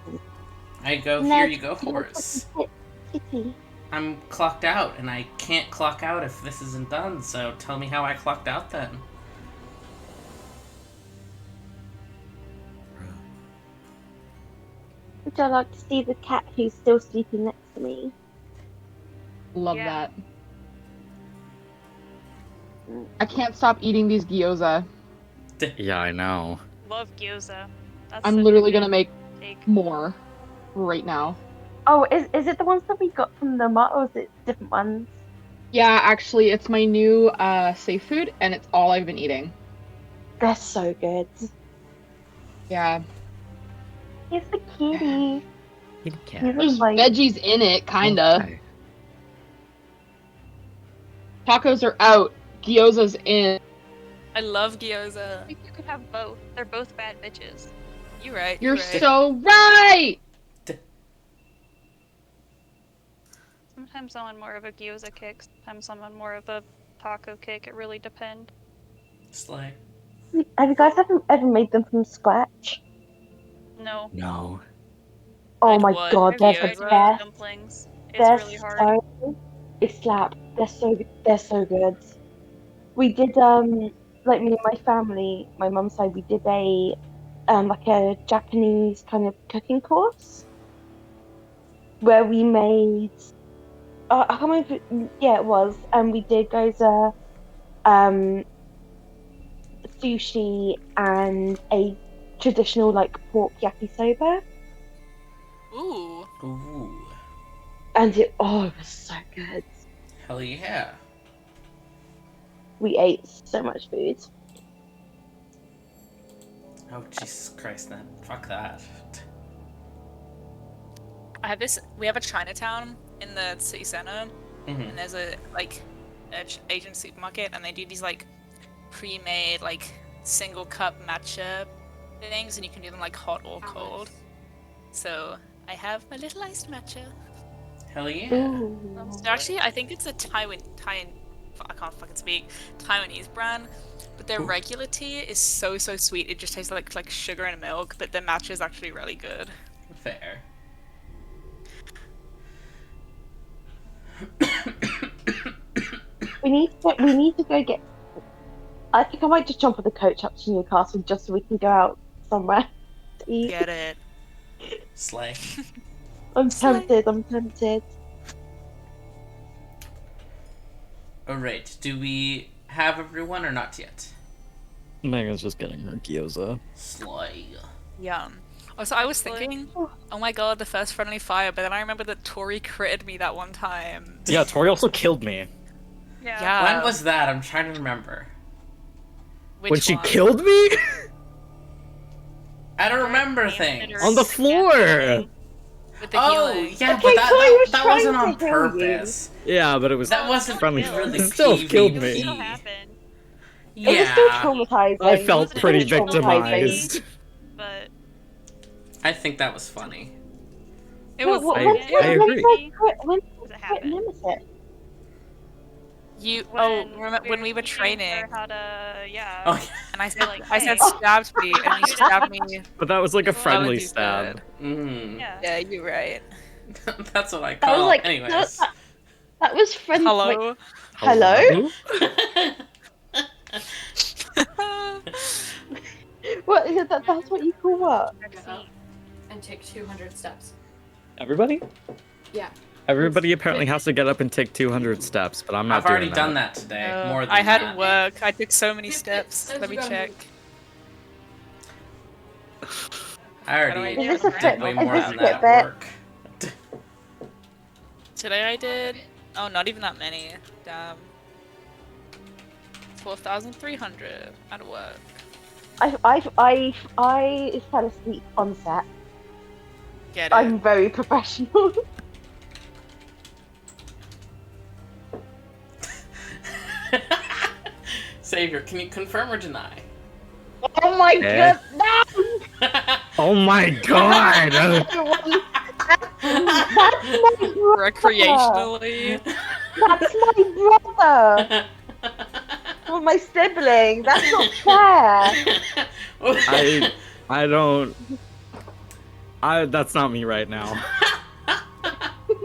I go, No, here you go, you look Horace. like a kitty. I'm clocked out, and I can't clock out if this isn't done, so tell me how I clocked out then. Would I like to see the cat who's still sleeping next to me? Love Yeah. that. I can't stop eating these gyoza. Yeah, I know. Love gyoza. That's I'm such a literally good gonna make take. more right now. Oh, is it the ones that we got from the mart, or is it different ones? Yeah, actually, it's my new safe food, and it's all I've been eating. They're so good. Yeah. Here's the kitty. Kitty cat. He's There's like, veggies in it, kinda. Okay. Tacos are out. Gyoza's in. I love gyoza. I think you could have both. They're both bad bitches. You're right. You're right. so right! Sometimes I'm on more of a gyoza kick. Sometimes I'm on more of a taco kick. It really depends. Just like, have you guys ever made them from scratch? No. No. Oh I'd my want god, they're I've the tried to gyoza. make best. dumplings. It's They're really hard. so, it slap. They're so good. We did like me and my family, my mum's side, we did a like a Japanese kind of cooking course where we made I can't remember yeah it was, and we did goza, um sushi and a traditional like pork yakisoba, Ooh. ooh, and it was so good. hell yeah. We ate so much food. Oh, Jesus Christ, then. Fuck that. We have a Chinatown in the city center, Mm-hmm. and there's a Asian supermarket, and they do these like pre-made like single cup matcha things, and you can do them like hot or cold. So I have my little iced matcha. Hell yeah. Ooh. So actually, I think it's a I can't fucking speak Taiwanese brand, but their Ooh. regular tea is so sweet. It just tastes like sugar and milk, but their matcha is actually really good. Fair. We need to go get. I think I might just jump on the coach up to Newcastle just so we can go out somewhere to eat. Get it? Slay. I'm Slay. tempted. I'm tempted. Alright, do we have everyone or not yet? Megan's just getting her gyoza. Slay. Yum. Also, I was thinking, oh my god, the first friendly fire, but then I remember that Tori critted me that one time. Yeah, Tori also killed me. Yeah. When was that? I'm trying to remember. Which When she one? killed me? I don't remember things. On the floor! With the Oh, healing. yeah, Okay, but Chloe was that wasn't trying on to heal you. purpose. Yeah, but it was That wasn't friendly. really It still killed It me. still happened. It was still Yeah, traumatizing. I felt It was pretty still victimized. But I think that was funny. It was. I agree. When Does it did happen? Nemesis? when we were teaching her training, how to, yeah. Oh, and I said like, I said hey. stabbed me, and you stabbed me. But that was like a Well, friendly you stab. good. mm. Yeah. Yeah, you're right. That's what I That call. was like Anyways. that was friend. Like, Hello. hello? What? That's what you call what? Get up and take 200 steps. Everybody? Yeah. Everybody apparently has to get up and take 200 steps, but I'm not I've already doing done that today. More than I had that. work. I took so many steps. Says Let you me gotta check. move. I already Is this a did fit- way is more this than a that at Fitbit? work. Today I did. Oh, not even that many. Damn. 12,300 at work. I fell asleep on set. Get it. I'm very professional. Savior, can you confirm or deny? Oh my Eh? god, no! Oh my god! That's my brother! Recreationally. That's my brother! Or my sibling! That's not fair! I don't... that's not me right now.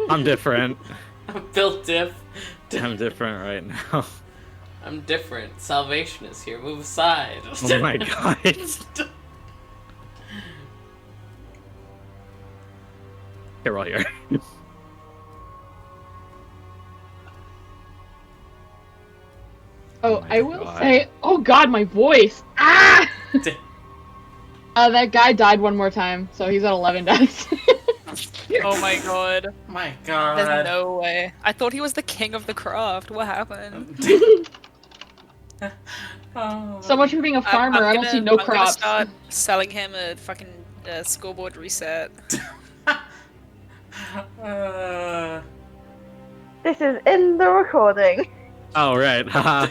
I'm different. I'm built diff. I'm different right now. I'm different. Salvation is here. Move aside. Oh my god. Here, while you're... Oh, my I will God. say, oh god, my voice! Ah! That guy died one more time, so he's at 11 deaths. Oh my god. My god. There's no way. I thought he was the king of the craft. What happened? Oh. So much for being a farmer, I don't see no I'm gonna crops. start selling him a fucking scoreboard reset. This is in the recording. Oh, right. Haha.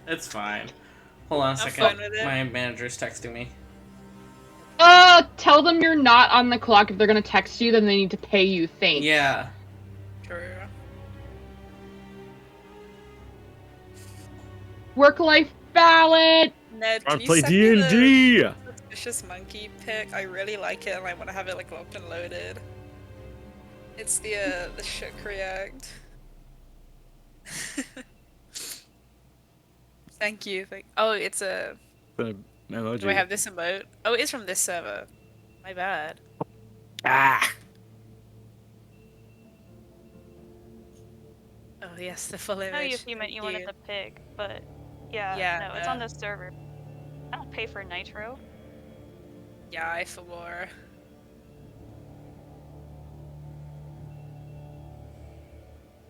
It's fine. Hold on a I'm second. fine with it. My manager's texting me. Tell them you're not on the clock. If they're gonna text you, then they need to pay you, thanks. Yeah. True. Work-life balance! Ned, I can you play send me the D&D! suspicious monkey pic? I really like it and I want to have it like locked and loaded. It's the shook react. Thank you. Oh, it's a... The emoji. Do I have this emote? Oh, it is from this server. My bad. Ah! Oh yes, the full I image. know if you meant you wanted the pig, but yeah, Yeah, no, it's on this server. I don't pay for Nitro. Yeah, I for more.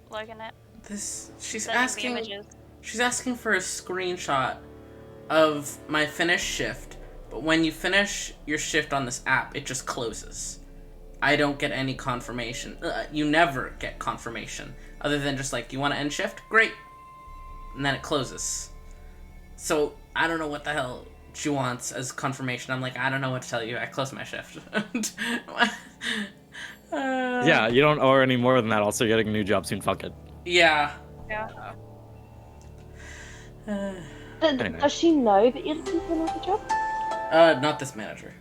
Liking it. She's Sending the asking. images. She's asking for a screenshot of my finished shift, but when you finish your shift on this app, it just closes. I don't get any confirmation. You never get confirmation, other than just like, you want to end shift? Great! And then it closes. So, I don't know what the hell she wants as confirmation. I'm like, I don't know what to tell you. I closed my shift. Yeah, you don't owe her any more than that. Also, you're getting a new job soon. Fuck it. Yeah. Yeah. Anyway. Does she know that you're looking for another job? Not this manager.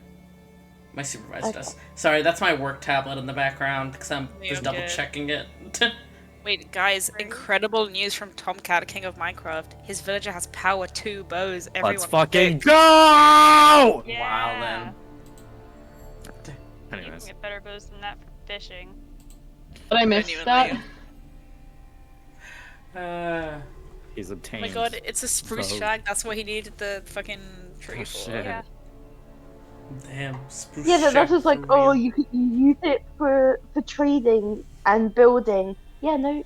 My supervisor Okay. does. Sorry, that's my work tablet in the background because I'm Yeah, just I'm double good. checking it. Wait, guys, incredible news from Tomcat, King of Minecraft. His villager has power 2 bows. Everyone Let's fucking pick. go! Yeah. Wow, You can Anyways. get better bows than that for fishing. Did I miss Genuinely. that? He's Oh obtained. my god, it's a spruce bow. shag. That's what he needed the fucking tree Oh, for. shit. Yeah. Damn, spruce Yeah, that's shack just like, for oh, real. you could use it for trading and building. Yeah, no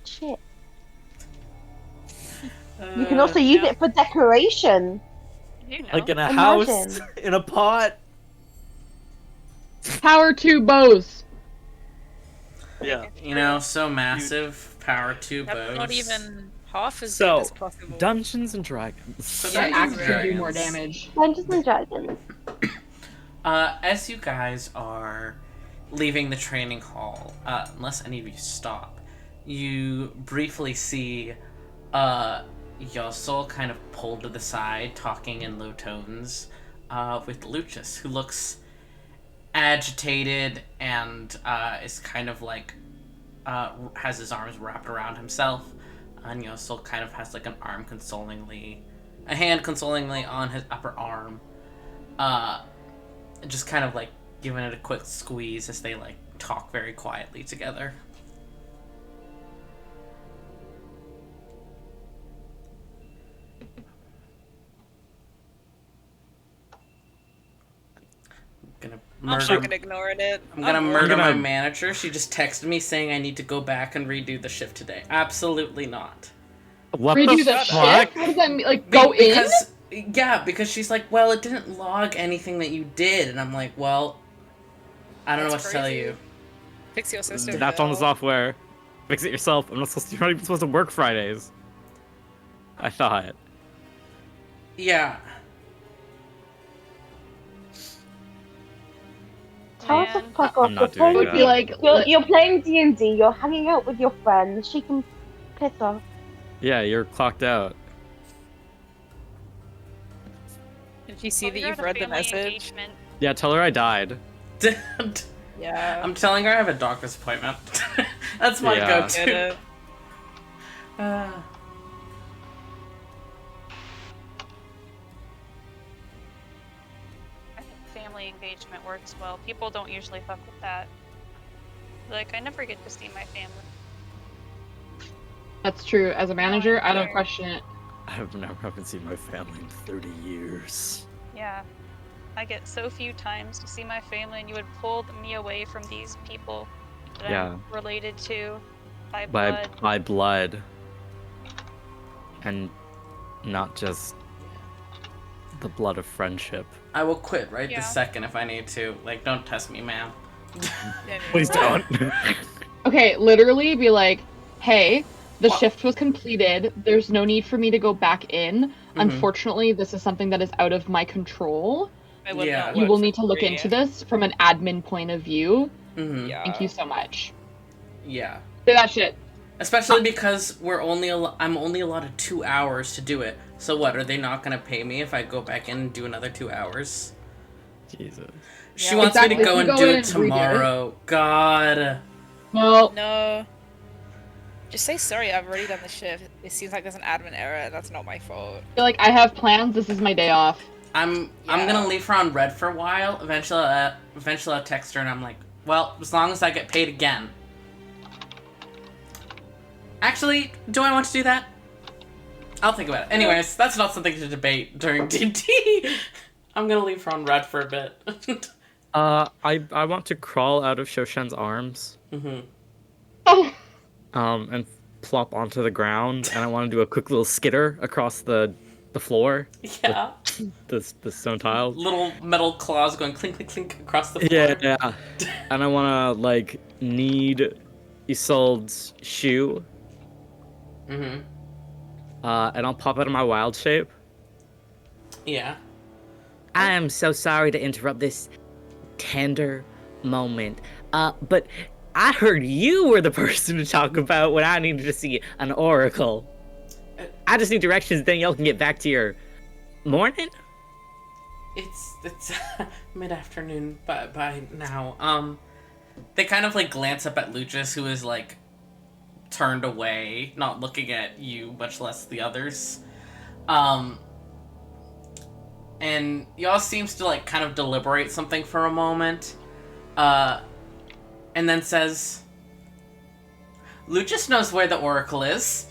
shit. You can also use yeah. it for decoration. You know. Like in a Imagine. house, in a pot. Power 2 bows! Yeah. You know, so massive, power 2 That's bows. not even half as So, good as possible. Dungeons and Dragons. So Yeah, Dungeons axe and can do more Dragons. damage. Dungeons and Dragons. As you guys are leaving the training hall, unless any of you stop, you briefly see Yossel kind of pulled to the side, talking in low tones, with Lucius, who looks agitated and is kind of like has his arms wrapped around himself. And Yossel kind of has like a hand consolingly on his upper arm, just kind of like giving it a quick squeeze as they like talk very quietly together. I'm fucking ignoring it. I'm gonna murder my manager. She just texted me saying I need to go back and redo the shift today. Absolutely not. What Redo the fuck? shift? What does that mean? Like, go in? Yeah, because she's like, well, it didn't log anything that you did. And I'm like, well, I don't know what to tell you. Fix your system. That's on the software. Fix it yourself. You're not even supposed to work Fridays. I thought. Yeah. Tell her to Man. fuck off. I'm not doing Would that. be like, You're playing D&D, you're hanging out with your friends, she can piss off. Yeah, you're clocked out. Did she see Well, that you're you've at a read the family message? engagement. Yeah, tell her I died. Yeah. I'm telling her I have a doctor's appointment. That's my Yeah. Get go-to. it. I think family engagement works well. People don't usually fuck with that. Like, I never get to see my family. that's true. As a manager, I don't question it. I haven't seen my family in 30 years. Yeah. I get so few times to see my family, and you would pull me away from these people that Yeah. I'm related to by blood. By blood. And not just the blood of friendship. I will quit right Yeah. this second if I need to. Like, don't test me, ma'am. Please don't. Okay, literally be like, hey, the What? shift was completed. There's no need for me to go back in. Unfortunately, this is something that is out of my control. It would Yeah. not You work will for need to look Maria. into this from an admin point of view. Mm-hmm. Yeah. Thank you so much. Yeah. Say that shit. Especially because I'm only allotted 2 hours to do it. So what, are they not gonna pay me if I go back in and do another 2 hours? Jesus. She Yeah. wants me to Exactly. go You and go do in it and redo it. tomorrow. God. Well, No. Just say sorry, I've already done the shift. It seems like there's an admin error, and that's not my fault. I feel like I have plans. This is my day off. I'm Yeah. gonna leave her on red for a while. Eventually I'll text her and I'm like, well, as long as I get paid again. Actually, do I want to do that? I'll think about it. Anyways, that's not something to debate during D&D. I'm gonna leave her on red for a bit. I want to crawl out of Shoshen's arms. Mm-hmm. Oh, And plop onto the ground, and I want to do a quick little skitter across the floor, Yeah. the stone tiles. Little metal claws going clink, clink, clink across the floor. Yeah. And I want to like knead Isolde's shoe, Mm-hmm. and I'll pop out of my wild shape. Yeah. I am so sorry to interrupt this tender moment, but I heard you were the person to talk about when I needed to see an oracle. I just need directions, then y'all can get back to your morning. It's mid-afternoon by now. They kind of like glance up at Lucius, who is like turned away, not looking at you, much less the others. And y'all seems to like kind of deliberate something for a moment, and then says, "Lucius knows where the oracle is."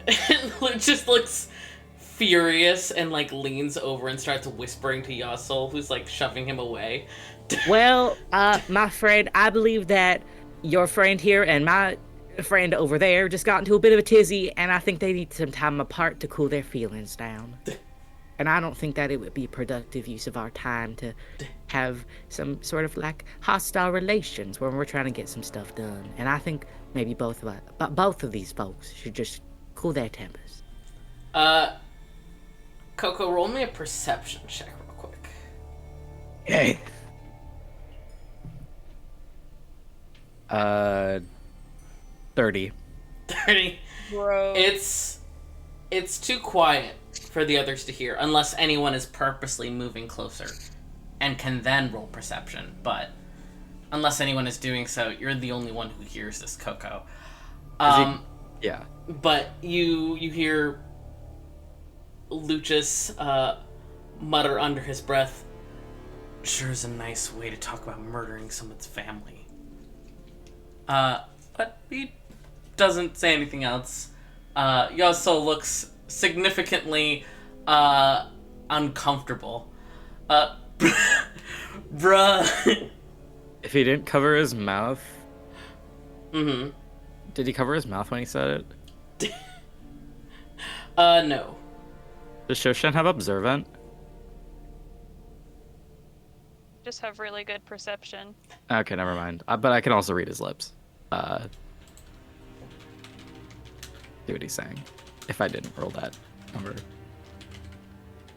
And Lucius looks furious and like leans over and starts whispering to Yassel, who's like shoving him away. Well, my friend, I believe that your friend here and my friend over there just got into a bit of a tizzy, and I think they need some time apart to cool their feelings down. And I don't think that it would be a productive use of our time to have some sort of like hostile relations when we're trying to get some stuff done. And I think maybe both of these folks should just cool their tempers. Coco, roll me a perception check real quick. Hey. 30. 30. Bro. It's too quiet for the others to hear, unless anyone is purposely moving closer and can then roll perception. But unless anyone is doing so, you're the only one who hears this, Coco. Yeah. But you hear Lucius mutter under his breath, "Sure is a nice way to talk about murdering someone's family." But he doesn't say anything else. Yoso looks significantly uncomfortable. Bruh. If he didn't cover his mouth... Mm-hmm. Did he cover his mouth when he said it? No. Does Shoshan have observant? Just have really good perception. Okay, never mind. But I can also read his lips. See what he's saying. If I didn't roll that number.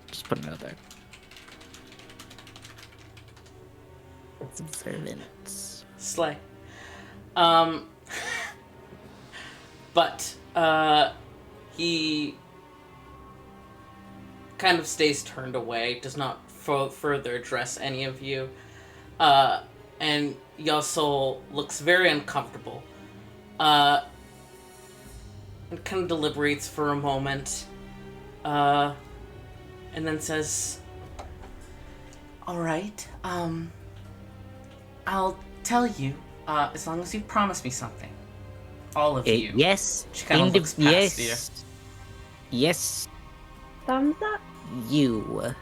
Just putting it out there. It's observant. Slay. But he kind of stays turned away, does not further address any of you. And Yasol looks very uncomfortable. And kind of deliberates for a moment. And then says, "Alright, I'll tell you, as long as you promise me something. All of you." Yes. She kind of looks past you. Yes. Thumbs up. You.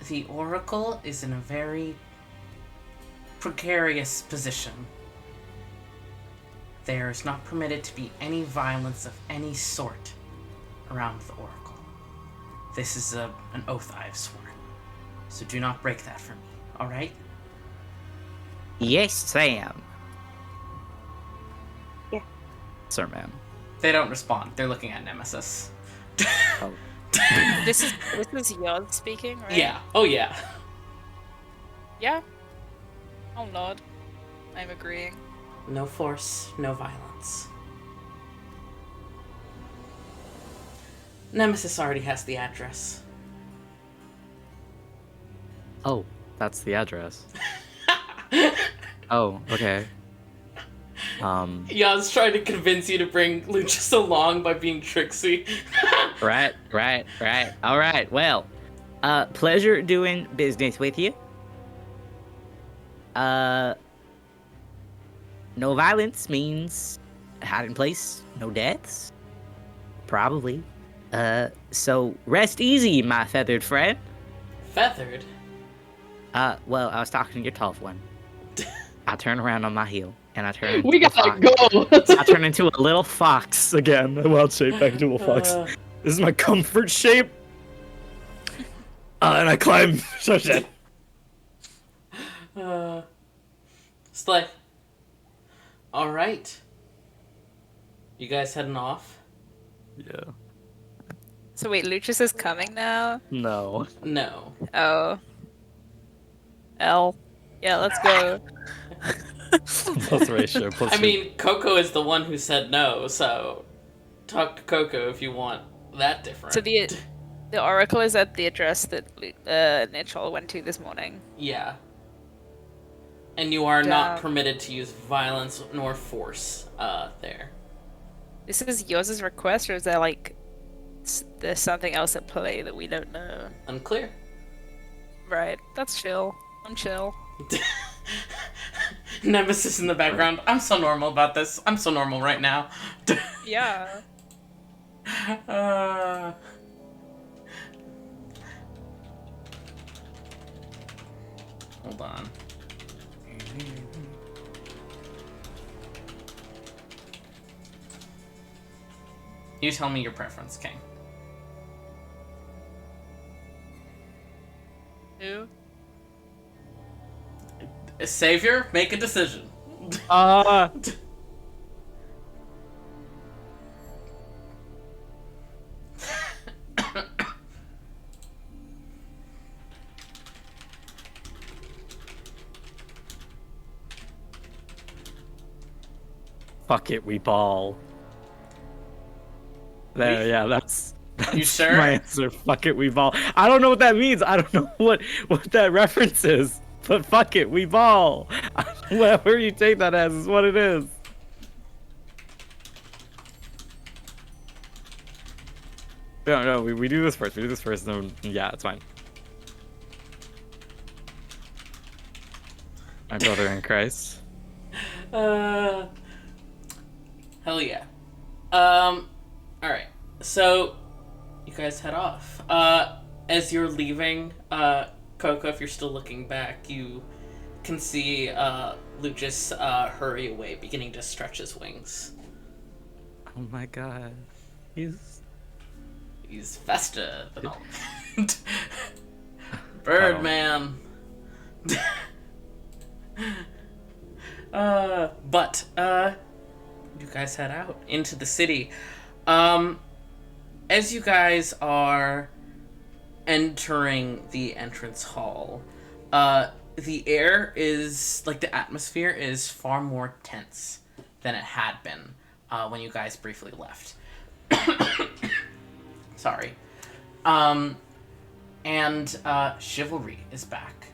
The Oracle is in a very precarious position. There is not permitted to be any violence of any sort around the Oracle. This is an oath I have sworn. So do not break that for me, alright? Yes, Sam. Sir, ma'am. They don't respond. They're looking at Nemesis. This is Yod speaking, right? Yeah. Oh, yeah. Yeah. I'll nod. I'm agreeing. No force, no violence. Nemesis already has the address. Oh, that's the address. Oh, okay. Yaz trying to convince you to bring Lucius along by being tricksy. Right. All right. Well, pleasure doing business with you. No violence means hiding place, no deaths. Probably. So rest easy, my feathered friend. Feathered? Well, I was talking to your tough one. I turn around on my heel, and I turn into We a gotta fox. go. I turn into a little fox. Again, a wild shape back into a fox. This is my comfort shape. And I climb Shoshan. Slay. Alright. You guys heading off? Yeah. So wait, Lucius is coming now? No. No. Oh. L. Yeah, let's go. Plus ratio. Plus I mean, Coco is the one who said no, so talk to Coco if you want that different. So the Oracle is at the address that Nichol went to this morning. Yeah. And you are not Damn. permitted to use violence nor force there. This is yours' request, or is there like there's something else at play that we don't know? Unclear. Right, that's chill. I'm chill. Nemesis in the background. I'm so normal about this. I'm so normal right now. Yeah. Hold on. You tell me your preference, King. Who? Savior, make a decision. Fuck it, we ball. There, yeah, that's You sure? my answer. Fuck it, we ball. I don't know what that means. I don't know what that reference is. But fuck it, we ball. Whatever you take that as is what it is. No, we do this first. We do this first. No, yeah, it's fine. My brother in Christ. Hell yeah. Alright. So, you guys head off. As you're leaving, Coco, if you're still looking back, you can see, Lucius, hurry away, beginning to stretch his wings. Oh my god. He's faster than all. Birdman. But you guys head out into the city. As you guys are entering the entrance hall, the air is, like, the atmosphere is far more tense than it had been when you guys briefly left. Sorry. And Chivalry is back.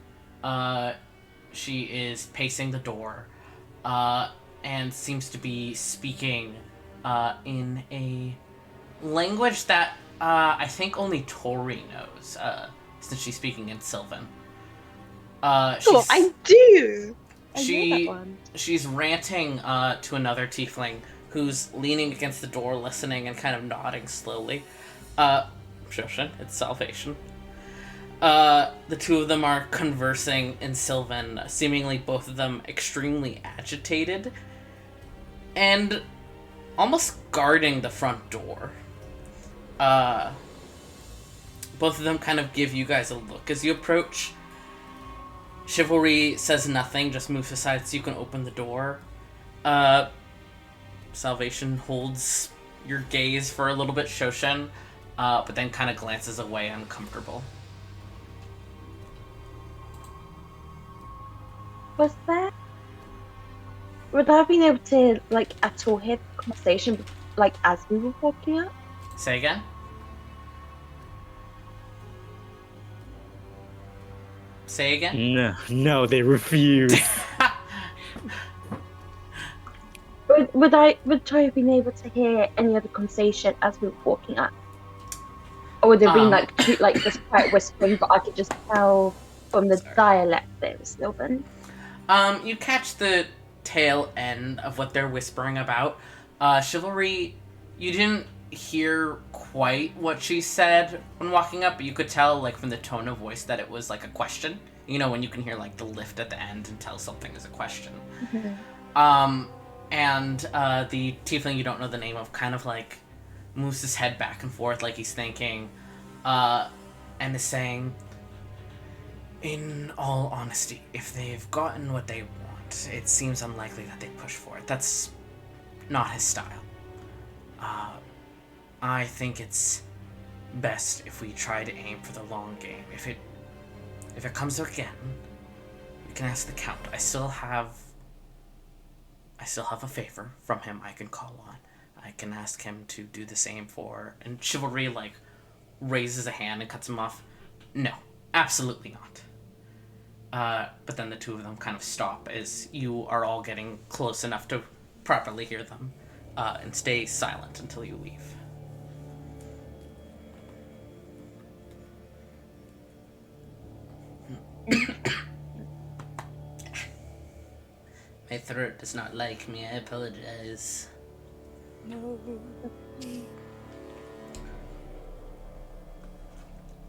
She is pacing the door, and seems to be speaking in a language that I think only Tori knows, since she's speaking in Sylvan. Oh, I do! I know that one. She's ranting to another tiefling who's leaning against the door, listening and kind of nodding slowly. Shoshin, it's Salvation. The two of them are conversing in Sylvan, seemingly both of them extremely agitated, and almost guarding the front door. Both of them kind of give you guys a look as you approach. Chivalry says nothing, just moves aside so you can open the door. Salvation holds your gaze for a little bit, Shoshin, but then kind of glances away, uncomfortable. Would I have been able to, like, at all hear the conversation, like, as we were walking up? Say again? Say again? No, they refuse. Would Tori have been able to hear any other conversation as we were walking up? Or would there have been, like, just quite whispering, but I could just tell from the dialect that it was Sylvan? You catch the tail end of what they're whispering about. Chivalry, you didn't hear quite what she said when walking up, but you could tell, like, from the tone of voice that it was, like, a question. You know, when you can hear, like, the lift at the end and tell something is a question. Mm-hmm. And the tiefling you don't know the name of kind of, like, moves his head back and forth like he's thinking, and is saying, in all honesty, if they've gotten what they want, it seems unlikely that they push for it. That's not his style. I think it's best if we try to aim for the long game. If it comes again, we can ask the Count. I still have a favor from him I can call on. I can ask him to do the same for... And Chivalry, like, raises a hand and cuts him off. No, absolutely not. But then the two of them kind of stop as you are all getting close enough to properly hear them, and stay silent until you leave. My throat does not like me, I apologize. No.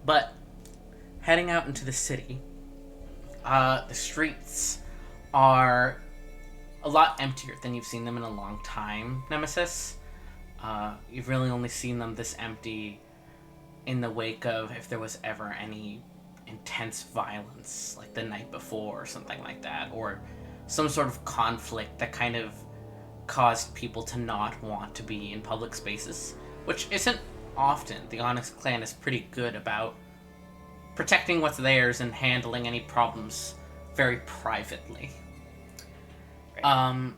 But, heading out into the city, the streets are a lot emptier than you've seen them in a long time, Nemesis. You've really only seen them this empty in the wake of if there was ever any intense violence, like the night before or something like that, or some sort of conflict that kind of caused people to not want to be in public spaces, which isn't often. The Onyx clan is pretty good about protecting what's theirs and handling any problems very privately. Right.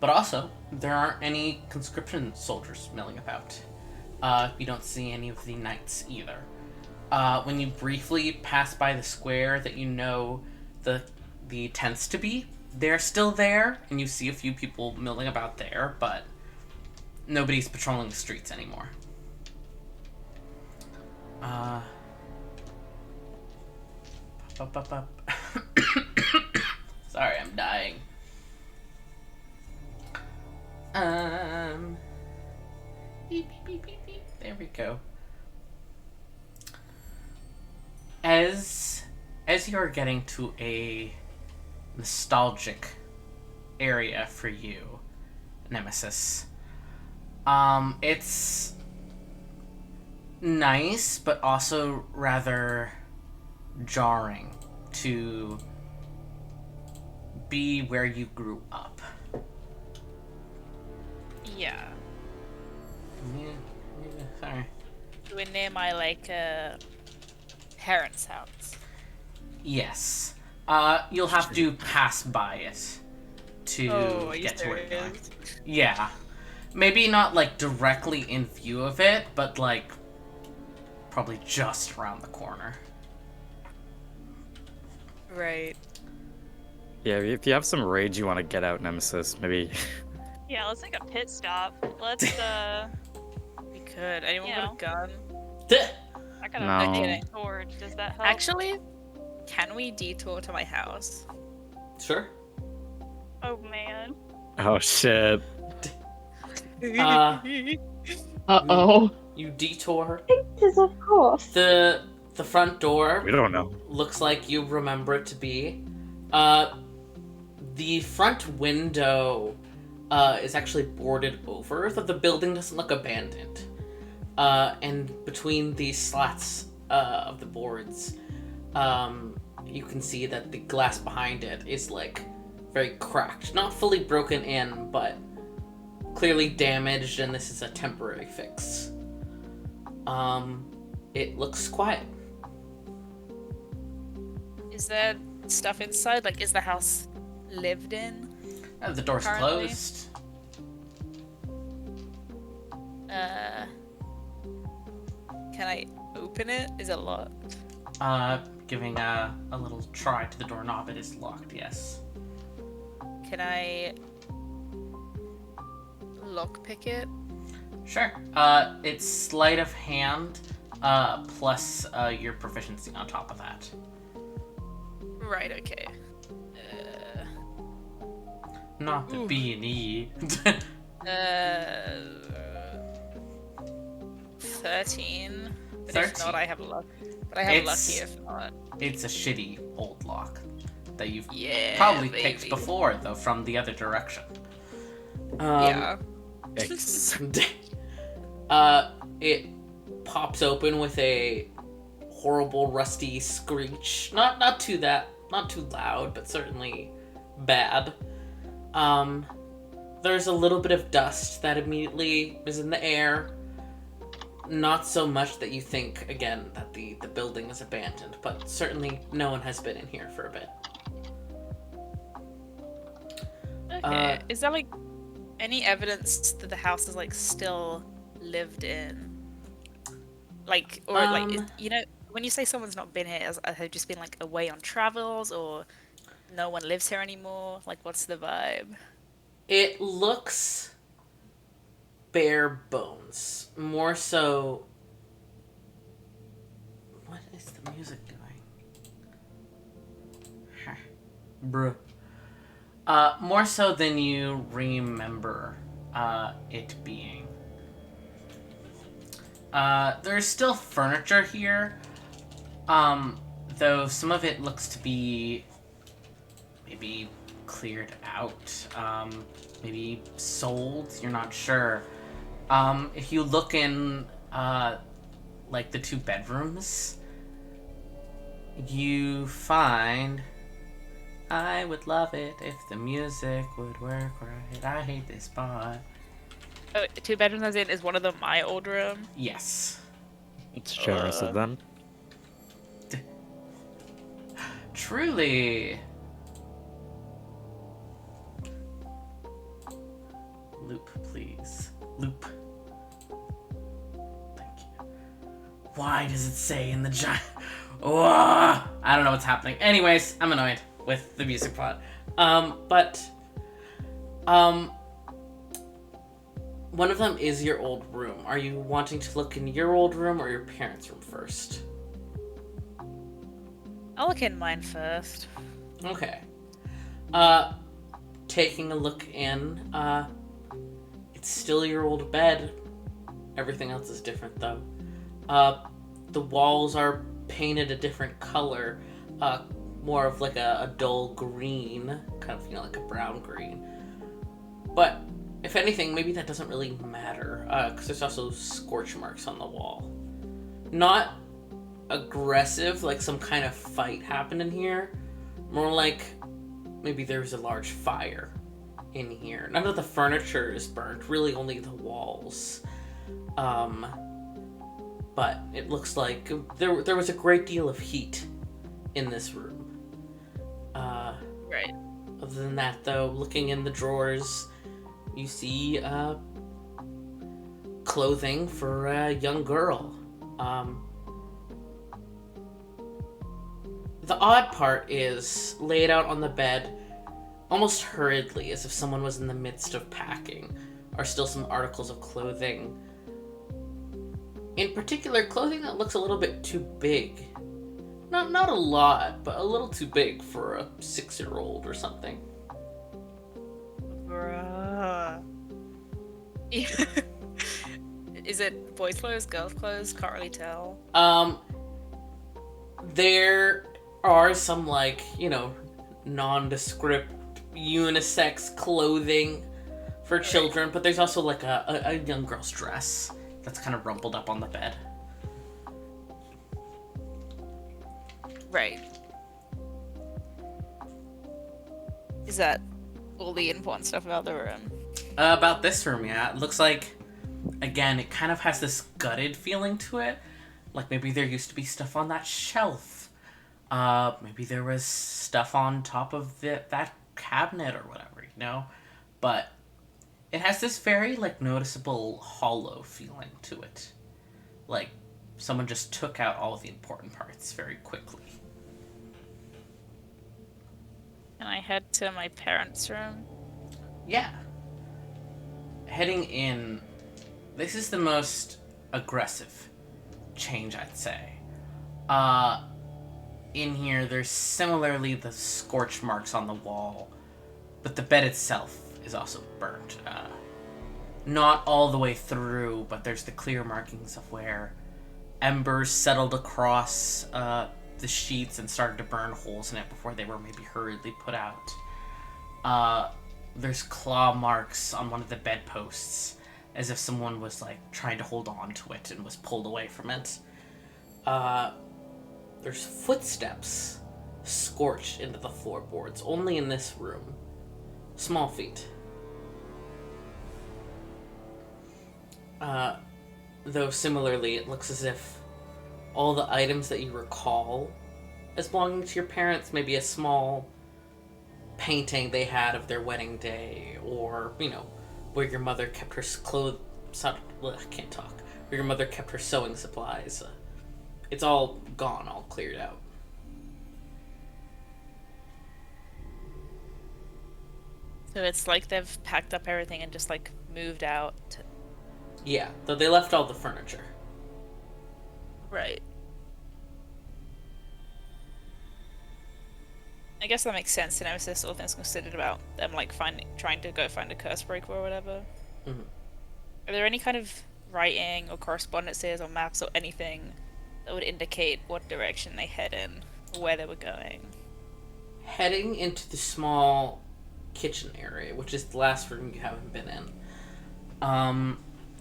But also, there aren't any conscription soldiers milling about. You don't see any of the knights either. When you briefly pass by the square that you know the tents to be, they're still there, and you see a few people milling about there, but nobody's patrolling the streets anymore. Sorry, I'm dying. Beep, beep, beep, beep, beep. There we go. As you're getting to a nostalgic area for you, Nemesis, it's nice, but also rather jarring to be where you grew up. Yeah. Yeah, sorry. We're near my, parents' house. Yes. You'll have to pass by it to get to where you're going. Yeah. Maybe not, directly in view of it, but, probably just around the corner. Right. Yeah, if you have some rage you want to get out, Nemesis, maybe. Yeah, let's take a pit stop. Let's, We could. Anyone You got know. a gun? I got No. a knitting sword. Does that help? Actually, can we detour to my house? Sure. Oh, man. Oh shit. Uh-oh. You detour. Pictures, of course. The front door We don't know. looks like you remember it to be. The front window is actually boarded over, so the building doesn't look abandoned. And between the slats of the boards, you can see that the glass behind it is very cracked. Not fully broken in, but clearly damaged, and this is a temporary fix. It looks quiet. Is there stuff inside? Is the house lived in? The door's Currently? closed. Can I open it? Is it locked? Giving a little try to the doorknob, it is locked, yes. Can I lockpick it? Sure. It's sleight of hand, plus your proficiency on top of that. Right, okay. Not the Ooh. B&E. 13. But 13. if not, I have luck. But I have lucky if not. It's a shitty old lock that you've Yeah, probably baby. picked before, though, from the other direction. Yeah. It pops open with a horrible rusty screech. Not too loud, but certainly bad. There's a little bit of dust that immediately is in the air. Not so much that you think, again, that the building is abandoned, but certainly no one has been in here for a bit. Okay. Is there any evidence that the house is still lived in? When you say someone's not been here, have they just been away on travels, or no one lives here anymore? What's the vibe? It looks bare bones. More so... What is the music doing? Bruh. More so than you remember it being. There's still furniture here, though some of it looks to be maybe cleared out, maybe sold, you're not sure. If you look in, the two bedrooms, you find... I would love it if the music would work right. I hate this spot. Oh, 2 bedrooms as in, is one of them my old room? Yes. It's generous of them. Truly. please. Loop. Thank you. Why does it say in the giant... Oh, I don't know what's happening. Anyways, I'm annoyed with the music plot. One of them is your old room. Are you wanting to look in your old room or your parents' room first? I'll look in mine first. Okay. Taking a look in, it's still your old bed. Everything else is different, though. The walls are painted a different color, more of like a dull green, kind of, like a brown green. But if anything, maybe that doesn't really matter, because there's also scorch marks on the wall. Not aggressive, like some kind of fight happened in here. More like maybe there was a large fire in here. None of the furniture is burnt, really only the walls. But it looks like there was a great deal of heat in this room. Right. Other than that, though, looking in the drawers, you see clothing for a young girl. The odd part is laid out on the bed almost hurriedly, as if someone was in the midst of packing, are still some articles of clothing. In particular, clothing that looks a little bit too big. Not a lot, but a little too big for a 6-year-old or something. Bruh. Is it boys' clothes, girls' clothes? Can't really tell. There are some, like, nondescript unisex clothing for children, but there's also like a young girl's dress that's kind of rumpled up on the bed. Right. Is that all the important stuff about the room? About this room, yeah. It looks like, again, it kind of has this gutted feeling to it. Like maybe there used to be stuff on that shelf. Maybe there was stuff on top of that cabinet or whatever, But it has this very, like, noticeable hollow feeling to it. Like, someone just took out all of the important parts very quickly. Can I head to my parents' room? Yeah. Heading in, this is the most aggressive change, I'd say. In here, there's similarly the scorch marks on the wall, but the bed itself is also burnt. Not all the way through, but there's the clear markings of where embers settled across the sheets and started to burn holes in it before they were maybe hurriedly put out. There's claw marks on one of the bedposts, as if someone was, like, trying to hold on to it and was pulled away from it. There's footsteps scorched into the floorboards, only in this room. Small feet. Though similarly, it looks as if all the items that you recall as belonging to your parents, maybe a small painting they had of their wedding day, or, where your mother kept her I can't talk. Where your mother kept her sewing supplies. It's all gone, all cleared out. So it's like they've packed up everything and just, like, moved out. Yeah, though they left all the furniture. Right. I guess that makes sense, if this sort of thing's considered about them, like, trying to go find a curse breaker or whatever. Mm-hmm. Are there any kind of writing or correspondences or maps or anything that would indicate what direction they head in, or where they were going? Heading into the small kitchen area, which is the last room you haven't been in,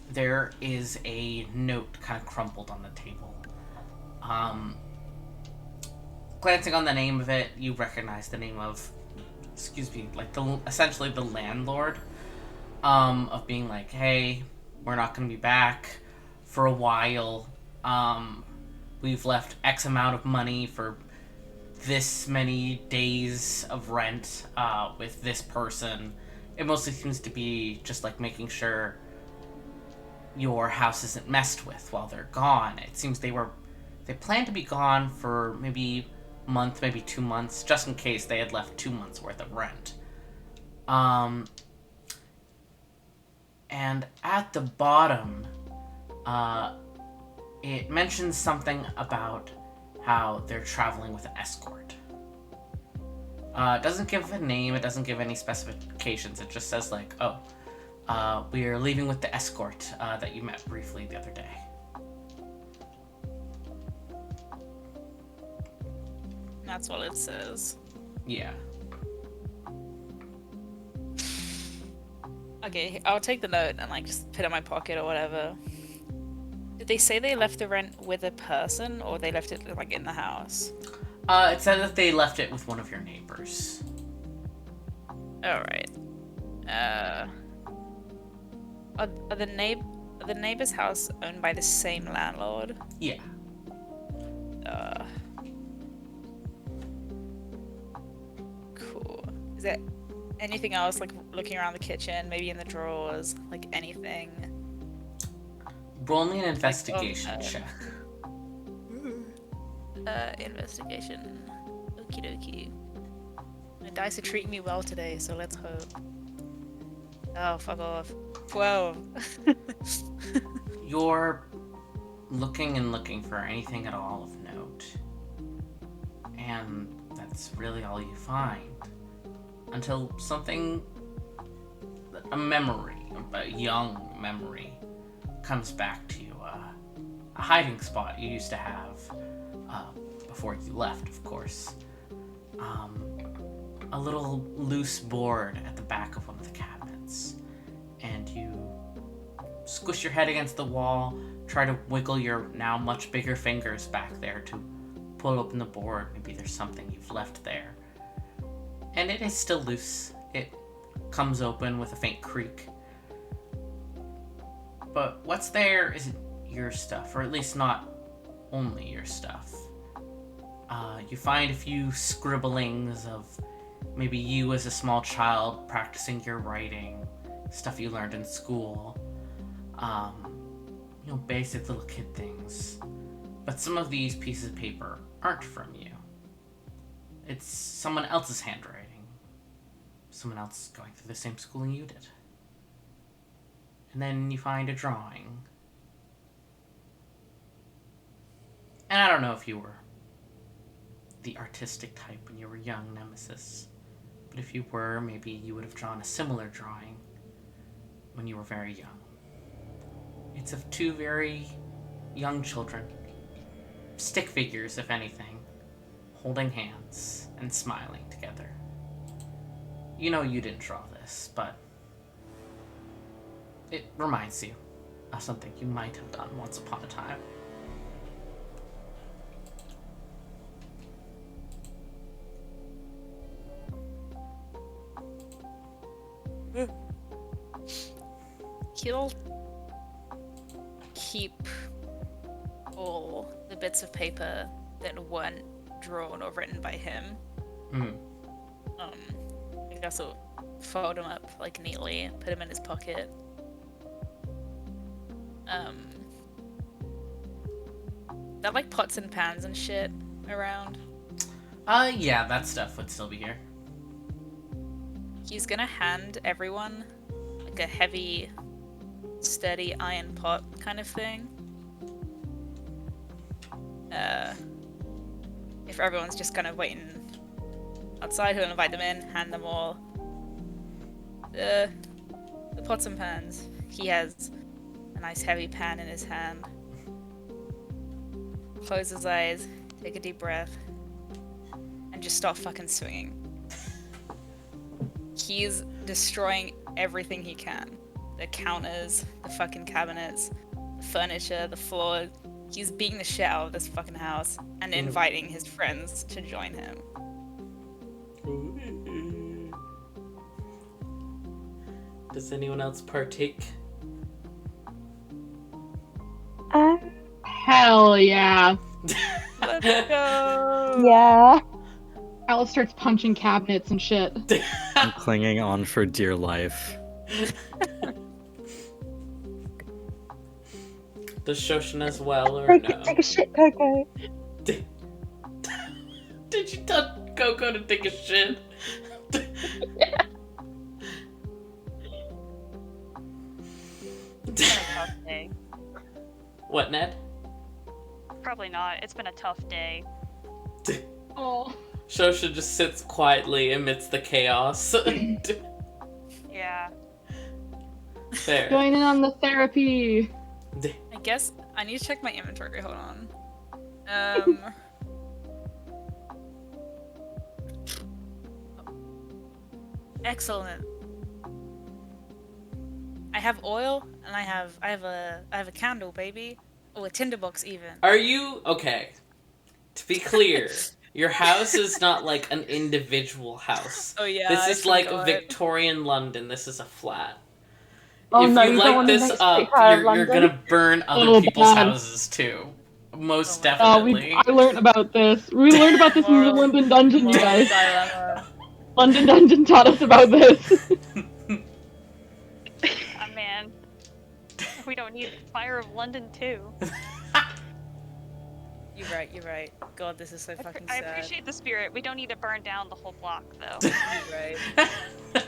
there is a note kind of crumpled on the table. Glancing on the name of it, you recognize the name of, essentially the landlord, of being like, hey, we're not going to be back for a while. We've left X amount of money for this many days of rent with this person. it mostly seems to be just like making sure your house isn't messed with while they're gone. It seems they planned to be gone for maybe a month, maybe 2 months, just in case they had left 2 months worth of rent. And at the bottom, it mentions something about how they're traveling with an escort. It doesn't give a name, it doesn't give any specifications, it just says like, we are leaving with the escort that you met briefly the other day. That's what it says. Yeah. Okay, I'll take the note and like just put it in my pocket or whatever. Did they say they left the rent with a person or they left it like in the house? It said that they left it with one of your neighbors. Alright. Are the neighbor's house owned by the same landlord? Yeah. Cool. Is there anything else, like looking around the kitchen, maybe in the drawers, like anything? Roll me an investigation check. Investigation. Okie dokie. The dice are treating me well today, so let's hope. Oh, fuck off. 12. You're looking and looking for anything at all of note. And that's really all you find. Until something, a memory, a young memory, comes back to you. A hiding spot you used to have before you left, of course. A little loose board at the back of one of the cabinets. And you squish your head against the wall, try to wiggle your now much bigger fingers back there to pull open the board. Maybe there's something you've left there. And it is still loose. It comes open with a faint creak. But what's there isn't your stuff, or at least not only your stuff. You find a few scribblings of maybe you as a small child practicing your writing, stuff you learned in school. Basic little kid things. But some of these pieces of paper aren't from you. It's someone else's handwriting. Someone else going through the same schooling you did. And then you find a drawing. And I don't know if you were the artistic type when you were young, Nemesis. But if you were, maybe you would have drawn a similar drawing when you were very young. It's of two very young children. Stick figures, if anything. Holding hands and smiling together. You know you didn't draw this, but it reminds you of something you might have done once upon a time. He'll keep all the bits of paper that weren't drawn or written by him. I guess I'll fold them up like neatly, put them in his pocket. There are like pots and pans and shit around. Yeah, that stuff would still be here. He's gonna hand everyone like a heavy, sturdy iron pot kind of thing. If everyone's just kind of waiting outside, he'll invite them in, hand them all the pots and pans. He has a nice heavy pan in his hand. Close his eyes, take a deep breath, and just start fucking swinging. He's destroying everything he can. The counters, the fucking cabinets, the furniture, the floor. He's beating the shit out of this fucking house and inviting his friends to join him. Does anyone else partake? Hell yeah. Let's go! Yeah. Alice starts punching cabinets and shit. I'm clinging on for dear life. Does Shoshin as well, or no? Take a shit, Coco. Did you tell Coco to take a shit? It's been a tough day. What, Ned? Probably not. It's been a tough day. Oh. Shoshin just sits quietly amidst the chaos. Yeah. Fair. Join in on the therapy. I guess I need to check my inventory. Hold on. Excellent. I have oil and I have a candle, baby. Oh, a tinderbox even. Are you okay? To be clear, your house is not like an individual house. Oh yeah. This I is like forgot. Victorian London. This is a flat. Oh If no, you you don't light want the this next up, big part of you're London. gonna burn other Oh, people's God. houses too. Most Oh my definitely. I learned about this. We learned about this in the Moral- London Dungeon, you Moral guys. dilemma. London Dungeon taught us about this. Ah, man. We don't need Fire of London too. You're right. You're right. God, this is so fucking I sad. appreciate the spirit. We don't need to burn down the whole block though. You're right.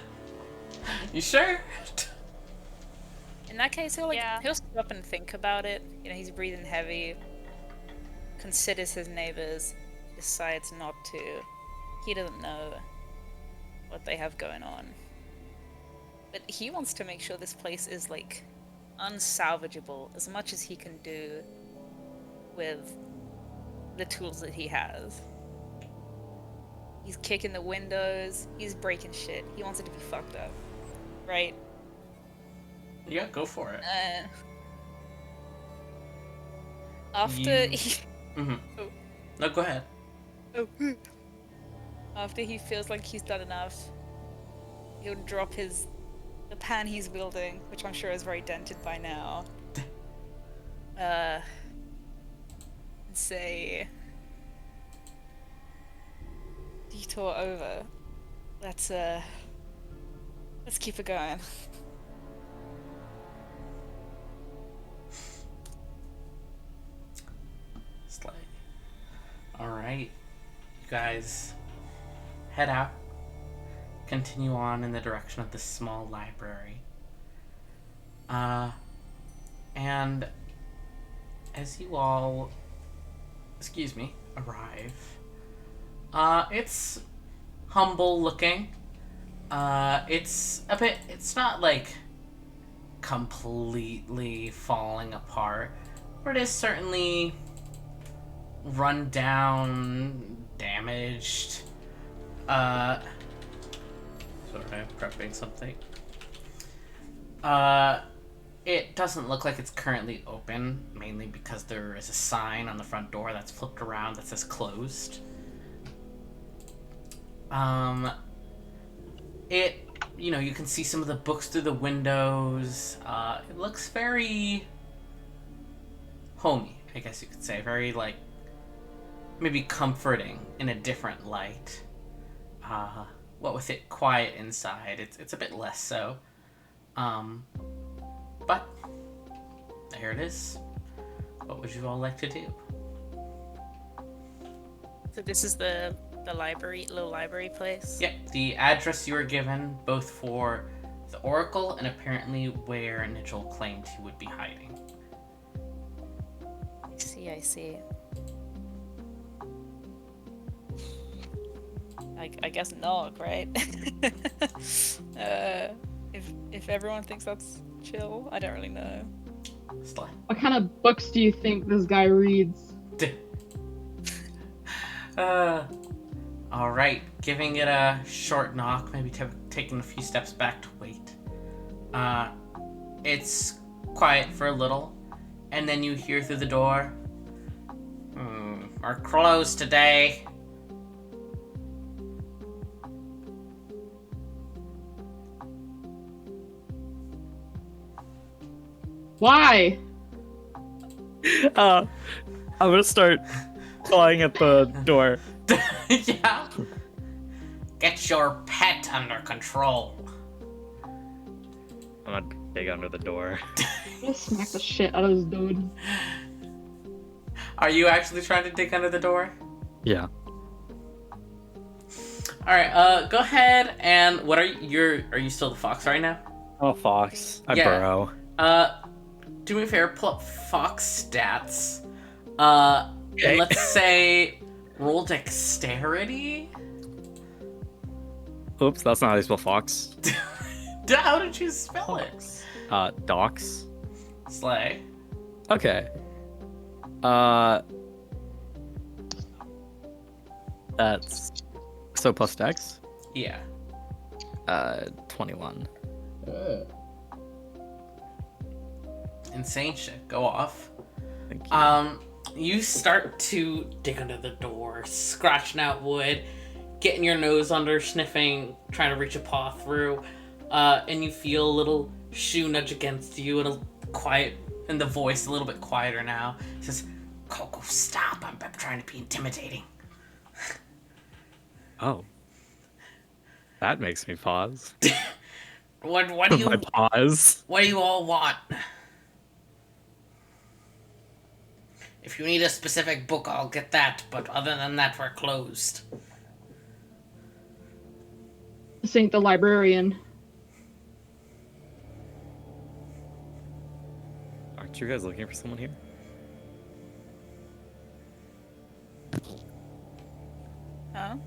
You sure? In that case, he'll stop up and think about it. You know, he's breathing heavy. Considers his neighbors. Decides not to. He doesn't know what they have going on. But he wants to make sure this place is like unsalvageable as much as he can do with the tools that he has. He's kicking the windows, he's breaking shit. He wants it to be fucked up. Right? Yeah, go for it. After You- he Mm-hmm. Oh. No, go ahead. after he feels like he's done enough, he'll drop the pan he's wielding, which I'm sure is very dented by now. And say, detour over. Let's keep it going. Slay. Alright. You guys head out. Continue on in the direction of this small library. And as you all, arrive, it's humble looking. It's not like completely falling apart, but it is certainly run down, damaged. Sorry, I'm prepping something. It doesn't look like it's currently open, mainly because there is a sign on the front door that's flipped around that says closed. You can see some of the books through the windows. It looks very homey, I guess you could say. Very, maybe comforting in a different light. What with it quiet inside, it's a bit less so. But there it is. What would you all like to do? So this is the little library place? Yep, the address you were given, both for the Oracle and apparently where Nigel claimed he would be hiding. I see. I guess Nog, right? If everyone thinks that's chill, I don't really know. Slay. What kind of books do you think this guy reads? Alright, giving it a short knock, maybe taking a few steps back to wait. It's quiet for a little, and then you hear through the door, we're closed today. Why? I'm gonna start clawing at the door. Yeah. Get your pet under control. I'm gonna dig under the door. I'm gonna smack the shit out of this dude. Are you actually trying to dig under the door? Yeah. Alright, go ahead and what are you still the fox right now? Oh, fox. I Yeah. burrow. Do me a favor, pull up fox stats. Okay. And let's say roll dexterity. Oops, that's not how you spell fox. How did you spell it? Docs. Slay. Okay. That's so plus dex. Yeah. 21. Insane shit. Go off. Thank you. You start to dig under the door, scratching out wood, getting your nose under, sniffing, trying to reach a paw through, and you feel a little shoe nudge against you, and the voice a little bit quieter now. It says, "Coco, stop! I'm trying to be intimidating." Oh. That makes me pause. What do you My pause. What do you all want? If you need a specific book, I'll get that, but other than that, we're closed. This ain't the librarian. Aren't you guys looking for someone here? Huh?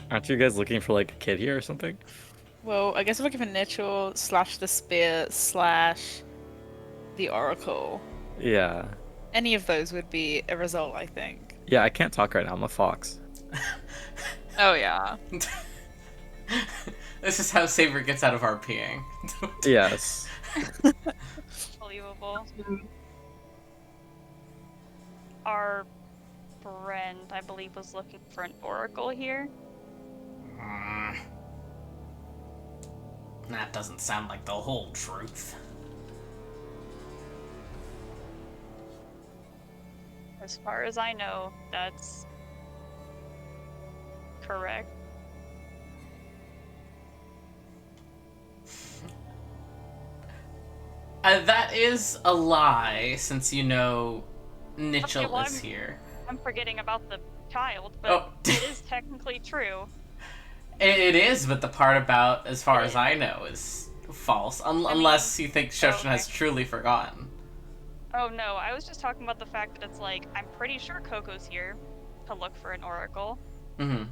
Aren't you guys looking for like a kid here or something? Well, I guess I'm looking for Nichol / the spear / the oracle. Yeah. Any of those would be a result, I think. Yeah, I can't talk right now. I'm a fox. Oh yeah. This is how Saber gets out of RPing. Yes. Unbelievable. Our friend, I believe, was looking for an oracle here. That doesn't sound like the whole truth. As far as I know, that's correct. That is a lie, since you know Nichol Okay, well, is here. I'm forgetting about the child, but Oh. it is technically true. It is, but the part about, as far as I know, is false. Unless you think Shoshin has truly forgotten. Oh no, I was just talking about the fact that it's like, I'm pretty sure Coco's here to look for an oracle. Mm-hmm.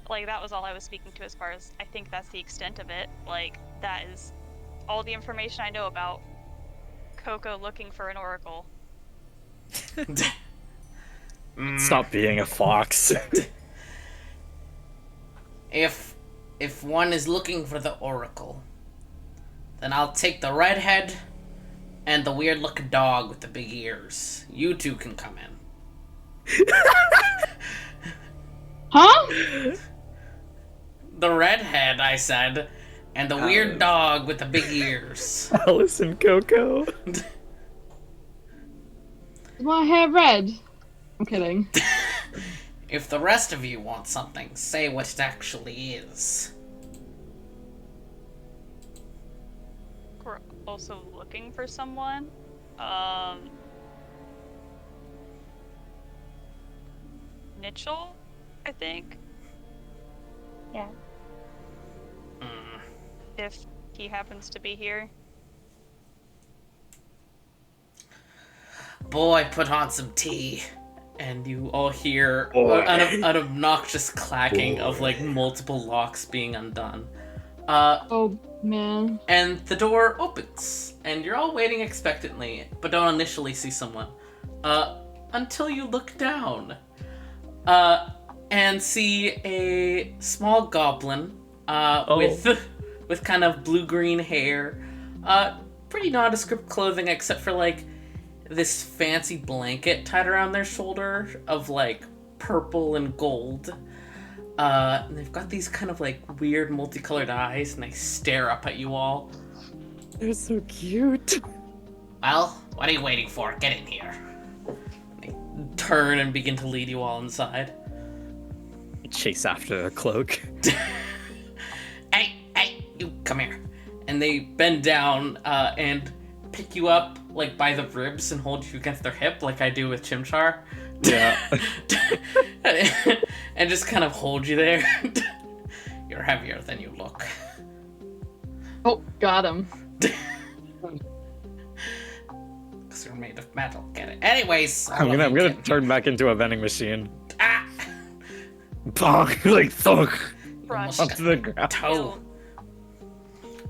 Like, that was all I was speaking to as far as, I think that's the extent of it. Like, that is all the information I know about Coco looking for an oracle. Stop being a fox. If one is looking for the oracle, then I'll take the redhead and the weird-looking dog with the big ears. You two can come in. Huh? The redhead, I said, and the weird dog with the big ears. Alice and Coco. Is my hair red? I'm kidding. If the rest of you want something, say what it actually is. We're also looking for someone. Nichol, I think. Yeah. If he happens to be here. Boy, put on some tea. And you all hear an obnoxious clacking of like multiple locks being undone. Oh man. And the door opens, and you're all waiting expectantly, but don't initially see someone. Until you look down. And see a small goblin, with kind of blue-green hair, pretty nondescript clothing except for like this fancy blanket tied around their shoulder of like purple and gold. And they've got these kind of like weird multicolored eyes, and they stare up at you all. They're so cute. Well, what are you waiting for? Get in here. They turn and begin to lead you all inside. chase after the cloak. Hey, you come here. And they bend down and pick you up like by the ribs and hold you against their hip like I do with Chimchar. Yeah. And just kind of hold you there. You're heavier than you look. Oh, got him. Because you're made of metal, get it? Anyways, I'm gonna turn back into a vending machine. Ah! Bonk, like thunk Brush. onto the ground. Toe.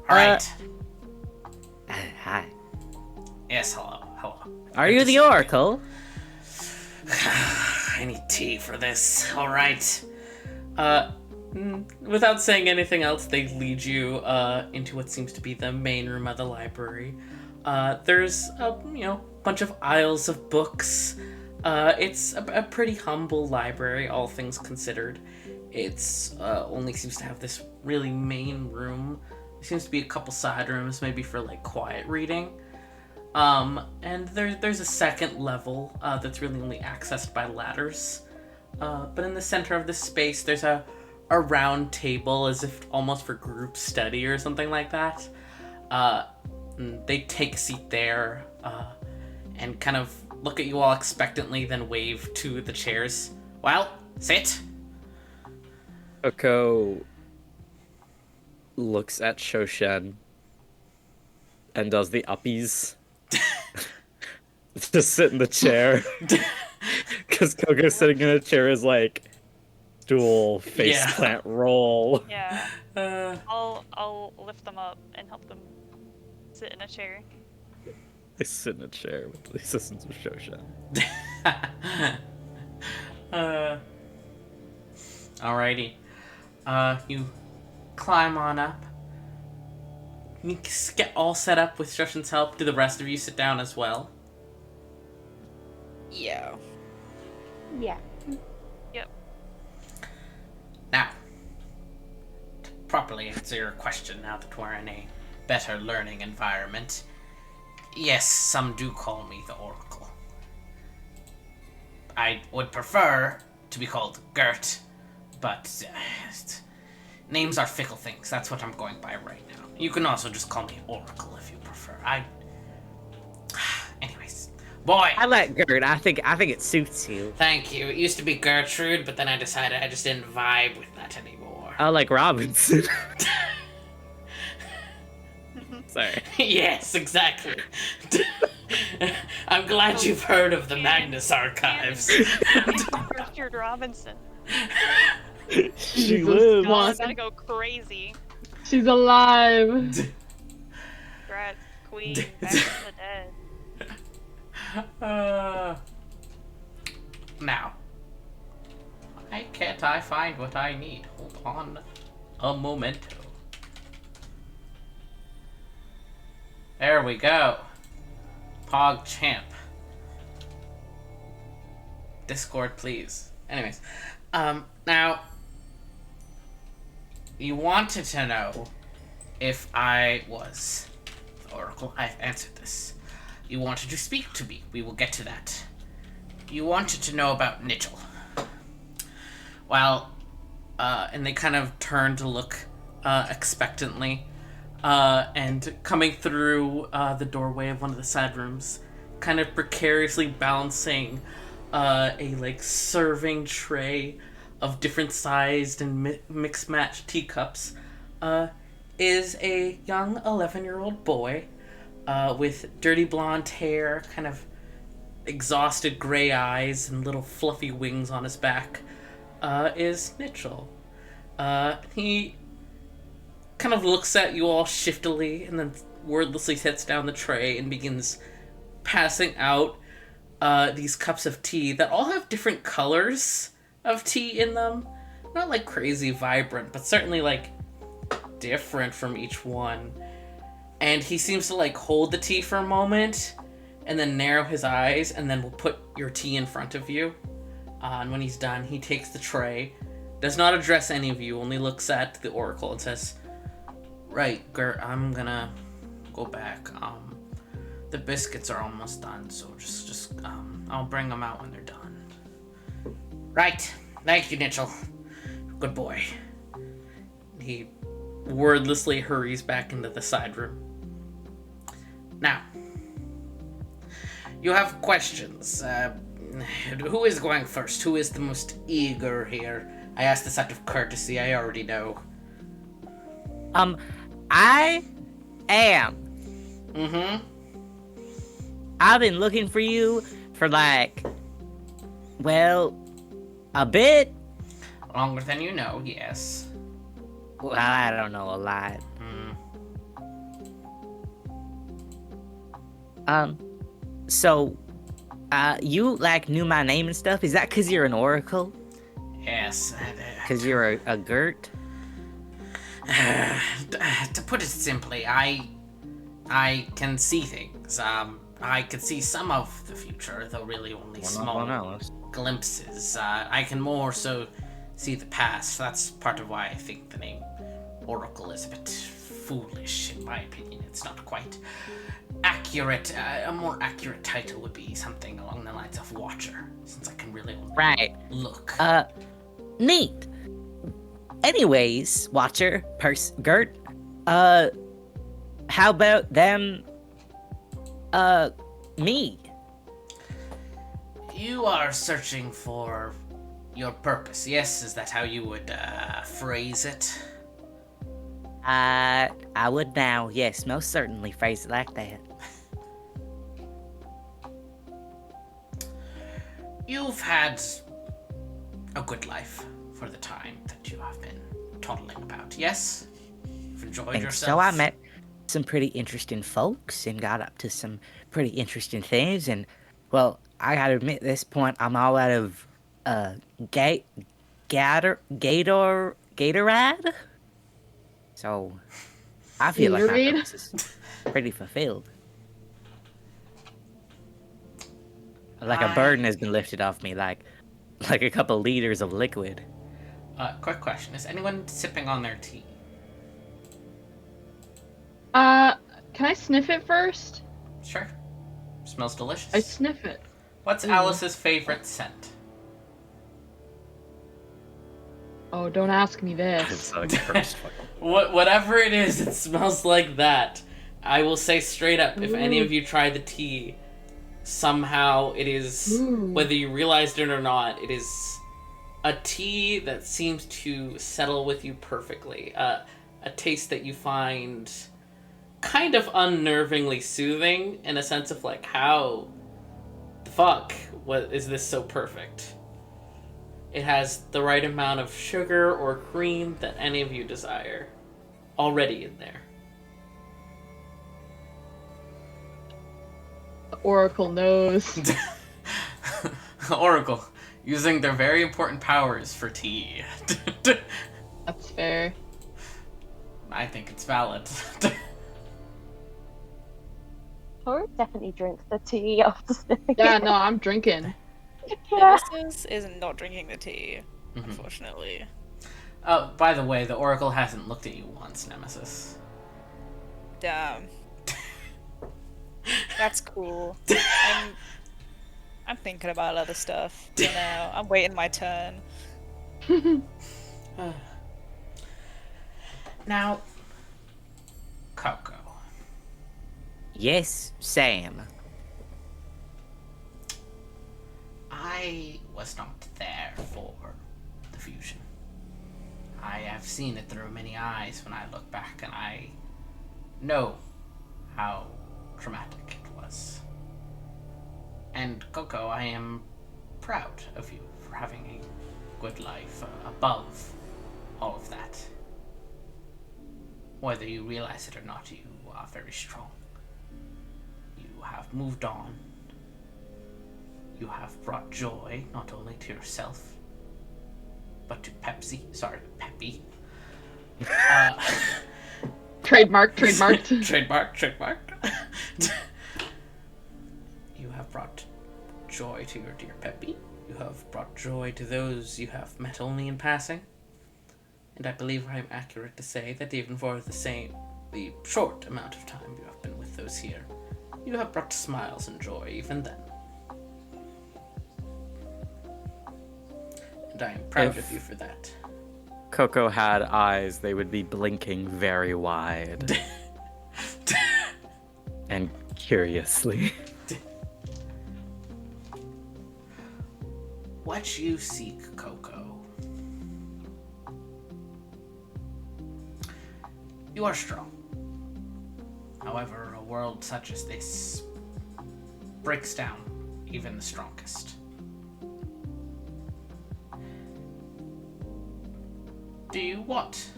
Alright. Hi. Yes, hello. Are you the Oracle? I need tea for this. Alright. Without saying anything else, they lead you into what seems to be the main room of the library. There's a bunch of aisles of books. It's a pretty humble library, all things considered. It's only seems to have this really main room. There seems to be a couple side rooms, maybe for like quiet reading. And there's a second level that's really only accessed by ladders. But in the center of this space, there's a round table, as if almost for group study or something like that. They take a seat there and kind of look at you all expectantly, then wave to the chairs. Well, sit. Oko looks at Shoshen and does the uppies. Just sit in the chair. Because Coco sitting in a chair is like stool, faceplant, roll. Yeah. I'll lift them up and help them sit in a chair. They sit in a chair with the assistance of Shoshen. Alrighty. You climb on up. You get all set up with Shoshen's help. Do the rest of you sit down as well? Yeah. Yeah. Now, to properly answer your question, now that we're in a better learning environment, yes, some do call me the Oracle. I would prefer to be called Gert, but names are fickle things. That's what I'm going by right now. You can also just call me Oracle if you prefer. Anyways, boy. I like Gert. I think it suits you. Thank you. It used to be Gertrude, but then I decided I just didn't vibe with that anymore. I like Robinson. Sorry. Yes, exactly. I'm glad you've heard of the Magnus Archives. Richard Robinson. She lives. God, I'm gonna go crazy. She's alive. Congrats, Queen, back from the dead. Now, why can't I find what I need? Hold on a moment. There we go. Pog Champ. Discord, please. Anyways, now, you wanted to know if I was the Oracle. I've answered this. You wanted to speak to me. We will get to that. You wanted to know about Nitchell. Well, and they kind of turn to look expectantly. And coming through the doorway of one of the side rooms, kind of precariously balancing a like serving tray of different sized and mixed matched teacups, is a young 11-year-old boy with dirty blonde hair, kind of exhausted gray eyes, and little fluffy wings on his back. Is Nitchell. He kind of looks at you all shiftily and then wordlessly sets down the tray and begins passing out these cups of tea that all have different colors of tea in them. Not like crazy vibrant, but certainly like different from each one. And he seems to like hold the tea for a moment and then narrow his eyes and then will put your tea in front of you. And when he's done, he takes the tray, does not address any of you, only looks at the Oracle and says, "Right, Gert, I'm gonna go back. The biscuits are almost done, so I'll bring them out when they're done." "Right. Thank you, Nitchell. Good boy. He wordlessly hurries back into the side room. Now, you have questions. Who is going first? Who is the most eager here? I ask this out of courtesy, I already know. I am. Mm-hmm. I've been looking for you for well, a bit. Longer than you know, yes. Well, I don't know a lot. So, you knew my name and stuff? Is that because you're an oracle? Yes. Because you're a Gert? To put it simply, I can see things. I could see some of the future, though really only small glimpses. I can more so see the past. That's part of why I think the name Oracle is a bit foolish, in my opinion. It's not quite accurate. A more accurate title would be something along the lines of Watcher, since I can really only look. Neat. Anyways, Watcher, Gert, how about them, me? You are searching for your purpose, yes? Is that how you would phrase it? I would now, yes, most certainly phrase it like that. You've had a good life for the time that you have been toddling about, yes? You've enjoyed yourself? So I met some pretty interesting folks and got up to some pretty interesting things, and, well, I gotta admit at this point I'm all out of, Gatorade? So, I feel like my purpose is pretty fulfilled. Like a burden has been lifted off me, like a couple liters of liquid. Quick question. Is anyone sipping on their tea? Can I sniff it first? Sure. Smells delicious. I sniff it. What's Alice's favorite scent? Oh, don't ask me this. Whatever it is, it smells like that. I will say straight up, if any of you try the tea, somehow it is, whether you realized it or not, it is a tea that seems to settle with you perfectly. A taste that you find kind of unnervingly soothing, in a sense of like, how the fuck is this so perfect? It has the right amount of sugar or cream that any of you desire already in there. Oracle knows. Oracle, using their very important powers for tea. That's fair. I think it's valid. Tor definitely drinks the tea after sniffing Yeah, it. no, I'm drinking. Yeah. Nemesis is not drinking the tea, unfortunately. Oh, by the way, the Oracle hasn't looked at you once, Nemesis. Damn. That's cool. I'm thinking about other stuff. You know, I'm waiting my turn. Now, Coco. Yes, Sam. I was not there for the fusion. I have seen it through many eyes when I look back, and I know how traumatic it was. And Coco, I am proud of you for having a good life above all of that. Whether you realize it or not, you are very strong. You have moved on. You have brought joy not only to yourself, but to Peppy. Trademarked. Trademark. You have brought joy to your dear Peppy. You have brought joy to those you have met only in passing. And I believe I am accurate to say that even for the short amount of time you have been with those here, you have brought smiles and joy even then. And I am proud of you for that. Coco had eyes, they would be blinking very wide. And curiously. What you seek, Coco? You are strong. However, a world such as this breaks down even the strongest. Do you want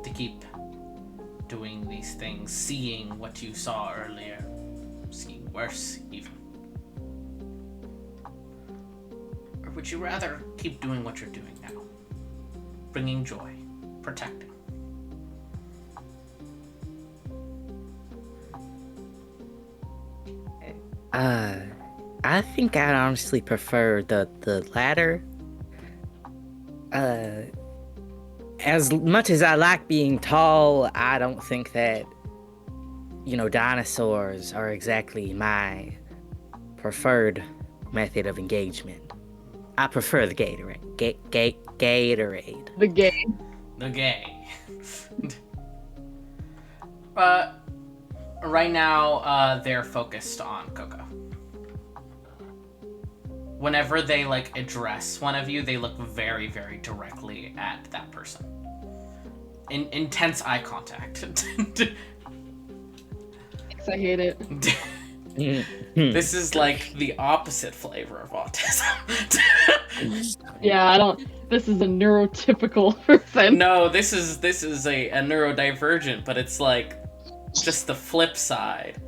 to keep doing these things, seeing what you saw earlier, seeing worse even? Or would you rather keep doing what you're doing now? Bringing joy, protecting. I think I'd honestly prefer the latter. As much as I like being tall, I don't think that, dinosaurs are exactly my preferred method of engagement. I prefer the Gatorade. Gatorade. The game. The gay. Right now, they're focused on Coco. Whenever they, address one of you, they look very, very directly at that person. Intense eye contact. I hate it. This is, the opposite flavor of autism. Yeah, this is a neurotypical person. No, this is a neurodivergent, but it's, just the flip side.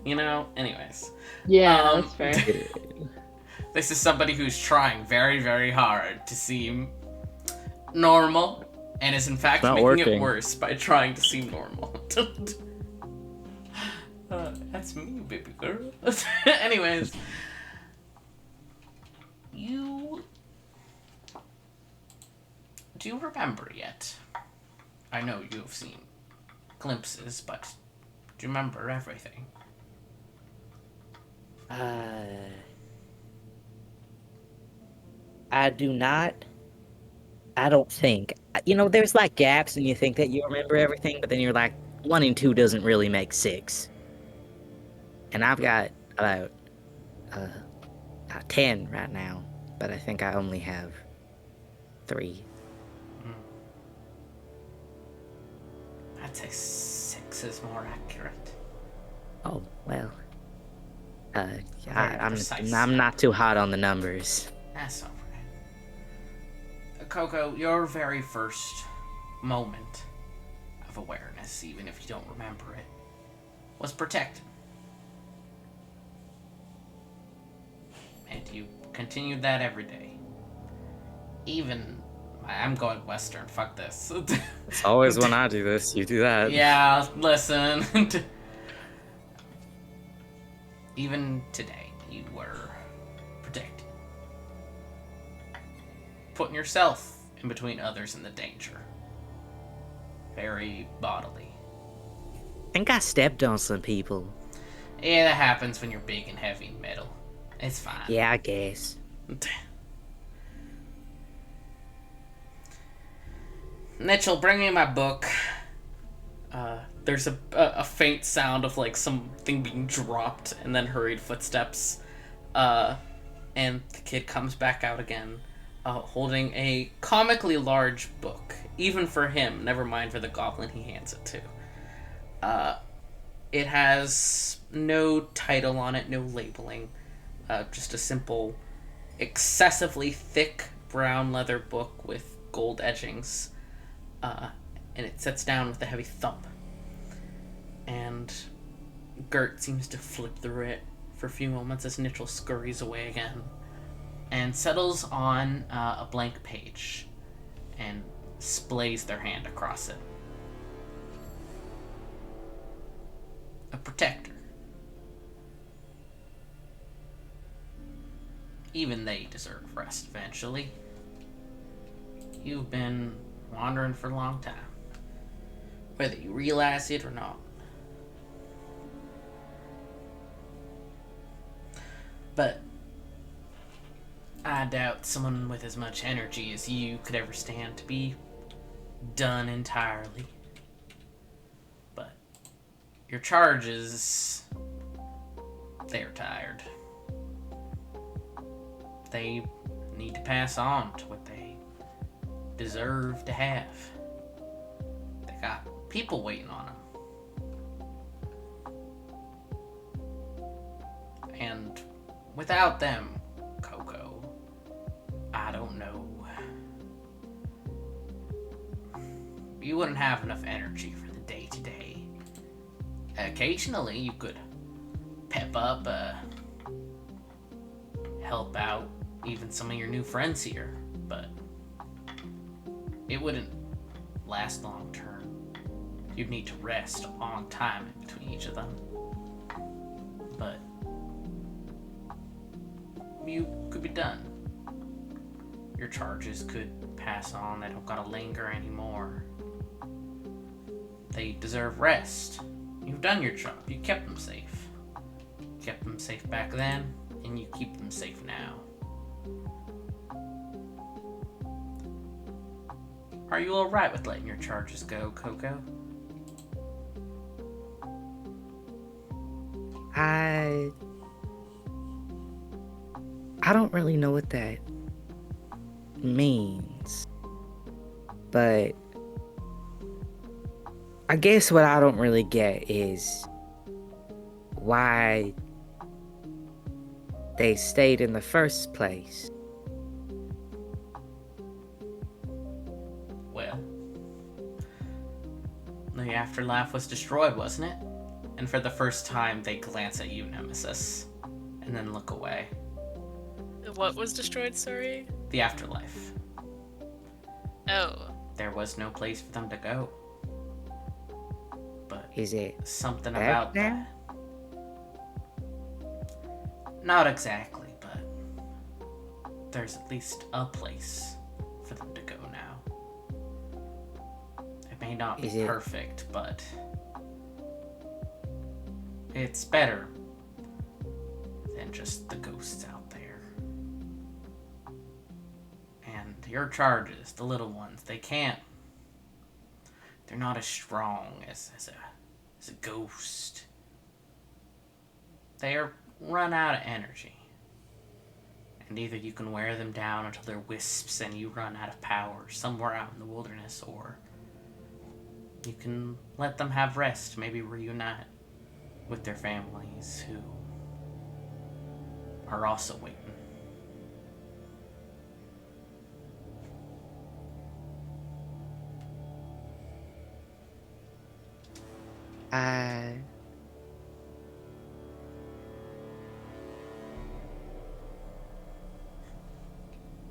Anyways. Yeah, that's fair. This is somebody who's trying very, very hard to seem normal, and is in fact making it worse by trying to seem normal. That's me, baby girl. Anyways, do you remember yet? I know you have seen glimpses, but do you remember everything? I do not. I don't think. There's gaps and you think that you remember everything, but then you're like, 1 and 2 doesn't really make 6. And I've got about 10 right now, but I think I only have 3. I'd say 6 is more accurate. Oh, well. Very precise. I'm not too hot on the numbers. That's alright. Coco, your very first moment of awareness, even if you don't remember it, was protected. And you continued that every day. Even... I'm going Western, fuck this. It's always when I do this, you do that. Yeah, listen. Even today, you were protected. Putting yourself in between others in the danger. Very bodily. I think I stepped on some people. Yeah, that happens when you're big and heavy and metal. It's fine. Yeah, I guess. Mitchell, bring me my book. There's a faint sound of something being dropped and then hurried footsteps. And the kid comes back out again, holding a comically large book. Even for him, never mind for the goblin he hands it to. It has no title on it, no labeling. Just a simple, excessively thick brown leather book with gold edgings. And it sets down with a heavy thump. And Gert seems to flip through it for a few moments as Nitchell scurries away again. And settles on a blank page. And splays their hand across it. A protector. Even they deserve rest eventually. You've been wandering for a long time. Whether you realize it or not. But I doubt someone with as much energy as you could ever stand to be done entirely. But your charges, they're tired. They need to pass on to what they deserve to have. They got people waiting on them. And without them, Coco, I don't know. You wouldn't have enough energy for the day-to-day. Occasionally, you could pep up, help out even some of your new friends here, but it wouldn't last long term. You'd need to rest a long time in between each of them. But you could be done. Your charges could pass on. They don't gotta linger anymore. They deserve rest. You've done your job. You kept them safe. You kept them safe back then, and you keep them safe now. Are you alright with letting your charges go, Coco? I don't really know what that means. But I guess what I don't really get is why they stayed in the first place. Well, the afterlife was destroyed, wasn't it? And for the first time, they glance at you, Nemesis, and then look away. What was destroyed, sorry? The afterlife. Oh. There was no place for them to go. But Is it something back about now? that. Not exactly, but there's at least a place for them to go now. It may not be perfect, but it's better than just the ghosts out there. And your charges, the little ones, they're not as strong as a ghost. They are run out of energy. And either you can wear them down until they're wisps and you run out of power somewhere out in the wilderness, or you can let them have rest, maybe reunite with their families who are also waiting.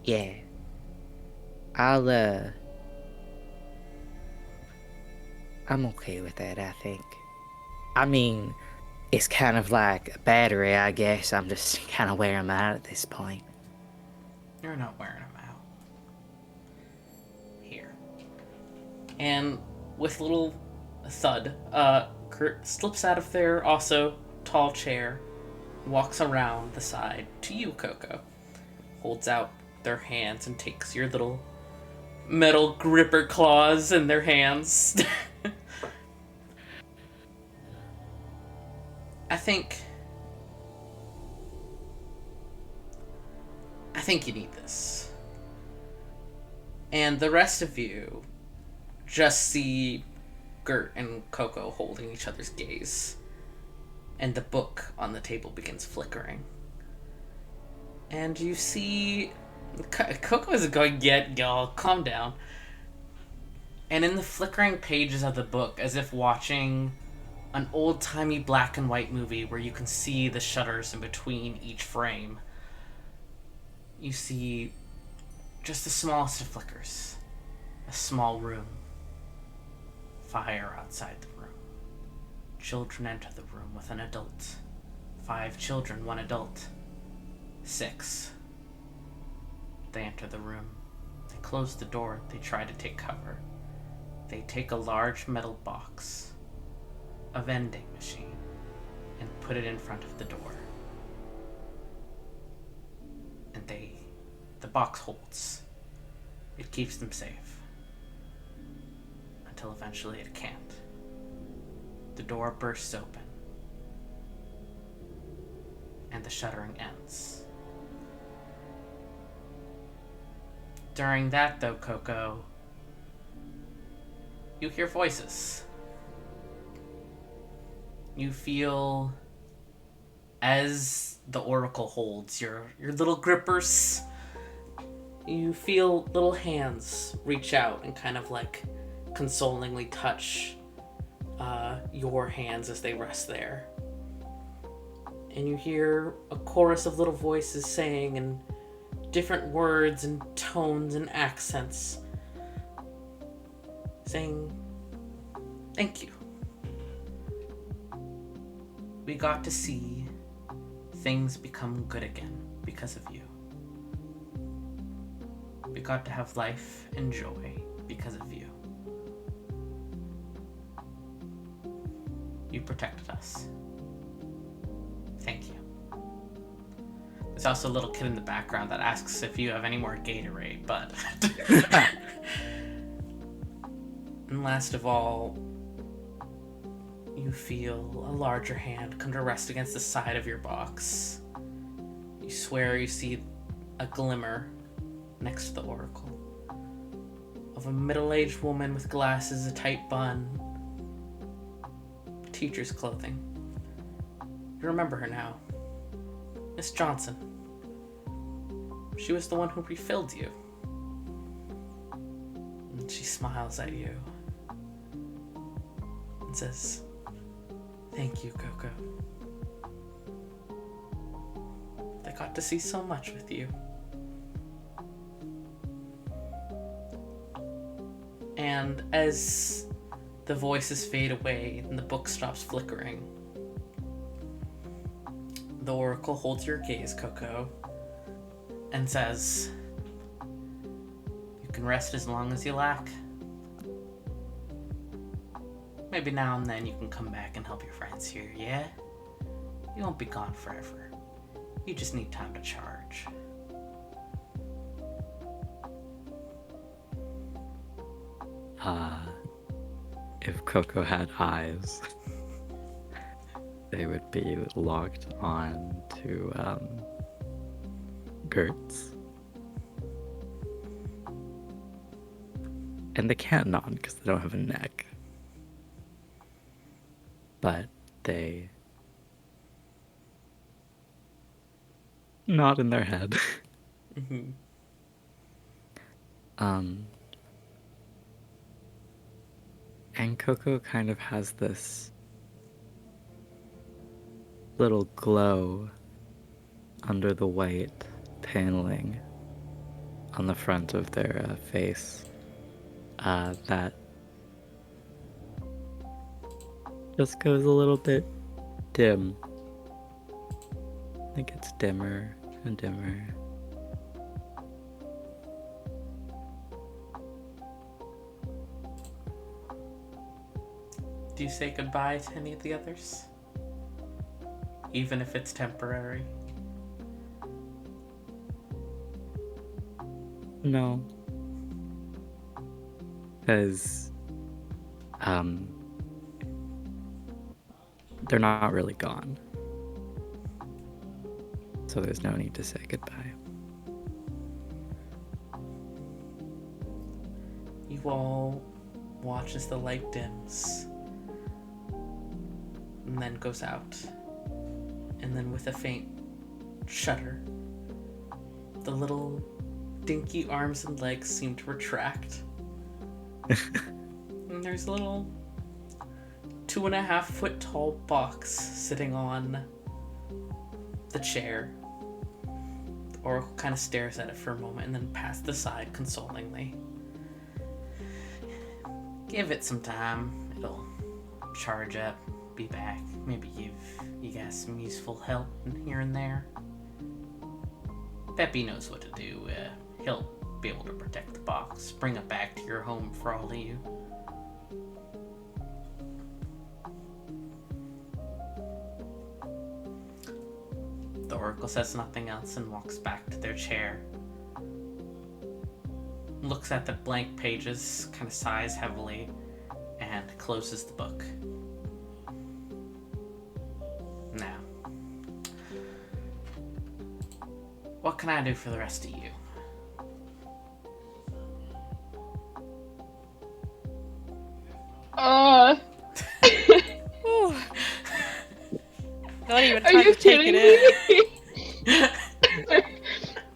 Yeah. I'm okay with that, I think. I mean, it's kind of like a battery, I guess. I'm just kind of wearing them out at this point. You're not wearing them out. Here. And with a little thud, Kurt slips out of their also tall chair, walks around the side to you, Coco. Holds out their hands and takes your little metal gripper claws in their hands. I think you need this. And the rest of you just see Gert and Coco holding each other's gaze. And the book on the table begins flickering. And you see Coco is going, "Get y'all, calm down." And in the flickering pages of the book, as if watching an old-timey black and white movie where you can see the shutters in between each frame, you see just the smallest of flickers. A small room. Fire outside the room. Children enter the room with an adult. 5 children, 1 adult. 6. They enter the room. They close the door. They try to take cover. They take a large metal box, a vending machine, and put it in front of the door. And they box holds. It keeps them safe. Until eventually it can't. The door bursts open. And the shuddering ends. During that, though, Coco, you hear voices. You feel, as the oracle holds your little grippers, you feel little hands reach out and kind of like consolingly touch your hands as they rest there. And you hear a chorus of little voices saying in different words and tones and accents, saying, "Thank you. We got to see things become good again because of you. We got to have life and joy because of you. You protected us. Thank you." There's also a little kid in the background that asks if you have any more Gatorade, but... And last of all, you feel a larger hand come to rest against the side of your box. You swear you see a glimmer next to the oracle of a middle-aged woman with glasses, a tight bun, teacher's clothing. You remember her now. Miss Johnson. She was the one who refilled you. And she smiles at you and says, "Thank you, Coco. I got to see so much with you." And as the voices fade away and the book stops flickering, the oracle holds your gaze, Coco, and says, "You can rest as long as you like. Maybe now and then you can come back and help your friends here, yeah? You won't be gone forever. You just need time to charge." If Coco had eyes, they would be locked on to Gertz. And they can't nod because they don't have a neck. But they nod in their head. Mm-hmm. And Coco kind of has this little glow under the white paneling on the front of their face that just goes a little bit dim. It gets dimmer and dimmer. Do you say goodbye to any of the others? Even if it's temporary? No. Because, they're not really gone. So there's no need to say goodbye. You all watch as the light dims and then goes out. And then with a faint shudder, the little dinky arms and legs seem to retract. And there's a little 2.5 foot tall box sitting on the chair. The oracle kind of stares at it for a moment and then passes the side consolingly. Give it some time. It'll charge up, be back, maybe give you guys some useful help here and there. Peppy knows what to do. He'll be able to protect the box, bring it back to your home for all of you. The oracle says nothing else and walks back to their chair, looks at the blank pages, kind of sighs heavily, and closes the book. Now, what can I do for the rest of you? Ooh. Not even Are time you to take kidding it in. me?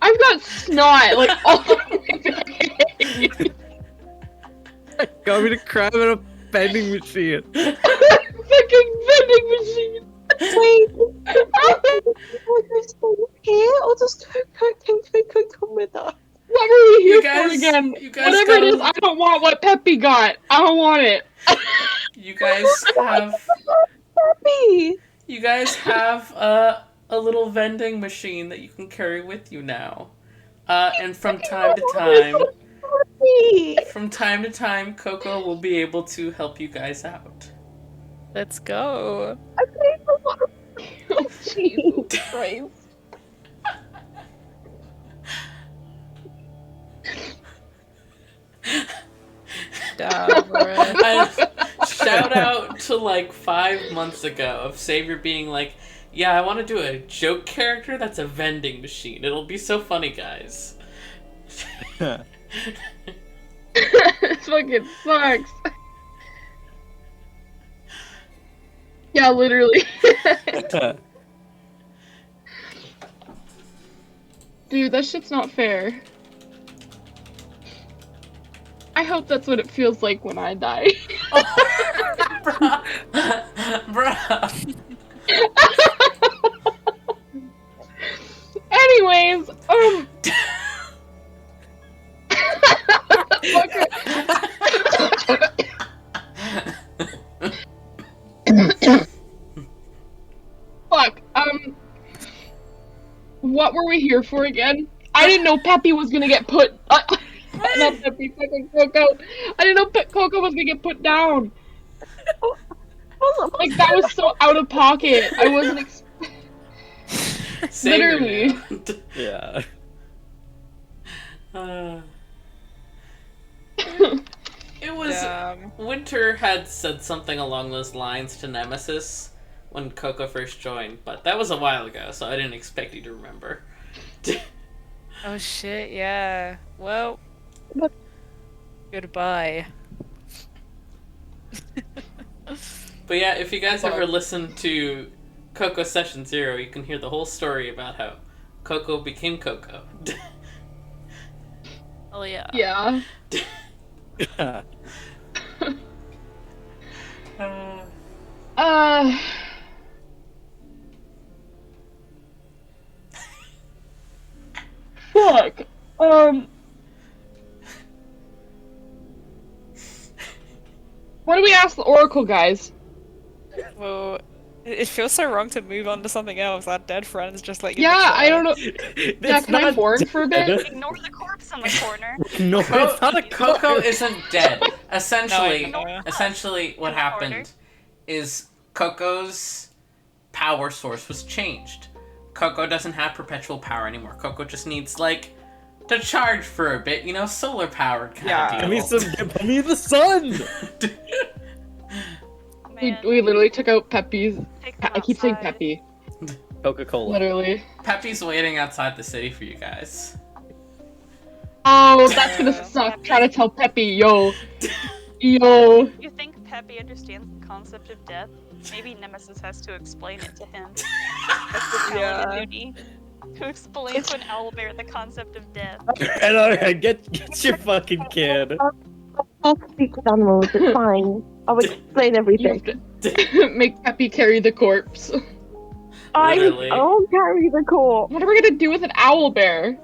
I've got snot like all over me. Got me to cry in a vending machine. Fucking vending machine. Wait, here, or does Coco come with us? What were we here You guys- for again? you guys Whatever it gotta- is, I don't want what Peppy got. I don't want it. You guys have Happy. you guys have a little vending machine that you can carry with you now. And from time to time, Coco will be able to help you guys out. Let's go. Oh, Jesus Christ. Shout out to like 5 months ago of Savior being like, yeah, I want to do a joke character that's a vending machine. It'll be so funny, guys. This fucking sucks. Yeah, literally. Dude, that shit's not fair. I hope that's what it feels like when I die. Bruh. Anyways, Fuck, what were we here for again? I didn't know Peppy was gonna get put. Not Peppy, fucking Coco. I didn't know Coco was gonna get put down. Like, that was so out of pocket. I wasn't literally. Yeah. It was Winter had said something along those lines to Nemesis when Coco first joined, but that was a while ago, so I didn't expect you to remember. Oh shit, yeah. Well, goodbye. But yeah, if you guys ever listen to Coco Session 0, you can hear the whole story about how Coco became Coco. Oh yeah. Yeah. Fuck. What do we ask the Oracle guys? Well, it feels so wrong to move on to something else. Our dead friends just like. Yeah, I don't know. Yeah, can I mourn for a bit? Ignore the corpse on the corner. No, it's not a Coco isn't dead. Essentially, No, I know. essentially what happened is Coco's power source was changed. Coco doesn't have perpetual power anymore. Coco just needs, like, to charge for a bit, you know, solar powered kind of Give deal. me some. Put me in the sun. We literally took out Peppy's. Take them I keep saying outside. Peppy. Coca-Cola. Literally. Peppy's waiting outside the city for you guys. Oh, that's gonna suck. Trying to tell Peppy, yo. Yo. You think Peppy understands the concept of death? Maybe Nemesis has to explain it to him. That's his paladin duty. To explain to an owlbear the concept of death. And alright, get your fucking kid. I'll speak with animals, it's fine. I'll explain You everything. have to make Peppy carry the corpse. Literally. I'll carry the corpse. What are we gonna do with an owlbear?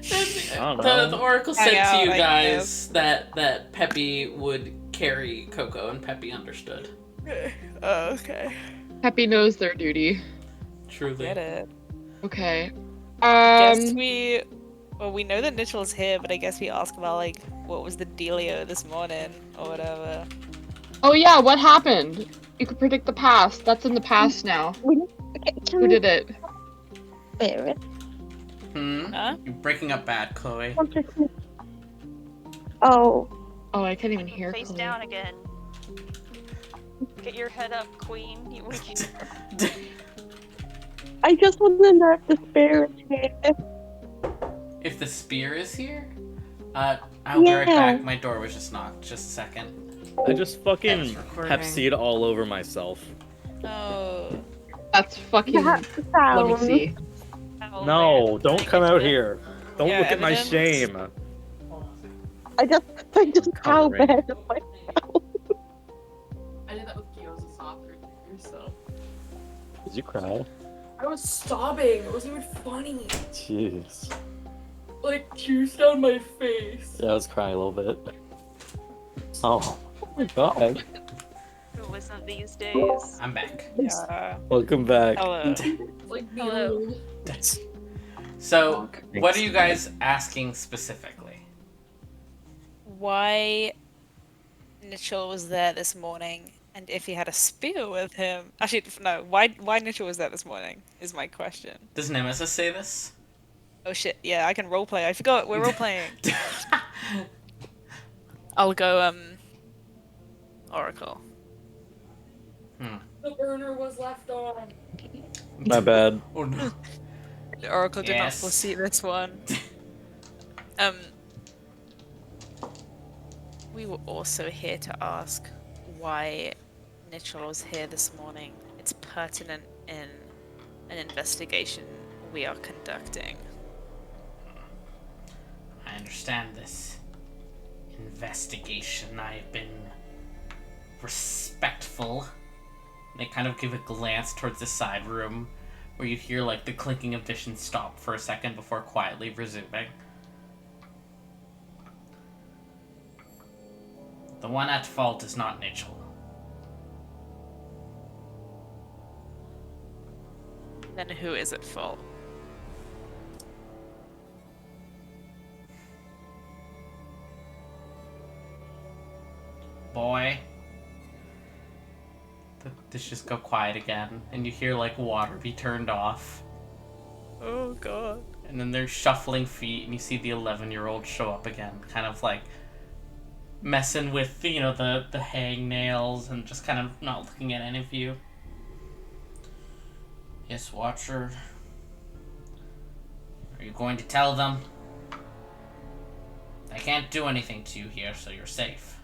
The Oracle said Hang to out, you I guys that Peppy would carry Coco, and Peppy understood. Oh, okay. Peppy knows their duty. Truly. Get it. Okay. Guess we. Well, we know that Mitchell's here, but I guess we ask about like what was the dealio this morning or whatever. Oh yeah, what happened? You could predict the past. That's in the past now. Who did it? Spirit. Hmm? Huh? You're breaking up bad, Chloe. Oh, Oh, I can't even hear Face Chloe. down again. Get your head up, queen. I just want to know if the spirit is here. If the spear is here, I'll be right Yeah. back. My door was just knocked. Just a second. I just fucking recording. pep seed all over myself. Oh. That's fucking. That's the Let me sound. see. No, don't come out here. Don't Yeah, look at my evidence. shame. I just covering. cowbed myself. I did that with Gio's soccer too, so. Did you cry? I was sobbing. It wasn't even funny. Jeez. Like tears down my face. Yeah, I was crying a little bit. Oh my god. Who isn't these days? I'm back. Yeah. Welcome back. Hello. Like Hello. So, what are you guys asking specifically? Why Mitchell was there this morning, and if he had a spear with him. Actually, no. Why Mitchell was there this morning is my question. Does Nemesis say this? Oh shit! Yeah, I can roleplay. I forgot we're roleplaying. I'll go Oracle. The burner was left on. My bad. Oh no. The Oracle did not Yes. foresee this one. We were also here to ask why Mitchell was here this morning. It's pertinent in an investigation we are conducting. I understand this investigation. I've been respectful. They kind of give a glance towards the side room where you hear like the clinking of dishes stop for a second before quietly resuming. The one at fault is not Mitchell. Then who is at fault? Boy. The dishes go quiet again, and you hear like water be turned off. Oh god. And then there's shuffling feet, and you see the 11-year-old show up again, kind of like messing with, you know, the hangnails and just kind of not looking at any of you. Yes, Watcher. Are you going to tell them? They can't do anything to you here, so you're safe.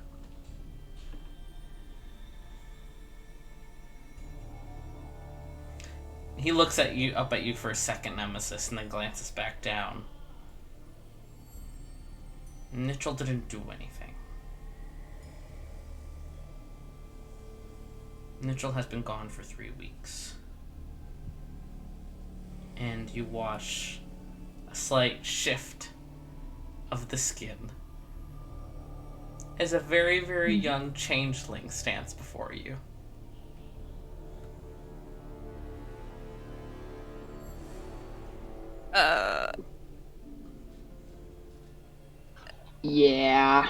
He looks at you, up at you for a second, Nemesis, and then glances back down. Mitchell didn't do anything. Mitchell has been gone for 3 weeks. And you watch a slight shift of the skin as a very, very young changeling stands before you. Yeah.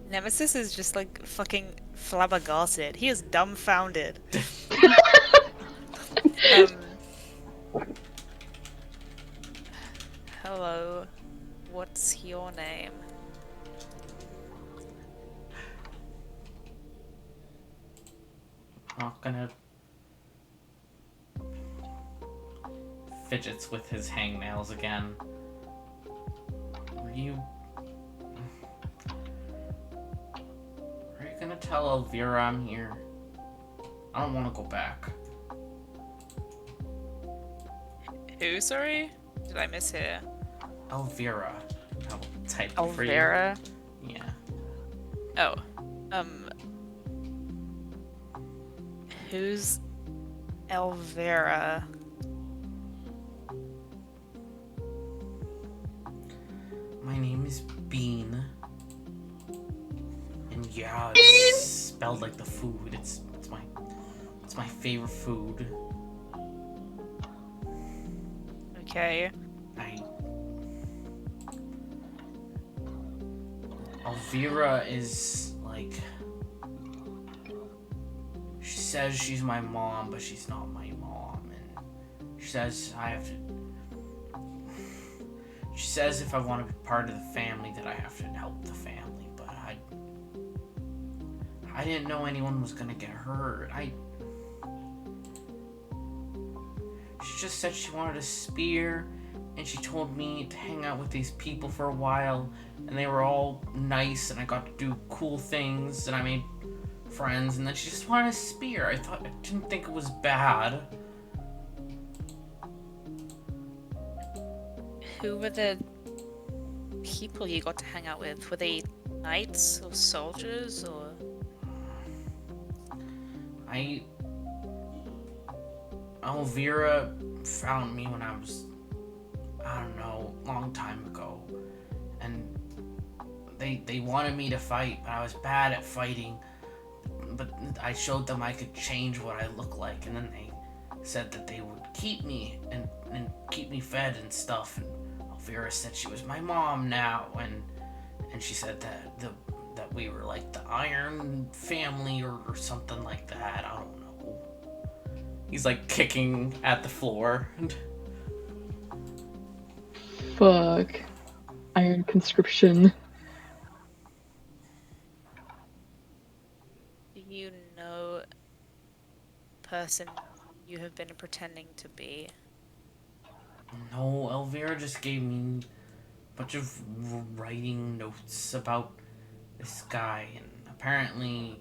Nemesis is just like fucking flabbergasted. He is dumbfounded. Hello. What's your name? Not gonna fidgets with his hangnails again. Are you gonna tell Elvira I'm here? I don't want to go back. Who, sorry? Did I mishear? Elvira. I'll type it for you. Elvira? Yeah. Oh. Who's Elvira? My name is Bean. And yeah, it's spelled like the food. It's my favorite food. Okay. Elvira is like, she says she's my mom, but she's not my mom, and she says I have to She says if I want to be part of the family that I have to help the family, but I didn't know anyone was gonna get hurt. She just said she wanted a spear, and she told me to hang out with these people for a while, and they were all nice, and I got to do cool things, and I made friends, and then she just wanted a spear. I didn't think it was bad. Who were the people you got to hang out with? Were they knights or soldiers or? Elvira found me when I was, I don't know, a long time ago. And they wanted me to fight, but I was bad at fighting. But I showed them I could change what I look like, and then they said that they would keep me and keep me fed and stuff. And Elvira said she was my mom now, and she said that we were like the Iron Family or something like that. I don't know. He's like kicking at the floor. Fuck. Iron conscription. Do you know the person you have been pretending to be? No, Elvira just gave me a bunch of writing notes about this guy, and apparently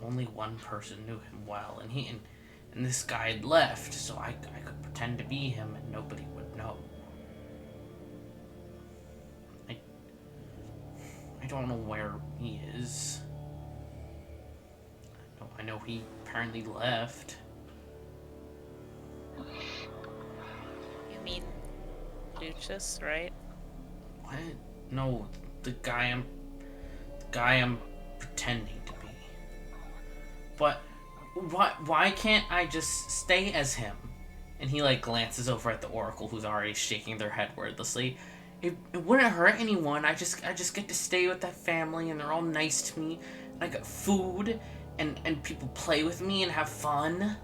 only one person knew him well, and this guy had left, so I could pretend to be him and nobody would know. I don't know where he is. I know he apparently left. You mean Lucius, right? What? No, the guy I'm pretending to be. But why can't I just stay as him? And he like glances over at the Oracle, who's already shaking their head wordlessly. It wouldn't hurt anyone. I just get to stay with that family, and they're all nice to me. And I got food, and people play with me and have fun.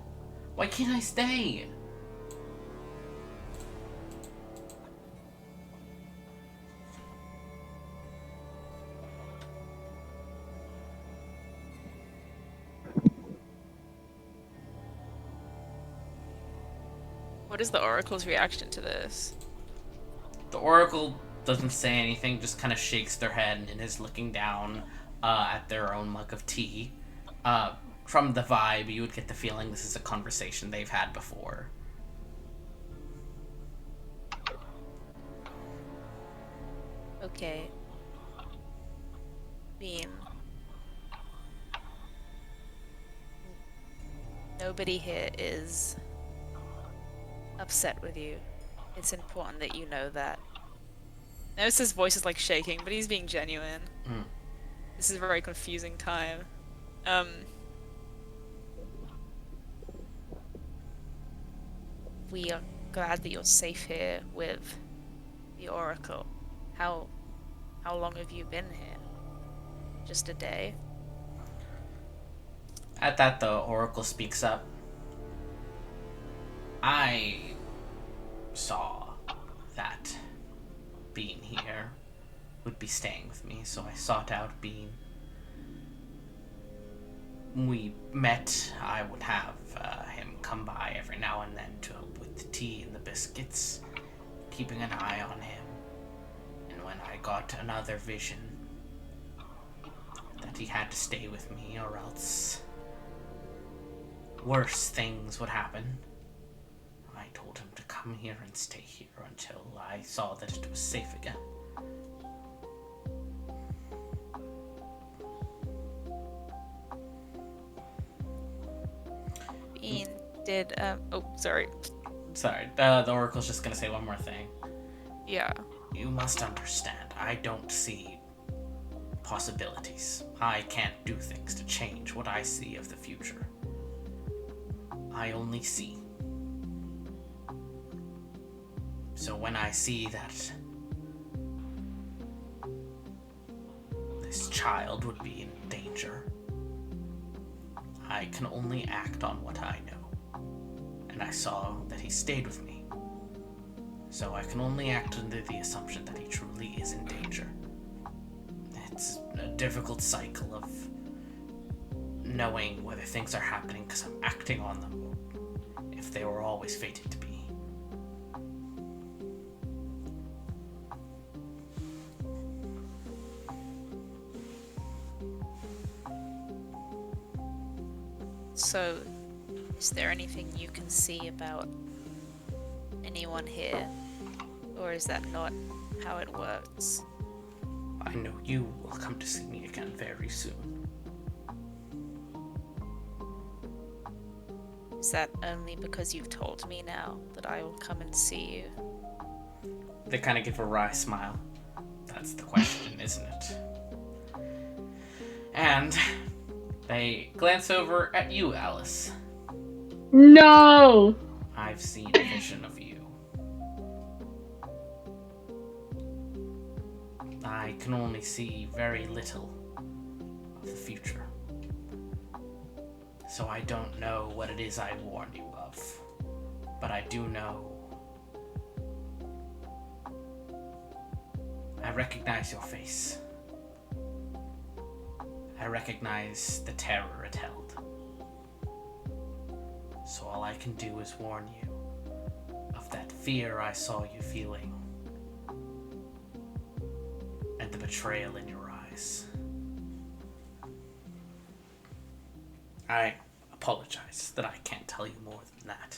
Why can't I stay? What is the Oracle's reaction to this? The Oracle doesn't say anything, just kind of shakes their head and is looking down at their own mug of tea. From the vibe, you would get the feeling this is a conversation they've had before. Okay. Bean. Nobody here is upset with you. It's important that you know that. Notice his voice is like shaking, but he's being genuine. This is a very confusing time. We are glad that you're safe here with the Oracle. How long have you been here? Just a day? At that, the Oracle speaks up. I saw that Bean here would be staying with me, so I sought out Bean. We met. I would have him come by every now and then to help with the tea and the biscuits, keeping an eye on him. And when I got another vision that he had to stay with me or else worse things would happen, I told him to come here and stay here until I saw that it was safe again. Bean did, sorry. Sorry, the Oracle's just gonna say one more thing. Yeah. You must understand, I don't see possibilities. I can't do things to change what I see of the future. I only see. So when I see that this child would be in danger, I can only act on what I know. And I saw that he stayed with me. So I can only act under the assumption that he truly is in danger. It's a difficult cycle of knowing whether things are happening because I'm acting on them, if they were always fated to be. So, is there anything you can see about anyone here? Or is that not how it works? I know you will come to see me again very soon. Is that only because you've told me now that I will come and see you? They kind of give a wry smile. That's the question, isn't it? And they glance over at you, Alice. No! I've seen a vision of you. I can only see very little of the future. So I don't know what it is I warn you of. But I do know. I recognize your face. I recognize the terror it held. So all I can do is warn you of that fear I saw you feeling and the betrayal in your eyes. I apologize that I can't tell you more than that.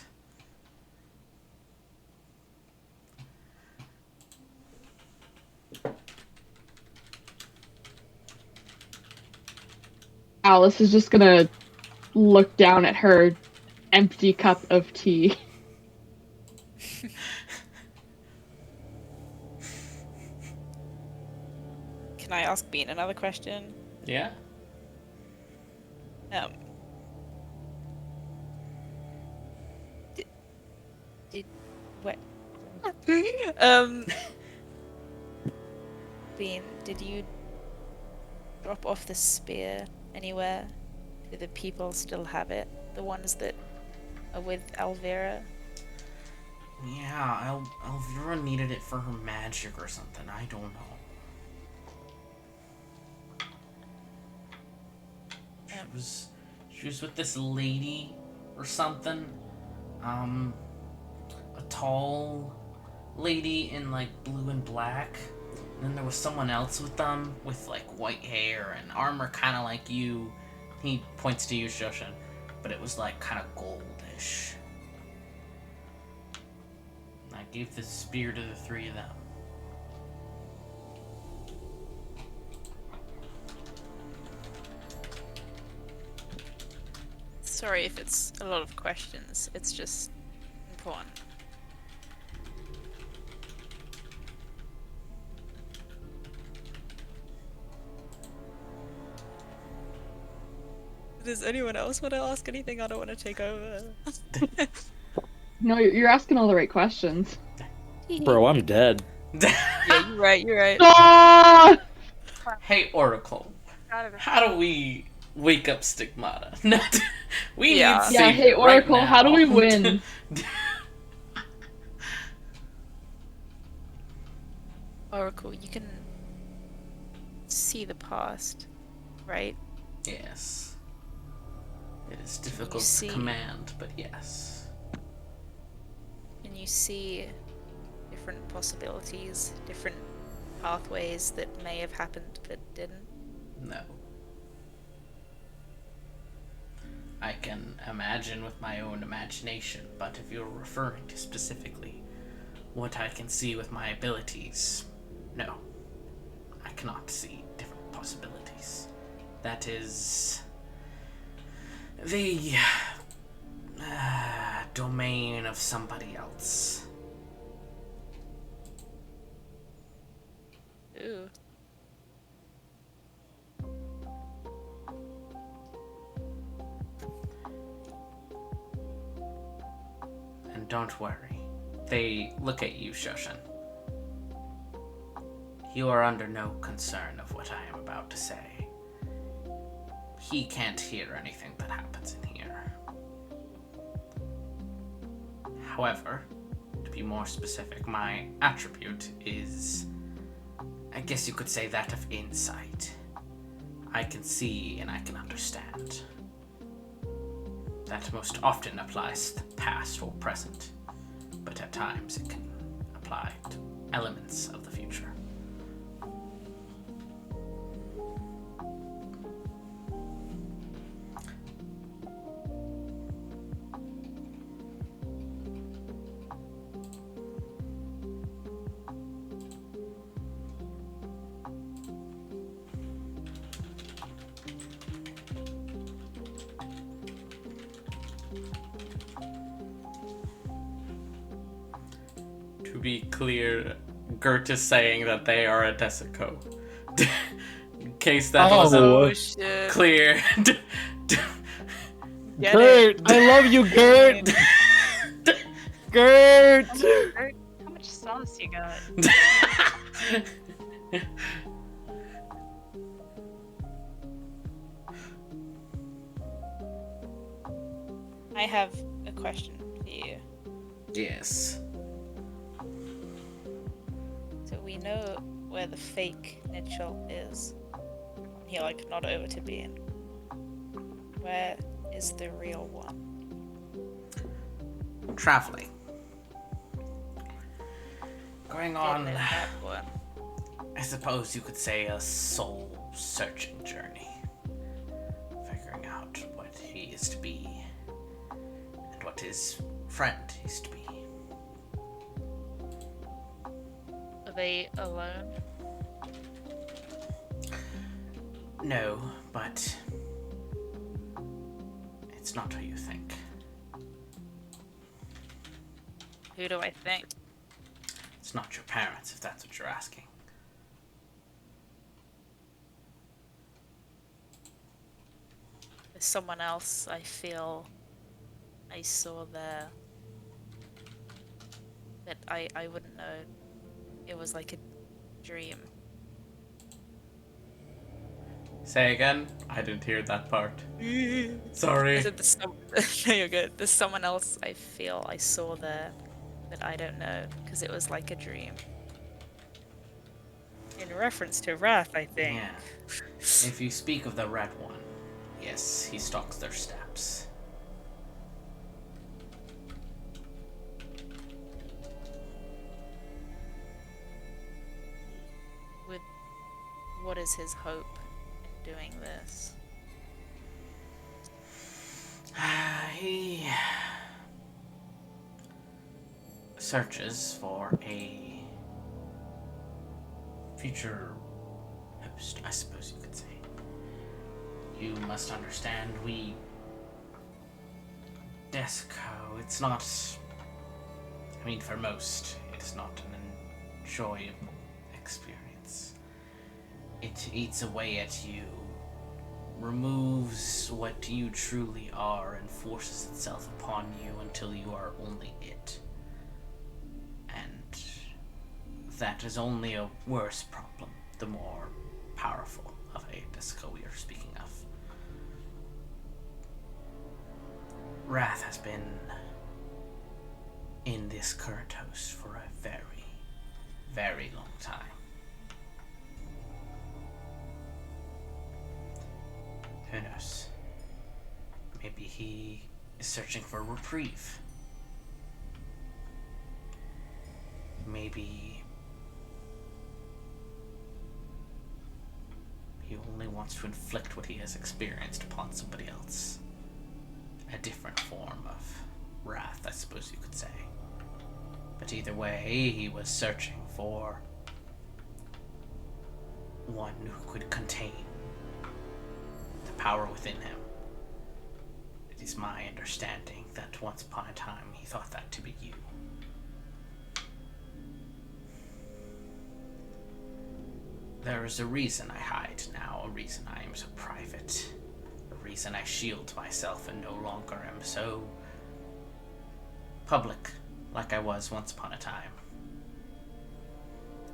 Alice is just gonna look down at her empty cup of tea. Can I ask Bean another question? Yeah? Did what? Bean, did you drop off the spear anywhere? Do the people still have it? The ones that are with Alvera? Yeah, Elvira needed it for her magic or something. I don't know. She was with this lady or something. A tall lady in like blue and black. And then there was someone else with them with like white hair and armor kind of like you. He points to you, Shoshin. But it was like kind of goldish. I gave the spear to the three of them. Sorry if it's a lot of questions. It's just important. Does anyone else want to ask anything? I don't want to take over. No, you're asking all the right questions. Bro, I'm dead. Yeah, you're right, you're right. Ah! Hey, Oracle. How do we wake up Stigmata? We Yeah. need Yeah, saving hey right Oracle, how do now. we win? Oracle, you can see the past, right? Yes. It is difficult see- to command, but yes. Can you see different possibilities, different pathways that may have happened but didn't? No. I can imagine with my own imagination, but if you're referring to specifically what I can see with my abilities, no. I cannot see different possibilities. That is the domain of somebody else. Ooh. And don't worry. They look at you, Shoshin. You are under no concern of what I am about to say. He can't hear anything that happens in here. However, to be be more specific, my attribute is, I guess you could say, that of insight. I can see and I can understand. That most often applies to the past or present, but at times it can apply to elements of the future. To be clear, Gert is saying that they are a Desico. In case that wasn't shit. clear. Get Gert, I love you, Gert. Gert. How much sauce you got? I have a question for you. Yes. So we know where the fake Mitchell is. He not over to Bean. Where is the real one? Traveling. Going on, Didn't know that one. I suppose you could say, a soul-searching journey. Figuring out what he is to be, and what his friend is to be. Are they alone? No, but it's not who you think. Who do I think? It's not your parents, if that's what you're asking. There's someone else I feel I saw there. But I wouldn't know. It was like a dream. Say again? I didn't hear that part. Sorry. I said no, you're good. There's someone else I feel I saw there that I don't know because it was like a dream. In reference to Wrath, I think. Yeah. If you speak of the red one, yes, he stalks their steps. What is his hope in doing this? He searches for a future host, I suppose you could say. You must understand, Desco, it's not... I mean, for most, it's not an enjoyable experience. It eats away at you, removes what you truly are, and forces itself upon you until you are only it. And that is only a worse problem, the more powerful of a Desco we are speaking of. Wrath has been in this current host for a very, very long time. Who knows? Maybe he is searching for a reprieve. Maybe he only wants to inflict what he has experienced upon somebody else. A different form of wrath, I suppose you could say. But either way, he was searching for one who could contain the power within him. It is my understanding that once upon a time he thought that to be you. There is a reason I hide now, a reason I am so private, a reason I shield myself and no longer am so public like I was once upon a time.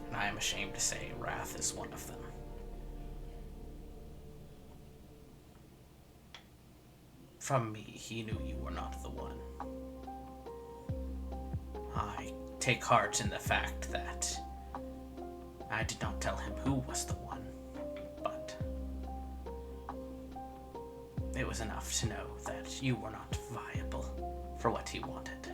And I am ashamed to say Wrath is one of them. From me, he knew you were not the one. I take heart in the fact that I did not tell him who was the one, but it was enough to know that you were not viable for what he wanted.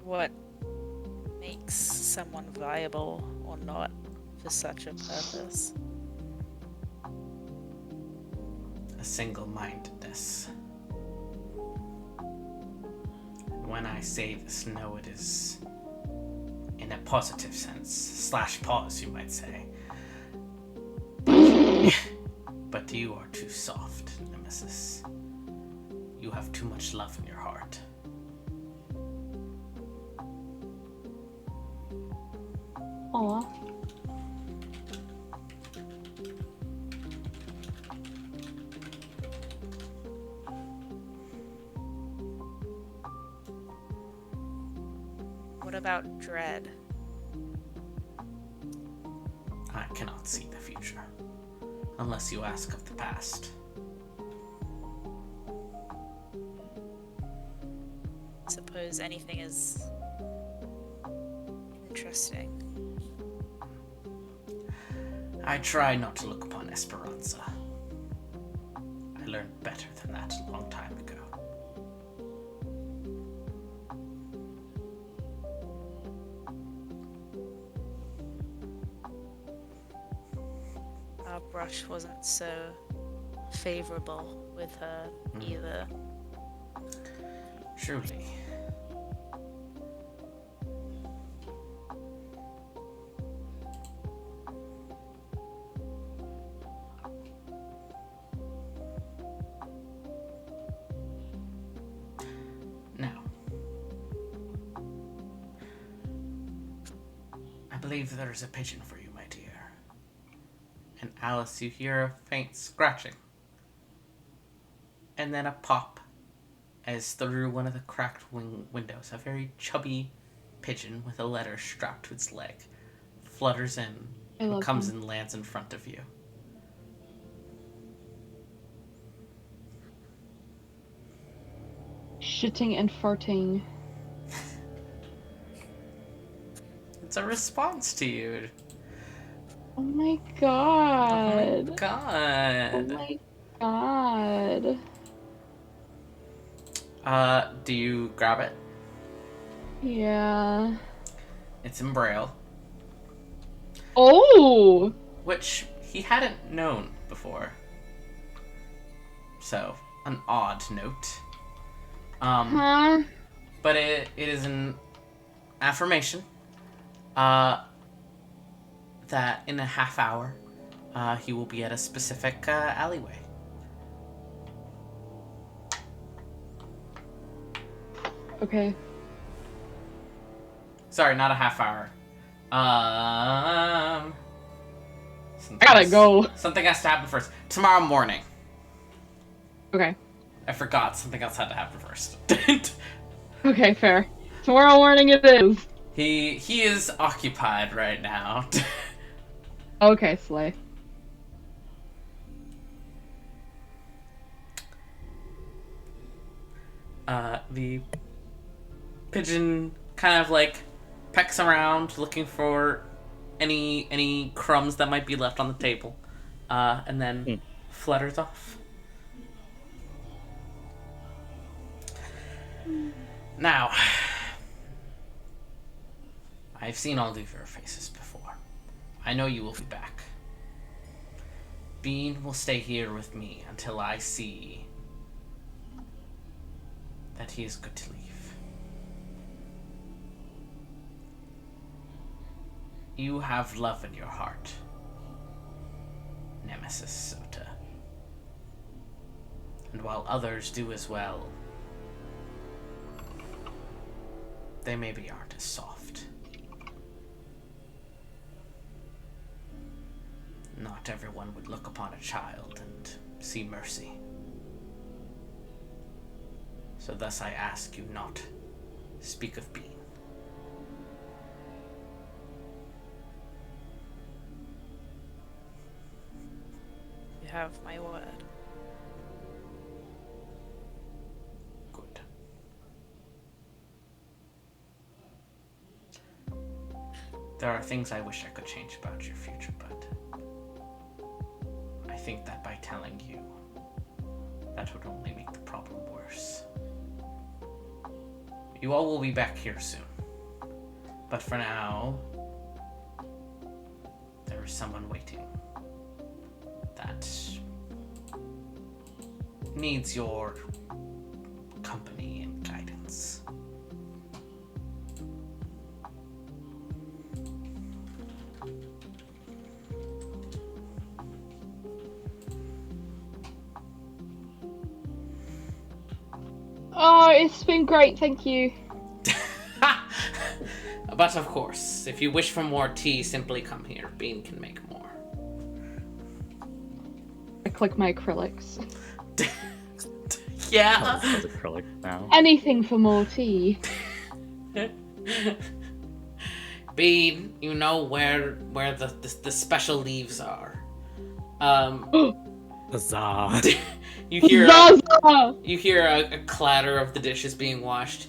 What makes someone viable or not for such a purpose? A single-mindedness. When I say this, no, it is in a positive sense. / pause, you might say. But you are too soft, Nemesis. You have too much love in your heart. Aw. What about dread? I cannot see the future, unless you ask of the past. Suppose anything is interesting. I try not to look upon Esperanza. I learned better than that a long time ago. Our brush wasn't so favorable with her either. Truly. Now, I believe there is a pigeon for you, my dear. And Alice, you hear a faint scratching. And then a pop as through one of the cracked windows, a very chubby pigeon with a letter strapped to its leg flutters in and comes and lands in front of you. Shitting and farting. It's a response to you. Oh my Oh god. my god. Oh my god. Do you grab it? Yeah. It's in Braille, Oh! which he hadn't known before. So, an odd note. Huh? But it is an affirmation that in a half hour he will be at a specific alleyway. Okay. Sorry, not a half hour. I gotta go. Something has to happen first. Tomorrow morning. Okay. I forgot something else had to happen first. Okay, fair. Tomorrow morning it is. He is occupied right now. Okay, slay. The pigeon kind of like pecks around looking for any crumbs that might be left on the table, and then flutters off. Now, I've seen all of your faces before. I know you will be back. Bean will stay here with me until I see that he is good to leave. You have love in your heart, Nemesis Sota. And while others do as well, they maybe aren't as soft. Not everyone would look upon a child and see mercy. So thus I ask you not speak of Bean. have my word. Good. There are things I wish I could change about your future, but I think that by telling you, that would only make the problem worse. You all will be back here soon. But for now, there is someone waiting that needs your company and guidance. Oh, it's been great, thank you. But of course, if you wish for more tea, simply come here. Bean can make more. I click my acrylics. Yeah. Sounds acrylic now. Anything for more tea. Bean, you know where the special leaves are. Huzzah. You hear Zaza! you hear a clatter of the dishes being washed.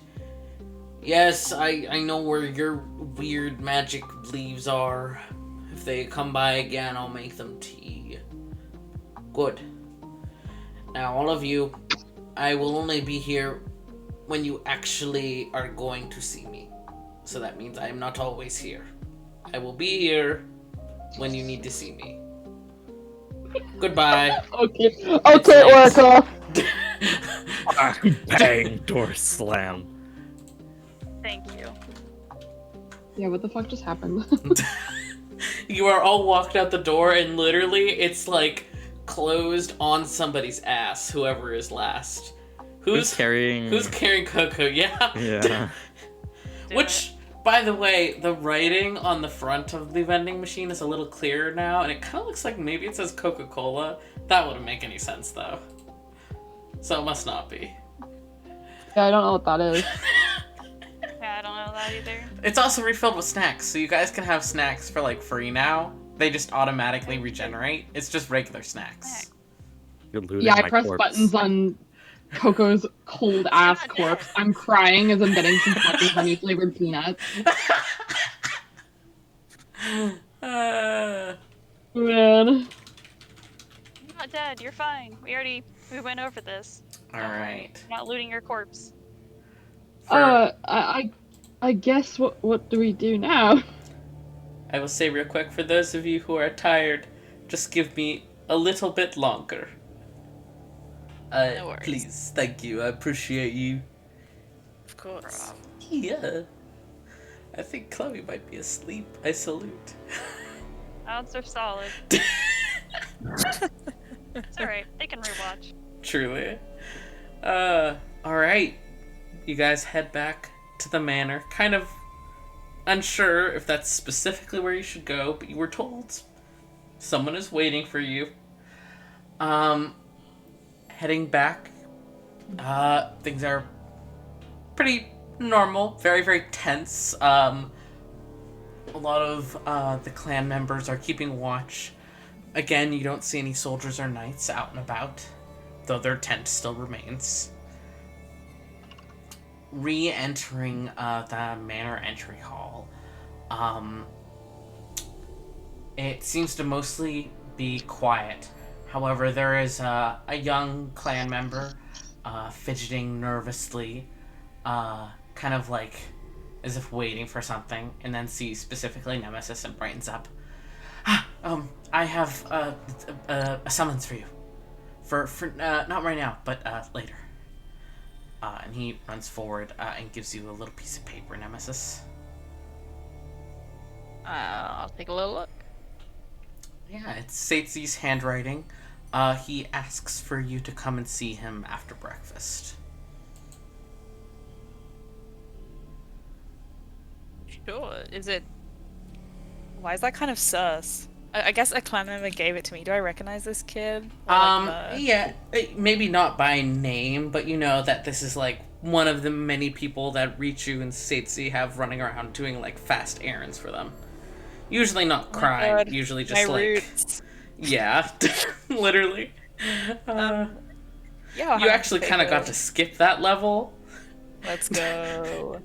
Yes, I know where your weird magic leaves are. If they come by again, I'll make them tea. Good. Now, all of you, I will only be here when you actually are going to see me. So that means I am not always here. I will be here when you need to see me. Goodbye. Okay, late. Oracle. Bang, door slam. Thank you. Yeah, what the fuck just happened? You are all walked out the door, and literally, it's like closed on somebody's ass. Whoever is last. Who's carrying Coco? Yeah. Yeah. Which, by the way, the writing on the front of the vending machine is a little clearer now, and it kind of looks like maybe it says Coca-Cola. That wouldn't make any sense, though. So it must not be. Yeah, I don't know what that is. Yeah, I don't know that either. It's also refilled with snacks, so you guys can have snacks for, like, free now. They just automatically regenerate. It's just regular snacks. You're looting Yeah, I my press corpse. buttons on Coco's cold ass corpse. I'm crying as I'm getting some fucking honey flavored peanuts. Uh, Man. You're not dead. You're fine. We went over this. Alright. You're not looting your corpse. I guess what do we do now? I will say real quick, for those of you who are tired, just give me a little bit longer. No worries. Please, thank you. I appreciate you. Of course. Yeah. I think Chloe might be asleep. I salute. Odds are solid. It's alright. They can rewatch. Truly. Alright. You guys head back to the manor. Kind of unsure if that's specifically where you should go, but you were told someone is waiting for you. Heading back, things are pretty normal, very, very tense. A lot of the clan members are keeping watch. Again, you don't see any soldiers or knights out and about, though their tent still remains. Re-entering the manor entry hall, it seems to mostly be quiet. However, there is a young clan member fidgeting nervously, kind of like as if waiting for something, and then sees specifically Nemesis and brightens up. I have a summons for you. For not right now, but later. And he runs forward and gives you a little piece of paper, Nemesis. I'll take a little look. Yeah, it's Satesi's handwriting. He asks for you to come and see him after breakfast. Sure. Is it... Why is that kind of sus? I guess a clan member gave it to me. Do I recognize this kid? Or, like, Yeah, maybe not by name, but you know that this is like one of the many people that Richu and Satesi have running around doing like fast errands for them. Usually not crime, God, usually just my like... roots. Yeah, literally. Yeah. You actually kind of got to skip that level. Let's go.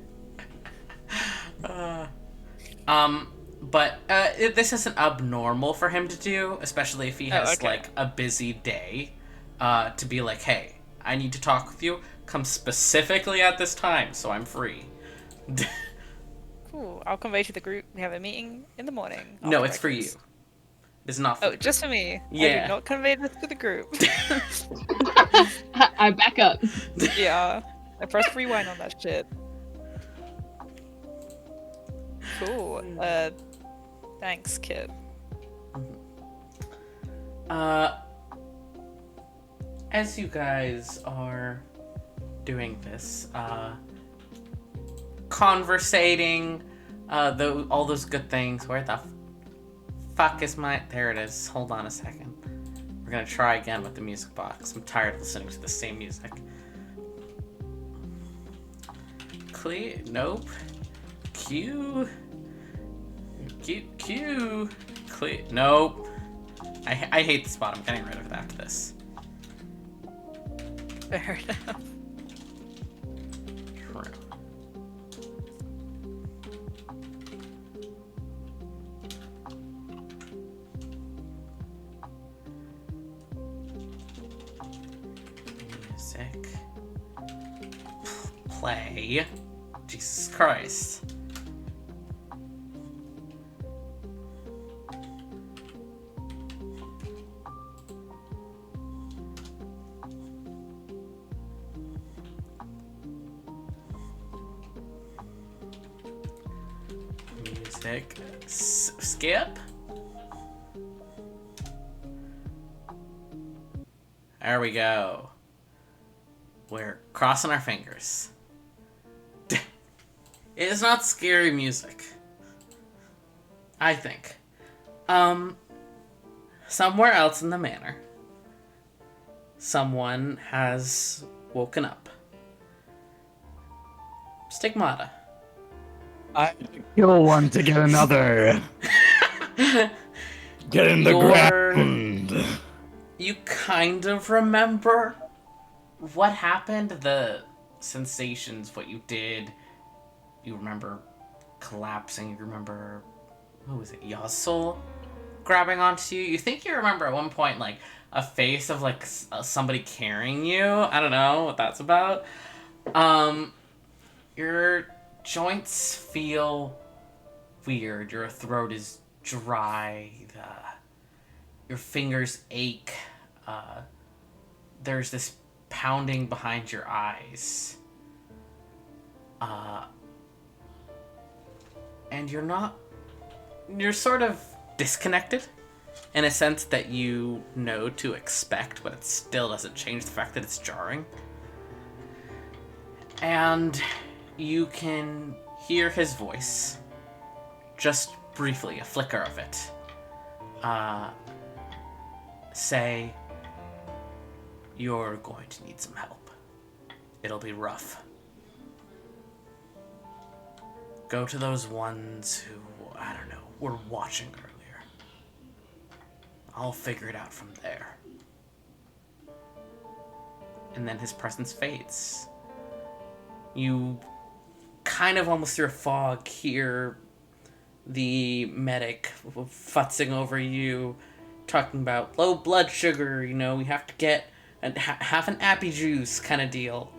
But this isn't abnormal for him to do, especially if he has like a busy day. To be like, hey, I need to talk with you. Come specifically at this time, so I'm free. Cool. I'll convey to the group we have a meeting in the morning. No, after it's for you. breakfast. It's not for Oh, just for me. I Yeah. do not convey this to the group. I back up. Yeah. I press rewind on that shit. Cool. Thanks, kid. As you guys are doing this, conversating, all those good things. Where the fuck is my... There it is. Hold on a second. We're gonna try again with the music box. I'm tired of listening to the same music. Clear. Nope. Q. Clear. Nope. I hate the spot. I'm getting rid of it after this. Fair enough. Music. Play. Jesus Christ. Music. Skip. There we go. We're crossing our fingers. It is not scary music. I think. Somewhere else in the manor, someone has woken up. Stigmata. I kill one to get another. Get in the ground. You kind of remember what happened, the sensations, what you did. You remember collapsing. You remember, who was it, Yasul grabbing onto you. You think you remember at one point, like, a face of, like, somebody carrying you. I don't know what that's about. Your joints feel weird. Your throat is dry. Your fingers ache. There's this pounding behind your eyes. And you're sort of disconnected in a sense that you know to expect, but it still doesn't change the fact that it's jarring. And you can hear his voice, just briefly, a flicker of it, say, "You're going to need some help. It'll be rough. Go to those ones who, I don't know, were watching earlier. I'll figure it out from there." And then his presence fades. You kind of almost through a fog hear the medic futzing over you, talking about low blood sugar, you know, we have to get half an appy juice kind of deal.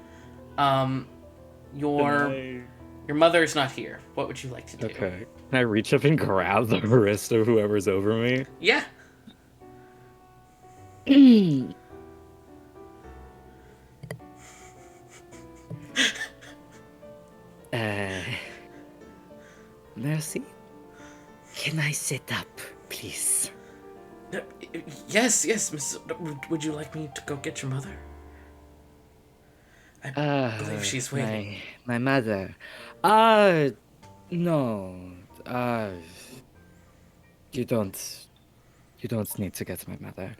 Your mother's not here. What would you like to do? Okay. Can I reach up and grab the wrist of whoever's over me? Yeah. Mercy? Can I sit up, please? Yes, Miss. Would you like me to go get your mother? I believe she's waiting. My mother. No. You don't need to get my mother.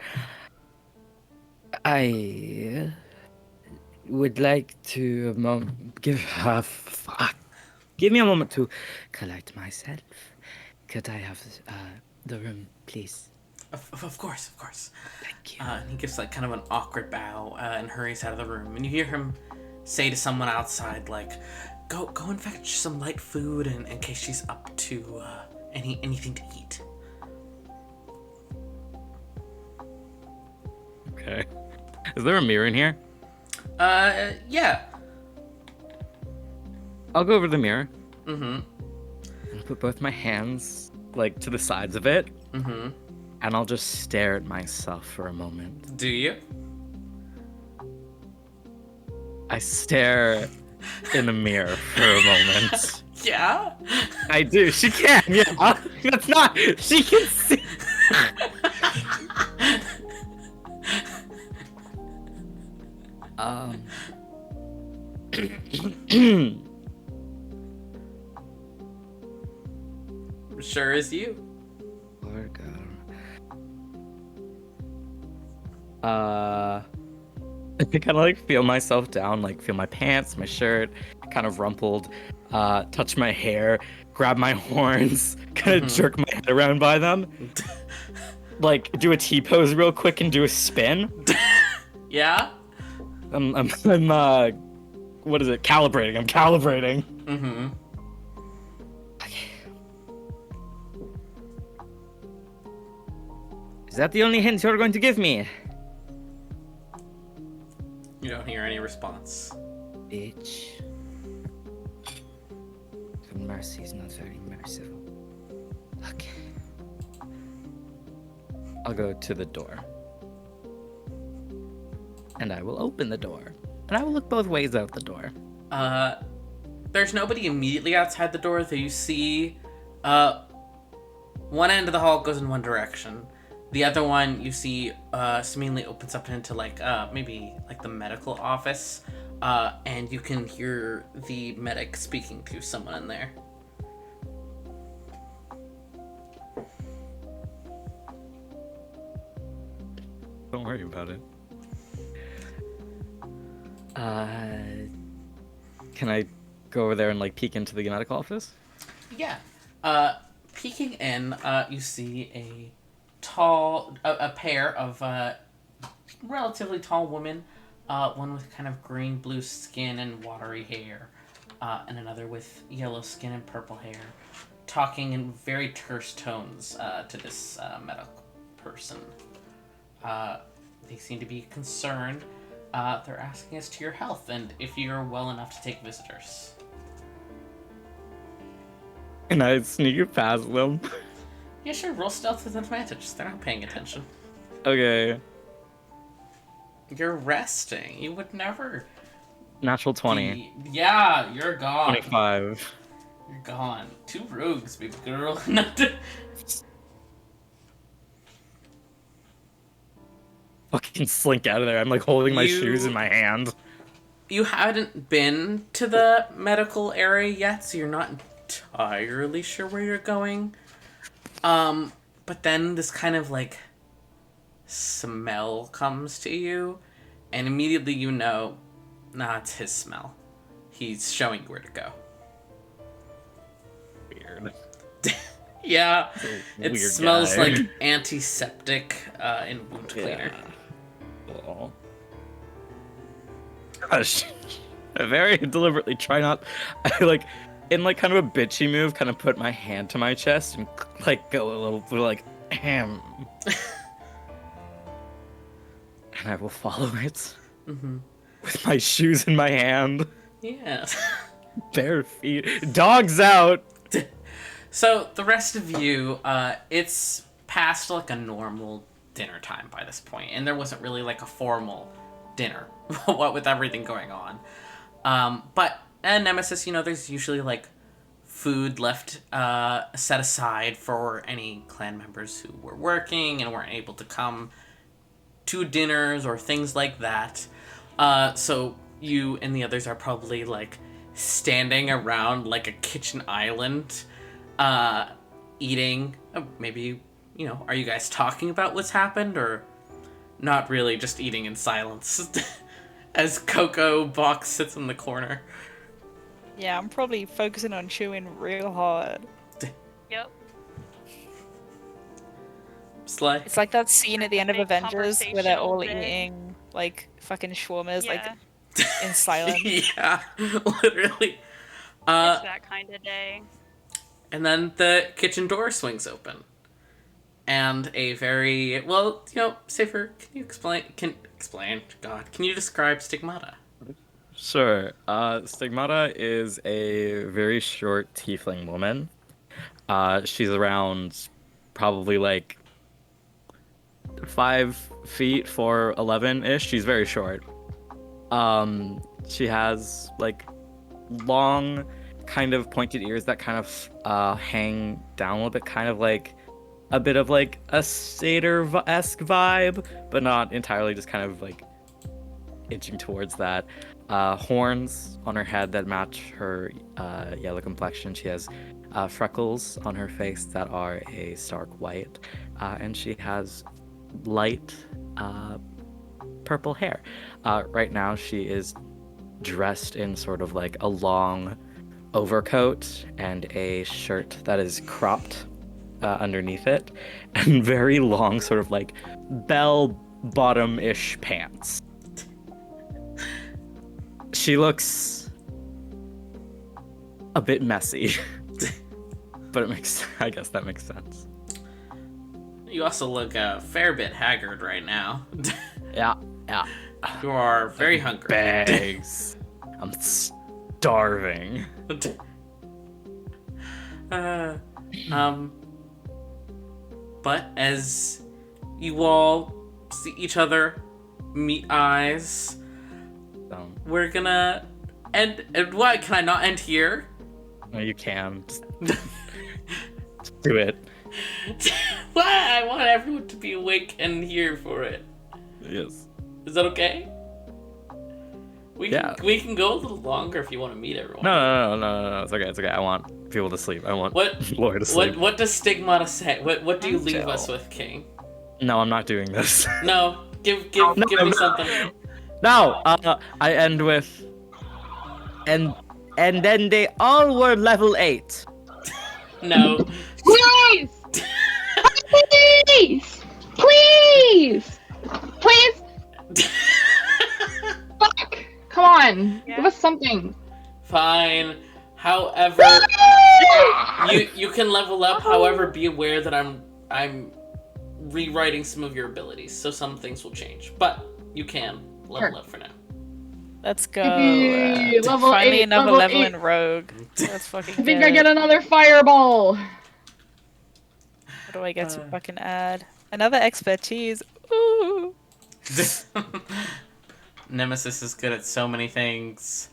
I would like to give me a moment to collect myself. Could I have the room, please? Of course, of course. Thank you. And he gives like kind of an awkward bow and hurries out of the room. And you hear him say to someone outside, like, "Go and fetch some light food, in case she's up to anything to eat." Okay. Is there a mirror in here? Yeah. I'll go over to the mirror Mm-hmm. and put both my hands like to the sides of it, Mm-hmm. and I'll just stare at myself for a moment. Do you? I stare in the mirror for a moment. Yeah. I do. She can. Yeah. That's not. She can see. Sure as you. Lord God. I kind of like feel myself down, like feel my pants, my shirt, kind of rumpled, touch my hair, grab my horns, kind of jerk my head around by them, like do a T-pose real quick and do a spin. Yeah. I'm what is it? Calibrating. I'm calibrating. Mm-hmm. Is that the only hint you're going to give me? You don't hear any response. Bitch. Your mercy is not very merciful. Okay. I'll go to the door. And I will open the door. And I will look both ways out the door. There's nobody immediately outside the door, though you see, one end of the hall goes in one direction. The other one, you see, seemingly opens up into, like, maybe, like, the medical office. And you can hear the medic speaking to someone in there. Don't worry about it. Can I go over there and, like, peek into the medical office? Yeah. Peeking in, you see a pair of relatively tall women, one with kind of green-blue skin and watery hair, and another with yellow skin and purple hair, talking in very terse tones to this medical person. They seem to be concerned. They're asking as to your health and if you're well enough to take visitors. And I sneak past them. Yeah, sure. Roll stealth with advantage. They're not paying attention. Okay. You're resting. You would never. Natural 20. Yeah, you're gone. 25. You're gone. 2 rogues, baby girl. Not to... Fucking slink out of there. I'm like holding my shoes in my hand. You haven't been to the medical area yet, so you're not entirely sure where you're going. But then this kind of like smell comes to you, and immediately you know, nah, it's his smell. He's showing you where to go. Weird. Yeah, it Weird smells guy. like antiseptic and wound cleaner. Oh. Gosh. I very deliberately try not. I like, in like kind of a bitchy move, kind of put my hand to my chest and like go a little bit like, ahem. And I will follow it. Mm-hmm. With my shoes in my hand. Yeah. Bare feet. Dogs out! So the rest of you, it's past like a normal dinner time by this point, and there wasn't really like a formal dinner, what with everything going on. But at Nemesis, you know, there's usually like food left set aside for any clan members who were working and weren't able to come to dinners or things like that. So you and the others are probably like standing around like a kitchen island, eating. Maybe, you know, are you guys talking about what's happened, or not really, just eating in silence? As Coco Box sits in the corner. Yeah, I'm probably focusing on chewing real hard. Yep. Slay. It's like that scene at the end of Big Avengers where they're all conversational day. eating like fucking shawarmas, Yeah, like in silence. Yeah, literally. it's that kind of day. And then the kitchen door swings open. And a very, well, Safer, can you can you describe Stigmata? Sure. Stigmata is a very short tiefling woman. She's around probably like 5 feet 4'11" ish. She's very short. She has like long, kind of pointed ears that kind of hang down a little bit, kind of like a bit of like a satyr-esque vibe, but not entirely, just kind of like inching towards that. Horns on her head that match her yellow complexion. She has freckles on her face that are a stark white, and she has light purple hair. Right now she is dressed in sort of like a long overcoat and a shirt that is cropped underneath it, and very long sort of like bell bottom-ish pants. She looks a bit messy, but I guess that makes sense. You also look a fair bit haggard right now. Yeah. You are very hungry. Bags. I'm starving. But as you all see each other, meet eyes, we're gonna end. And why can I not end here? No, you can. Just do it. Why? I want everyone to be awake and here for it. Yes. Is that okay? We Yeah. we can go a little longer if you want to meet everyone. No. It's okay. I want people to sleep. I want Laura to sleep. What does Stigmata say? What do you leave us with, King? No, I'm not doing this. No, give me something. No, I end with, and then they all were level 8. No. Please! Please! Please! Please! Fuck! Come on, give us something. Fine. However, you can level up. However, be aware that I'm rewriting some of your abilities, so some things will change. But you can level up for now. Let's go. Yippee, level Finally 8, another level level 8. in Rogue. That's fucking I think good. I get another fireball. What do I get to fucking add? Another expertise. Ooh. Nemesis is good at so many things.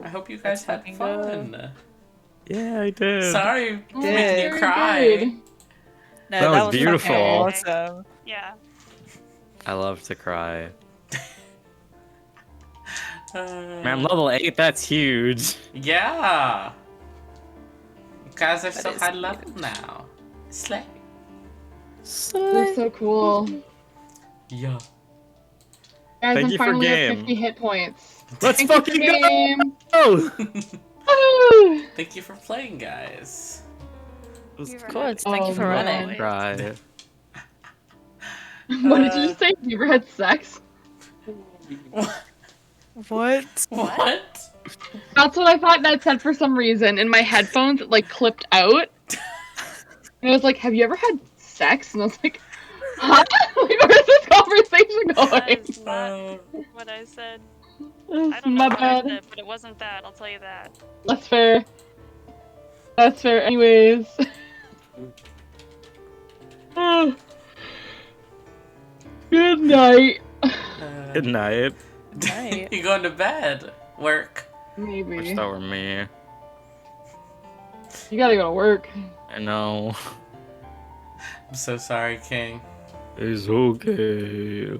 I hope you guys had fucking fun. Yeah, I did. Sorry, Did. making you Very cry. good. No, That was fucking beautiful. Awesome. Yeah. I love to cry. Man, Man, level 8, that's huge. Yeah. You guys are That so is high huge. level now. Slay. You're so cool. Yeah. Guys, Thank I'm you for finally at game. 50 hit points. Let's Thank you for fucking game. go! Woo! Thank you for playing, guys. Of course, thank you for Oh, running. man. Cry. What did you just say? You ever had sex? What? What? That's what I thought that said for some reason. In my headphones, it like clipped out. And I was like, have you ever had sex? And I was like, huh? Like, where's this conversation That going? is not what I said. That's I don't know my what I bad. said, but it wasn't that. I'll tell you that. That's fair. That's fair. Anyways. Oh. Good night. Good night. Night. You going to bed? Work. Maybe. Wish that were me. You gotta go to work. I know. I'm so sorry, King. It's okay.